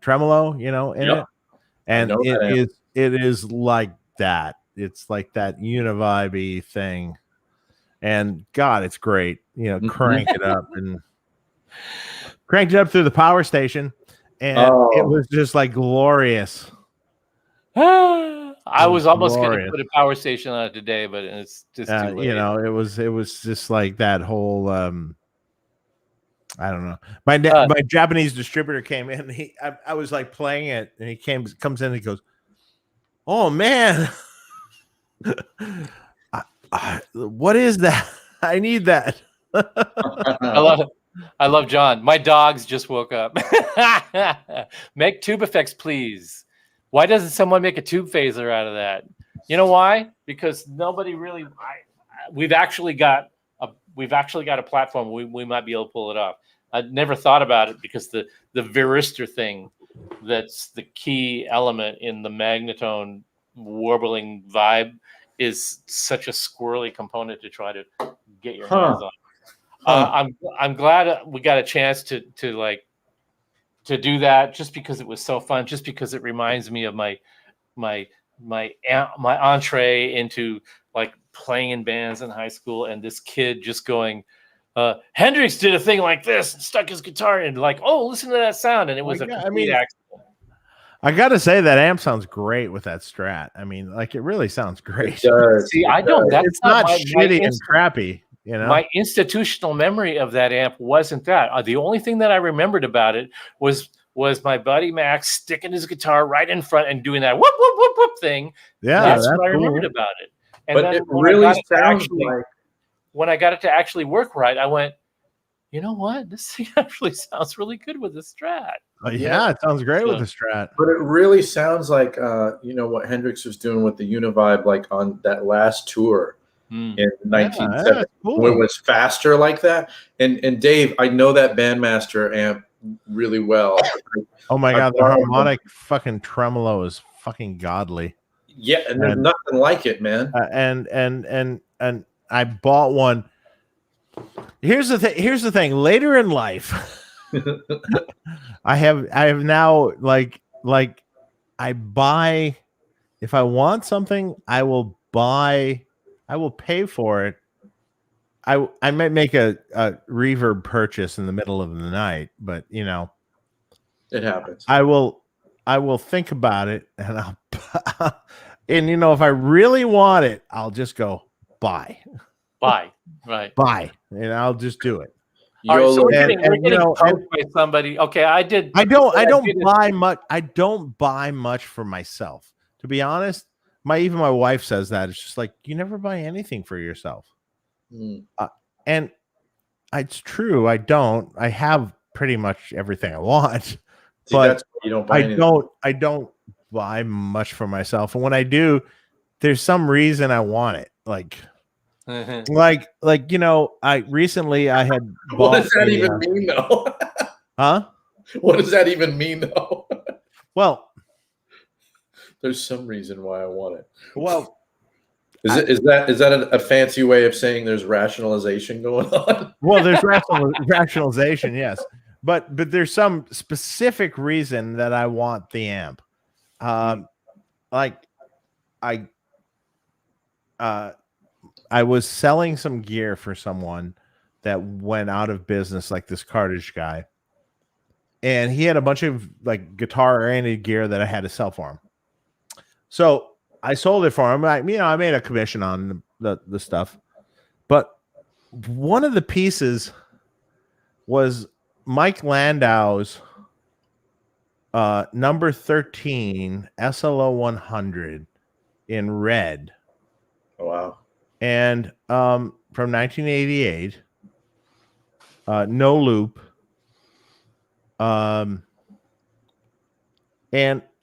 tremolo, you know, in it, and it is like that. It's like that Univibe thing, and God, it's great. You know, cranked it up through the power station, and it was just like glorious. I was almost going to put a power station on it today, but it's just too late. You know, it was just like that whole. I don't know. My Japanese distributor came in. I was like playing it, and he comes in and he goes, "Oh man, what is that? I need that." I love John. My dogs just woke up. Make tube effects, please. Why doesn't someone make a tube phaser out of that? You know why? Because nobody really. We've actually got a platform. We might be able to pull it off. I never thought about it because the varistor thing, that's the key element in the Magnetone warbling vibe, is such a squirrely component to try to get your hands on. I'm glad we got a chance to do that, just because it was so fun, just because it reminds me of my my entree into like playing in bands in high school, and this kid just going, Hendrix did a thing like this and stuck his guitar in, like, oh, listen to that sound, and it was complete accident. I gotta say that amp sounds great with that Strat. I mean, like, it really sounds great. See, I don't. That's it's not shitty and crappy. You know, my institutional memory of that amp wasn't that. The only thing that I remembered about it was my buddy Max sticking his guitar right in front and doing that whoop whoop whoop whoop thing. Yeah, that's what I remembered about it. And but then it really sounds like, when I got it to actually work right, I went, you know what? This thing actually sounds really good with the Strat. Yeah, it sounds great with the Strat. But it really sounds like you know what Hendrix was doing with the Univibe, like on that last tour in 1970, when it was faster like that. And Dave, I know that Bandmaster amp really well. Oh my god, the harmonic fucking tremolo is fucking godly. Yeah, and there's nothing like it, man. And I bought one. Here's the thing. Later in life, I have now like I buy, if I want something, I will pay for it. I might make a reverb purchase in the middle of the night, but you know, it happens. I will think about it, and and you know, if I really want it, I'll just go buy, right, and I'll just do it. All right, so we're getting approached by somebody. Okay, I don't buy much for myself, to be honest. Even my wife says that. It's just like, you never buy anything for yourself. And it's true. I don't. I have pretty much everything I want. But you don't buy I don't buy much for myself. And when I do, there's some reason I want it. Like you know, I had bought. What does that even mean, though? Huh? What does that even mean, though? Well, there's some reason why I want it. Well, is that a fancy way of saying there's rationalization going on? Well, there's rationalization, yes, but there's some specific reason that I want the amp. Like I was selling some gear for someone that went out of business, like this Cartage guy, and he had a bunch of like guitar-oriented gear that I had to sell for him. So I sold it for him. I made a commission on the stuff, but one of the pieces was Mike Landau's number 13 SLO 100 in red. Oh, wow. And from 1988, no loop. And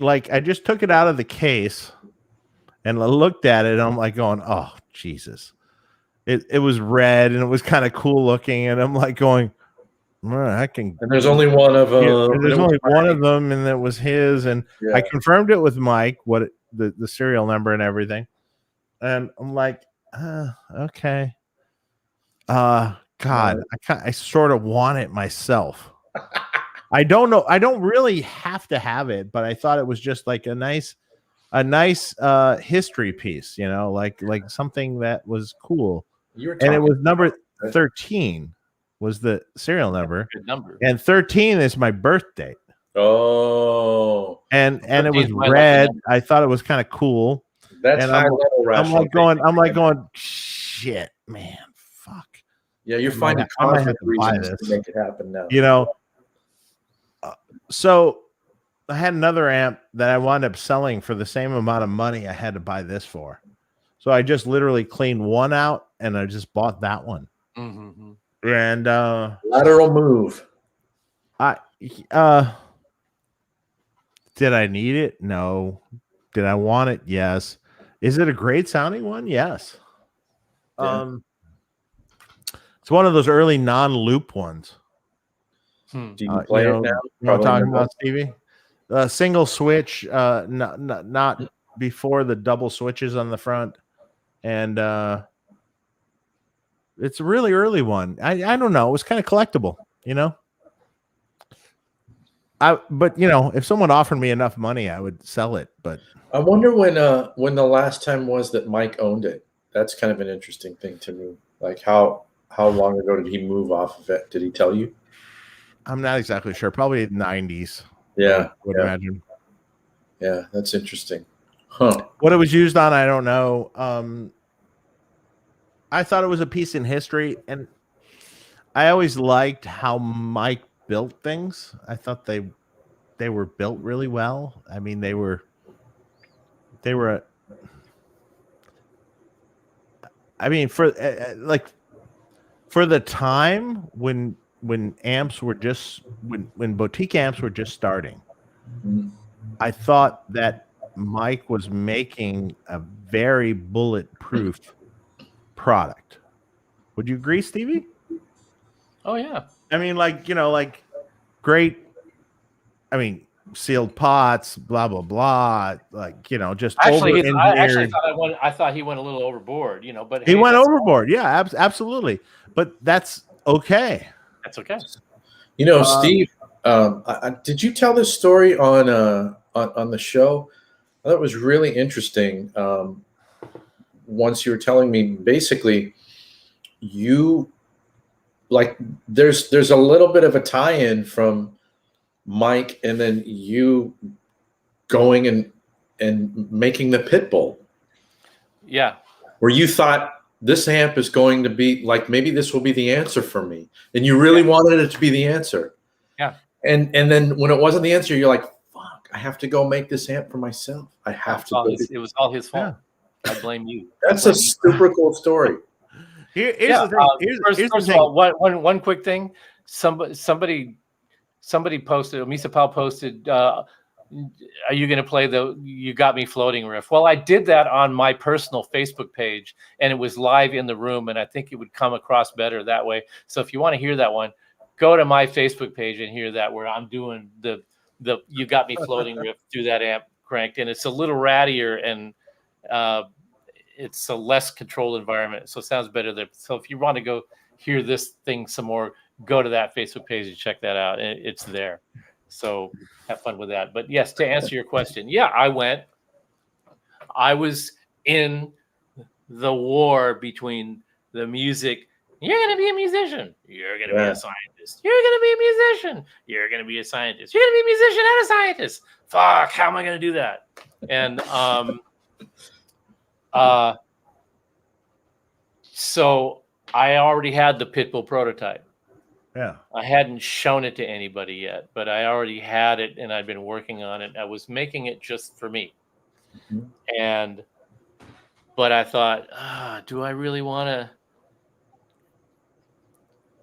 like, I just took it out of the case and I looked at it, and I'm like going, oh, Jesus. It was red, and it was kind of cool looking, and I'm like going, I can. And there's only one of them. There's only one of them, and that was his. And I confirmed it with Mike, the serial number and everything. And I'm like, okay. God, I sort of want it myself. I don't know. I don't really have to have it, but I thought it was just like a nice history piece, you know, like something that was cool. And it was number 13 was the serial number. Good number. And 13 is my birth date. Oh. And it was red. I thought it was kind of cool. That's high level rational. I'm like going, shit, man, fuck. Yeah, you're finding constant reasons to make it happen now. You know, so I had another amp that I wound up selling for the same amount of money I had to buy this for. So I just literally cleaned one out, and I just bought that one. Mm-hmm. And lateral move. Did I need it? No. Did I want it? Yes. Is it a great sounding one? Yes. Yeah. It's one of those early non-loop ones. Do you play it now? You know what I'm talking about, Stevie? Single switch, not before the double switches on the front, and it's a really early one. I don't know. It was kind of collectible, you know. But if someone offered me enough money, I would sell it. But I wonder when the last time was that Mike owned it. That's kind of an interesting thing to me. Like how long ago did he move off of it? Did he tell you? I'm not exactly sure. Probably 90s. Yeah, I would imagine. Yeah, that's interesting. Huh. What it was used on, I don't know. I thought it was a piece in history, and I always liked how Mike built things. I thought they were built really well. I mean, they were I mean, for the time when amps were just when boutique amps were just starting, I thought that Mike was making a very bulletproof product. Would you agree, Stevie? Oh yeah. I mean, like great. I mean, sealed pots, blah blah blah. Like just actually, I thought he went a little overboard. But he went overboard. Yeah, absolutely. But that's okay. That's okay. Steve, did you tell this story on the show? I thought it was really interesting. Once you were telling me, basically, you there's a little bit of a tie-in from Mike, and then you going and making the pit bull. Yeah. Where you thought this amp is going to be like, maybe this will be the answer for me, and you really wanted it to be the answer. Yeah. And then when it wasn't the answer, you're like, fuck, I have to go make this amp for myself. I have to. It was all his fault. Yeah. I blame you. That's a super cool story. Here's the thing. First of all, one quick thing. Somebody posted, Misa Pal posted, are you going to play the You Got Me Floating riff? Well, I did that on my personal Facebook page, and it was live in the room, and I think it would come across better that way. So if you want to hear that one, go to my Facebook page and hear that, where I'm doing the You Got Me Floating riff through that amp cranked, and it's a little rattier, and it's a less controlled environment, so it sounds better there. So if you want to go hear this thing some more, go to that Facebook page and check that out. It's there. So have fun with that. But yes, to answer your question, yeah, I was in the war between the music. You're going to be a musician. You're going to be a scientist. You're going to be a musician. You're going to be a scientist. You're going to be a musician and a scientist. Fuck, how am I going to do that? And so I already had the Pitbull prototype. Yeah. I hadn't shown it to anybody yet, but I already had it, and I'd been working on it. I was making it just for me. Mm-hmm. But I thought, do I really want to?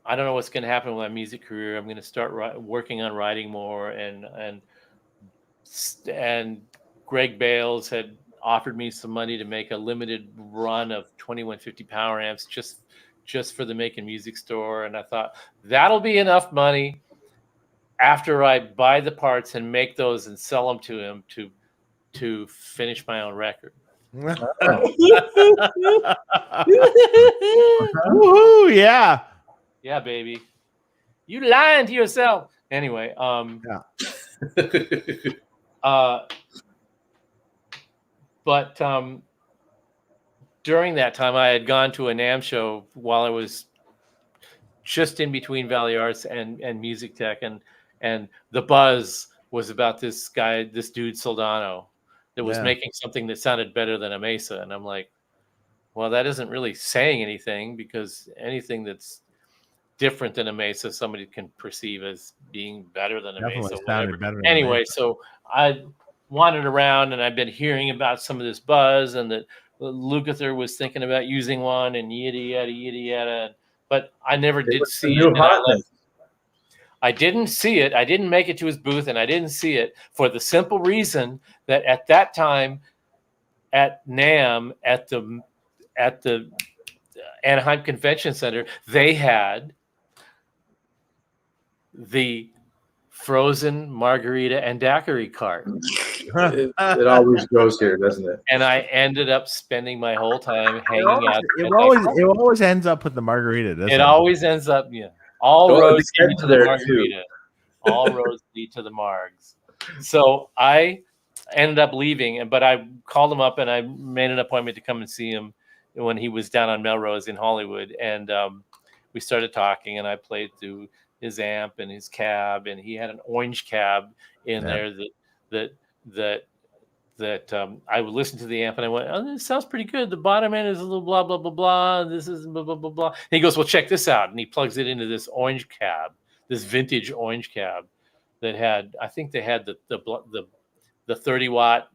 I don't know what's going to happen with my music career. I'm going to start working on writing more, and Greg Bales had offered me some money to make a limited run of 2150 power amps just for the Making Music store. And I thought that'll be enough money after I buy the parts and make those and sell them to him to finish my own record. Woohoo, yeah. Yeah, baby. You lying to yourself. Anyway, but during that time, I had gone to a NAMM show while I was just in between Valley Arts and Music Tech, and the buzz was about this dude Soldano, that was making something that sounded better than a Mesa, and I'm like, well, that isn't really saying anything, because anything that's different than a Mesa, somebody can perceive as being better than a Mesa. Anyway, so I wandered around, and I've been hearing about some of this buzz, and that Lukather was thinking about using one, and yada yada yada yada. But I never did see it. I didn't see it. I didn't make it to his booth, and I didn't see it for the simple reason that at that time, at NAMM, at the Anaheim Convention Center, they had the frozen margarita and daiquiri cart. It always goes here, doesn't it? And I ended up spending my whole time hanging out. It always ends up with the margarita, doesn't it? It always ends up, all roads get to the margarita. All roads lead to the Margs. So I ended up leaving, but I called him up and I made an appointment to come and see him when he was down on Melrose in Hollywood. And we started talking, and I played through his amp and his cab, and he had an orange cab in there that I would listen to the amp and I went, oh, this sounds pretty good. The bottom end is a little blah, blah, blah, blah. This is blah, blah, blah, blah. And he goes, well, check this out. And he plugs it into this orange cab, this vintage orange cab that had, I think they had the 30 watt,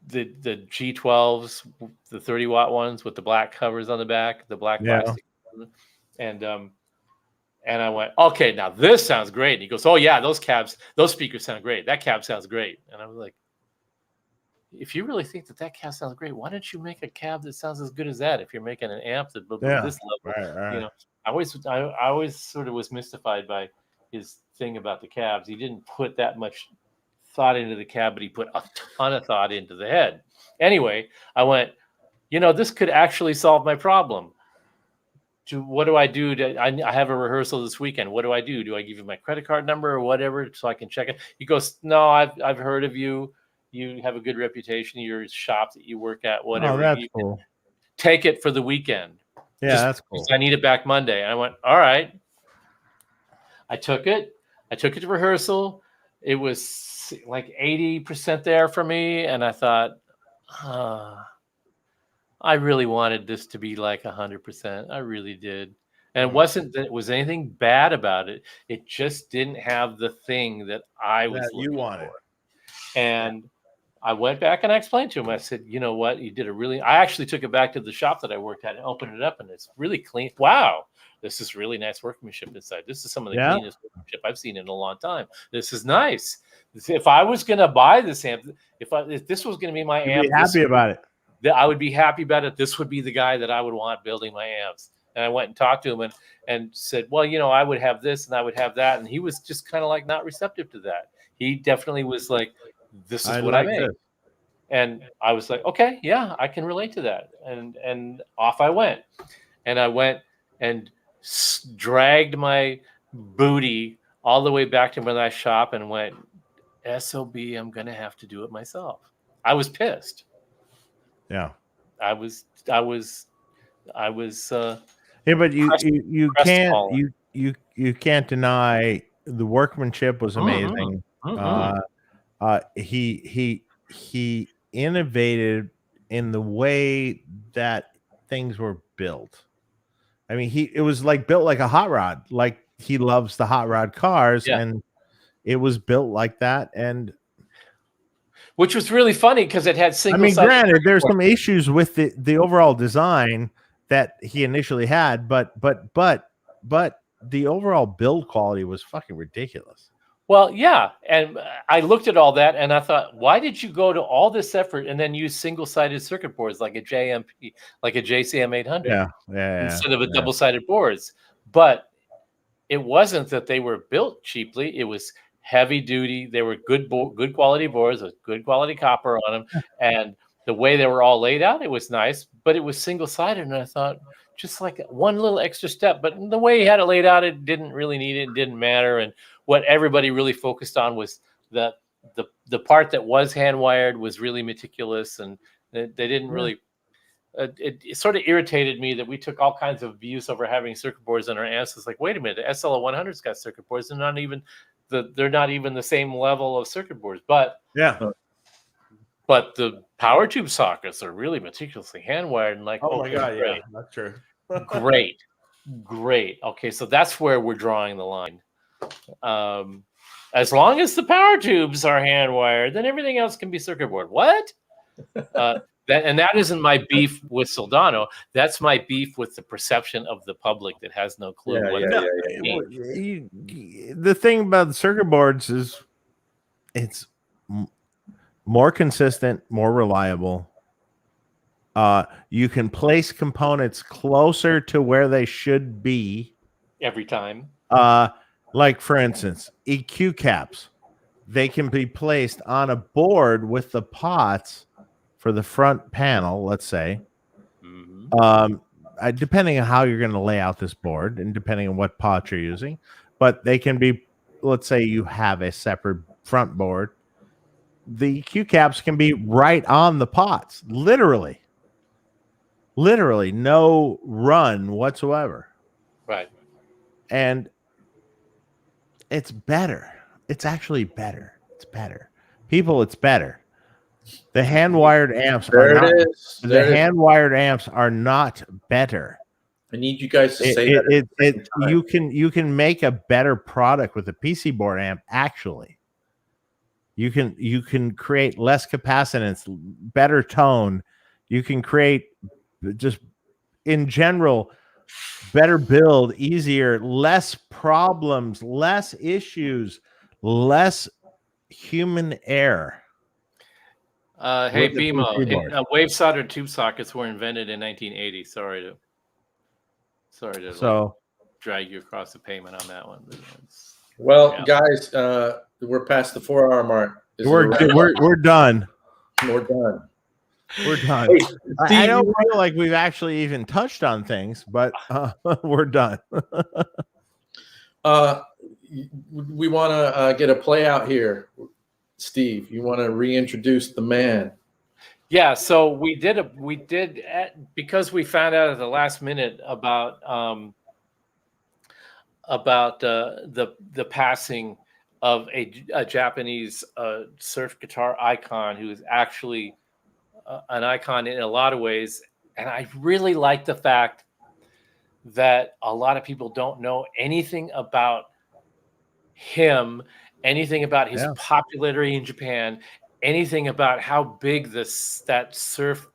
the G12s, the 30 watt ones with the black covers on the back, the black plastic. And I went, okay, now this sounds great. And he goes, oh yeah, those speakers sound great. That cab sounds great. And I was like, if you really think that cab sounds great, why don't you make a cab that sounds as good as that? If you're making an amp that this level, right. You know, I always sort of was mystified by his thing about the cabs. He didn't put that much thought into the cab, but he put a ton of thought into the head. Anyway, I went, this could actually solve my problem. What do I do? I have a rehearsal this weekend. What do I do? Do I give you my credit card number or whatever so I can check it? He goes, no, I've heard of you. You have a good reputation. Your shop that you work at, whatever. Oh, that's cool. Take it for the weekend. Yeah, that's cool. I need it back Monday. And I went, all right. I took it to rehearsal. It was like 80% there for me. And I thought, I really wanted this to be like 100%. I really did. And it wasn't that it was anything bad about it. It just didn't have the thing that I was looking you wanted. For. And I went back and I explained to him. I said, you know what? You did I actually took it back to the shop that I worked at and opened it up, and it's really clean. Wow. This is really nice workmanship inside. This is some of the cleanest workmanship I've seen in a long time. This is nice. If I was going to buy this amp, if this was going to be my amp, be happy about it. I would be happy about it. This would be the guy that I would want building my amps. And I went and talked to him and said, well, I would have this and I would have that. And he was just kind of like not receptive to that. He definitely was like, this is what I make. And I was like, okay, yeah, I can relate to that. And off I went. And I went and dragged my booty all the way back to my shop and went, SOB, I'm going to have to do it myself. I was pissed. Yeah, I was. Yeah, but you can't deny the workmanship was amazing. He innovated in the way that things were built. I mean, it was like built like a hot rod. Like he loves the hot rod cars, and it was built like that. And which was really funny because it had single. I mean, granted, there's some issues with the overall design that he initially had, but the overall build quality was fucking ridiculous. Well, yeah, and I looked at all that and I thought, why did you go to all this effort and then use single-sided circuit boards like a JMP, like a JCM 800, instead of a double-sided boards? But it wasn't that they were built cheaply; it was heavy duty. They were good quality boards with good quality copper on them, and the way they were all laid out, it was nice. But it was single-sided, and I thought, just like one little extra step. But the way he had it laid out, it didn't really need it. It didn't matter. And what everybody really focused on was the part that was hand wired was really meticulous, and they didn't really. It sort of irritated me that we took all kinds of abuse over having circuit boards on our amps. It's like, wait a minute, the SLO 100's got circuit boards. They're not even the same level of circuit boards. But but the power tube sockets are really meticulously hand wired and like. Oh my god, yeah, that's true. Great. Okay, so that's where we're drawing the line. As long as the power tubes are hand wired, then everything else can be circuit board. What? That isn't my beef with Soldano. That's my beef with the perception of the public that has no clue. The thing about the circuit boards is it's more consistent, more reliable. You can place components closer to where they should be every time. Like for instance, EQ caps, they can be placed on a board with the pots for the front panel, let's say. Depending on how you're going to lay out this board and depending on what pot you're using. but they can be, let's say you have a separate front board. The EQ caps can be right on the pots, literally no run whatsoever. Right. And it's better. It's actually better. It's better. People, it's better. The hand-wired amps hand-wired amps are not better. I need you guys to say that. You can make a better product with a PC board amp. Actually, you can create less capacitance, better tone. You can create just in general better build, easier, less problems, less issues, less human error. Hey, BMO, wave soldered tube sockets were invented in 1980. Sorry to drag you across the payment on that one. Well, guys, we're past the 4-hour mark. We're done. We're done. We're done. Hey, Steve, I don't feel like we've actually even touched on things, but we're done. We want to get a play out here. Steve, you want to reintroduce the man? Yeah, so we did because we found out at the last minute about the passing of a Japanese surf guitar icon who is actually an icon in a lot of ways. And I really like the fact that a lot of people don't know anything about him, anything about his popularity in Japan, anything about how big that surf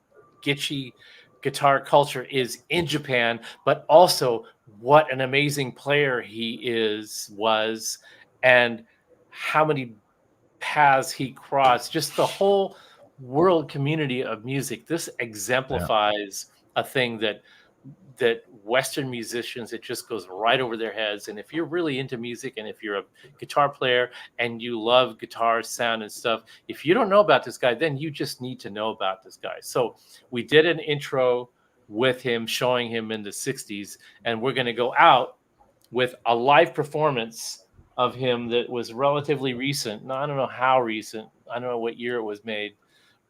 gitchy guitar culture is in Japan, but also what an amazing player he was, and how many paths he crossed. Just the whole world community of music. This exemplifies a thing that Western musicians, it just goes right over their heads. And if you're really into music, and if you're a guitar player and you love guitar sound and stuff, if you don't know about this guy, then you just need to know about this guy. So we did an intro with him, showing him in the 60s, and we're going to go out with a live performance of him that was relatively recent. Now, I don't know how recent. I don't know what year it was made,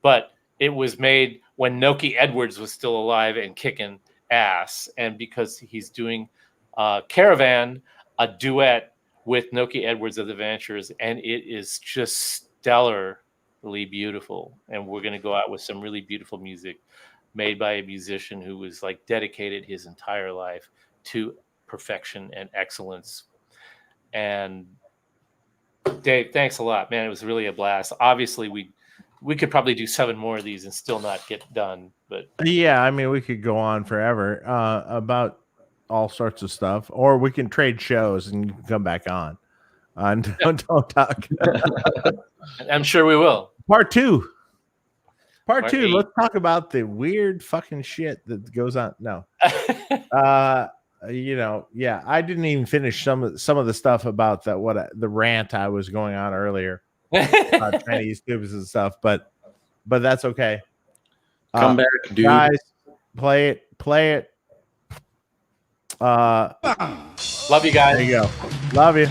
but it was made when Noki Edwards was still alive and kicking ass. And because he's doing Caravan, a duet with Noki Edwards of the Ventures, and it is just stellarly beautiful. And we're going to go out with some really beautiful music made by a musician who was like dedicated his entire life to perfection and excellence. And Dave, thanks a lot, man. It was really a blast. Obviously, we could probably do 7 more of these and still not get done. But yeah, I mean, we could go on forever about all sorts of stuff, or we can trade shows and you can come back on. Don't talk. I'm sure we will. Part two. Let's talk about the weird fucking shit that goes on. No, I didn't even finish some of the stuff about the rant I was going on earlier about Chinese tubes and stuff, but that's okay. Come back, dude. Guys, play it. Love you guys. There you go. Love you.